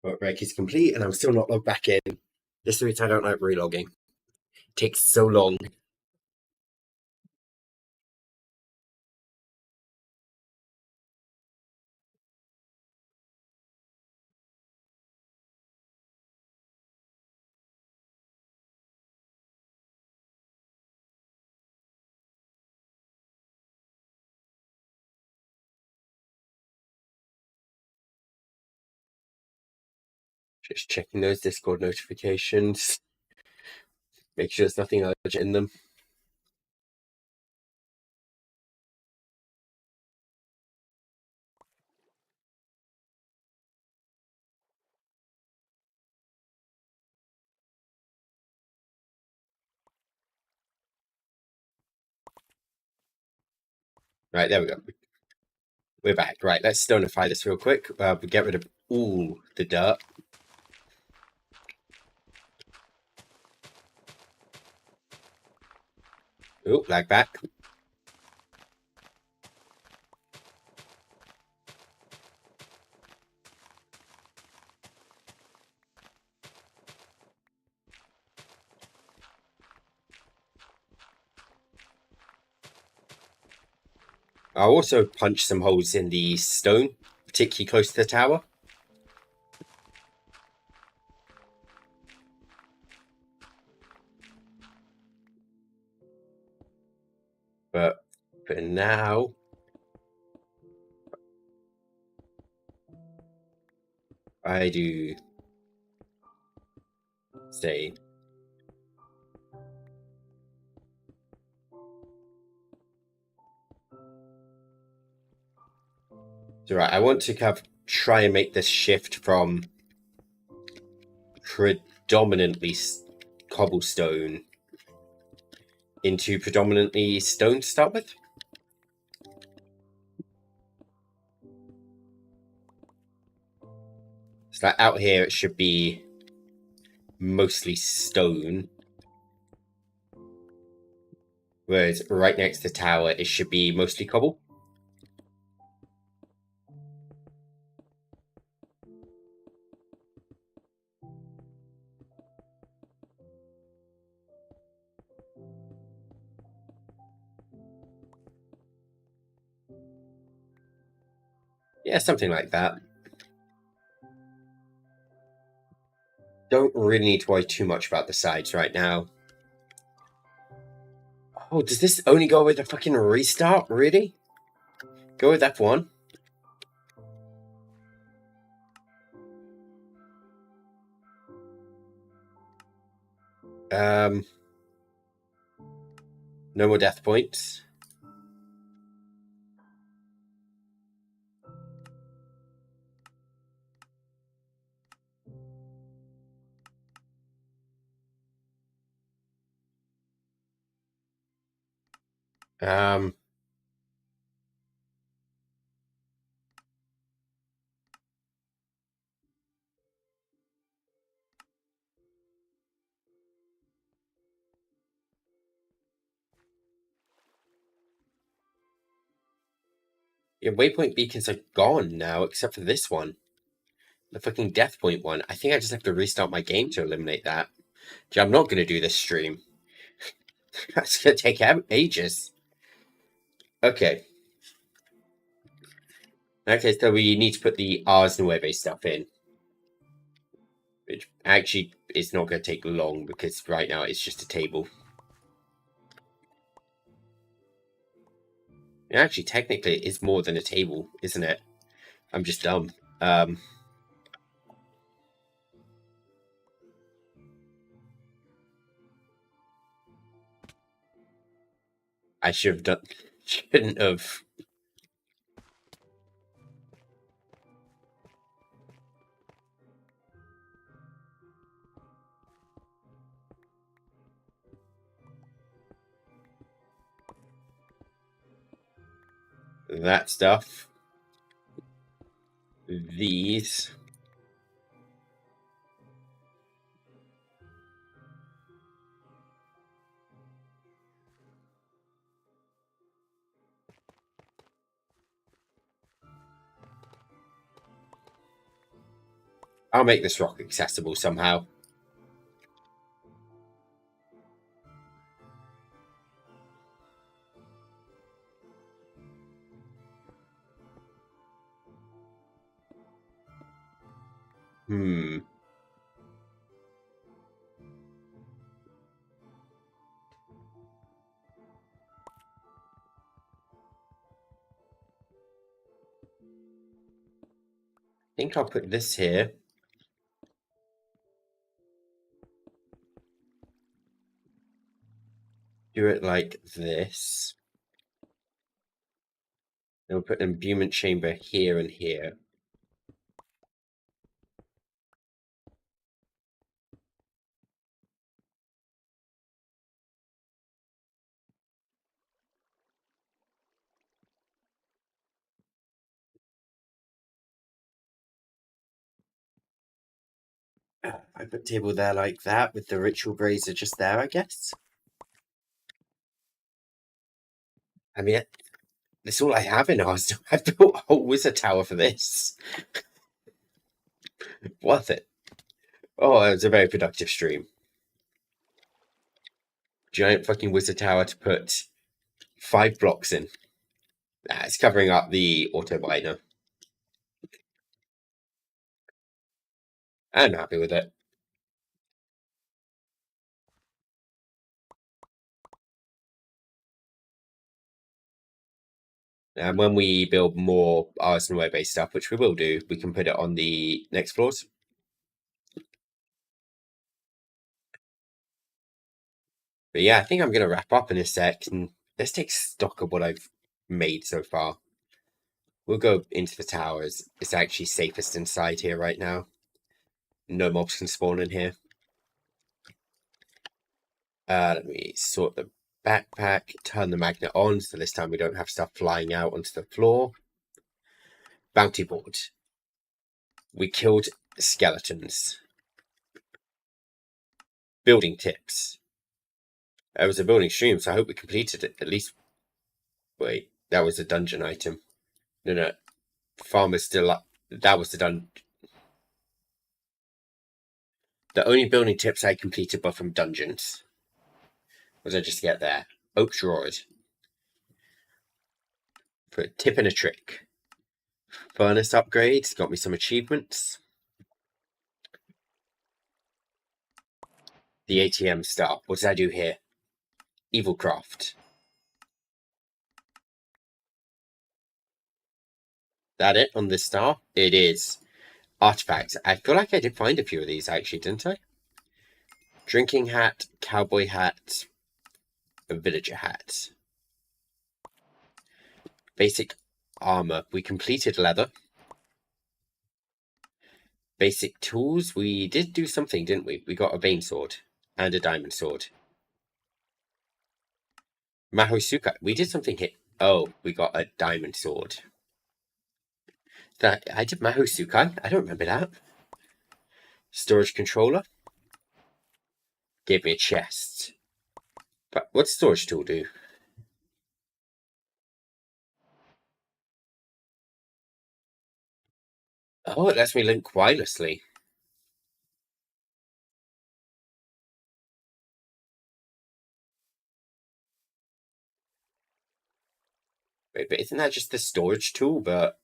[SPEAKER 1] Work break is complete, and I'm still not logged back in. This is the reason I don't like relogging. It takes so long. Just checking those Discord notifications. Make sure there's nothing urgent in them. Right, there we go. We're back. Right, let's stonify this real quick. We get rid of all the dirt. Oh, lag back. I'll also punch some holes in the stone, particularly close to the tower. But for now, I do say so. Right, I want to kind of try and make this shift from predominantly cobblestone into predominantly stone to start with. So like out here, it should be mostly stone. Whereas right next to the tower, it should be mostly cobble. Yeah, something like that. Don't really need to worry too much about the sides right now. Oh, does this only go with a fucking restart? Really? Go with F1? No more death points. Um, yeah, waypoint beacons are gone now, except for this one. The fucking death point one. I think I just have to restart my game to eliminate that. Gee, I'm not going to do this stream. That's going to take ages. Okay. Okay, so we need to put the Ars Nueve stuff in. Which actually is not going to take long because right now it's just a table. Actually, technically, it is more than a table, isn't it? I'm just dumb. I should have done. Shouldn't have. That stuff. These. I'll make this rock accessible somehow. Hmm. I think I'll put this here. Do it like this. Then we'll put an imbuement chamber here and here. I put table there like that with the ritual brazier just there, I guess. I mean, that's all I have in Arsenal. I've built a whole wizard tower for this. Worth it. Oh, it was a very productive stream. Giant fucking wizard tower to put 5 blocks in. It's covering up the auto binder. I'm happy with it. And when we build more Arsenal based stuff, which we will do, we can put it on the next floors. But yeah, I think I'm going to wrap up in a sec and let's take stock of what I've made so far. We'll go into the towers. It's actually safest inside here right now. No mobs can spawn in here. Let me sort the backpack, turn the magnet on, so this time we don't have stuff flying out onto the floor. Bounty board. We killed skeletons. Building tips. It was a building stream, so I hope we completed it at least. Wait, that was a dungeon item. No. Farmer's still up. That was the dungeon. The only building tips I completed were from dungeons. Was I just get there? Oak drawers. For a tip and a trick. Furnace upgrades. Got me some achievements. The ATM start. What did I do here? Evilcraft. That it on this star? It is. Artifacts. I feel like I did find a few of these actually, didn't I? Drinking hat, cowboy hat, a villager hat. Basic armor. We completed leather. Basic tools. We did do something, didn't we? We got a vein sword and a diamond sword. Mahosuka. We did something here. Oh, we got a diamond sword. That I did Mahosuka. I don't remember that. Storage controller. Gave me a chest. But what's storage tool do? Oh, it lets me link wirelessly. Wait, but isn't that just the storage tool, but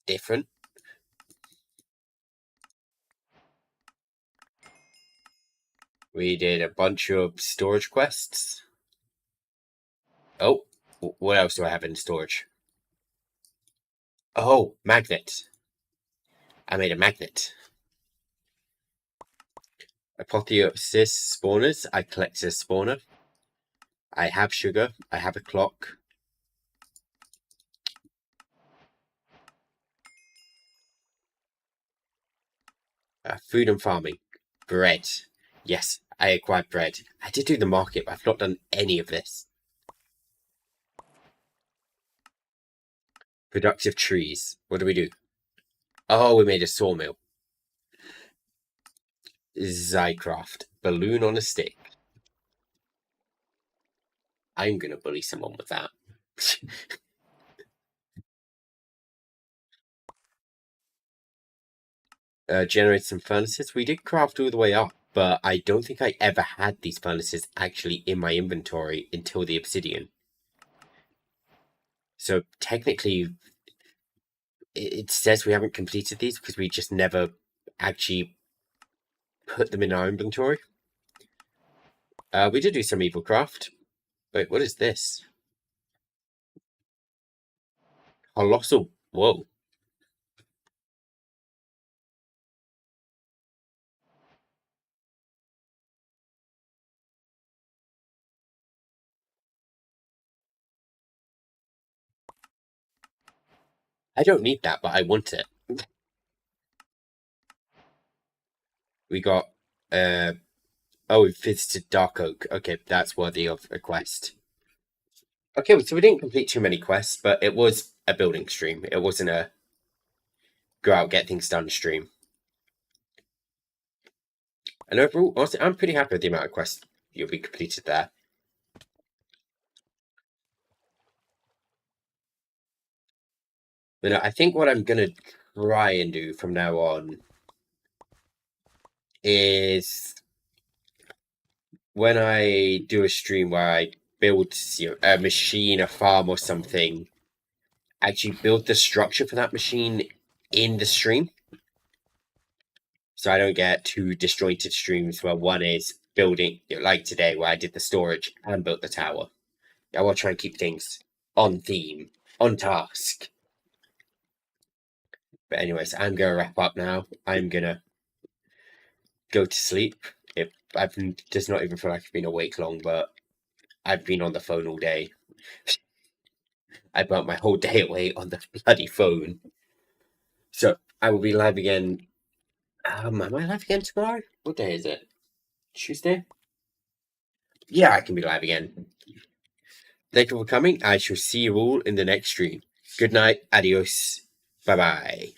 [SPEAKER 1] different? We did a bunch of storage quests. Oh, what else do I have in storage? Oh, magnet. I made a magnet. Apotheosis spawners. I collected a spawner. I have sugar. I have a clock. Food and farming. Bread. Yes, I acquired bread. I did do the market, but I've not done any of this. Productive trees. What do we do? Oh, we made a sawmill. Zycraft. Balloon on a stick. I'm gonna bully someone with that. generate some furnaces. We did craft all the way up, but I don't think I ever had these furnaces actually in my inventory until the obsidian. So technically, it says we haven't completed these because we just never actually put them in our inventory. We did do some evil craft. Wait, what is this? Colossal. Whoa. I don't need that, but I want it. We got, oh, we visited Dark Oak. Okay, that's worthy of a quest. Okay, so we didn't complete too many quests, but it was a building stream. It wasn't a go out, get things done stream. And overall, honestly, I'm pretty happy with the amount of quests you'll be completed there. But I think what I'm going to try and do from now on is when I do a stream where I build a machine, a farm or something, actually build the structure for that machine in the stream. So I don't get two disjointed streams where one is building, like today where I did the storage and built the tower. I will try and keep things on theme, on task. But anyways, I'm going to wrap up now. I'm going to go to sleep. I've does not even feel like I've been awake long, but I've been on the phone all day. I burnt my whole day away on the bloody phone. So I will be live again. Am I live again tomorrow? What day is it? Tuesday? Yeah, I can be live again. Thank you for coming. I shall see you all in the next stream. Good night. Adios. Bye-bye.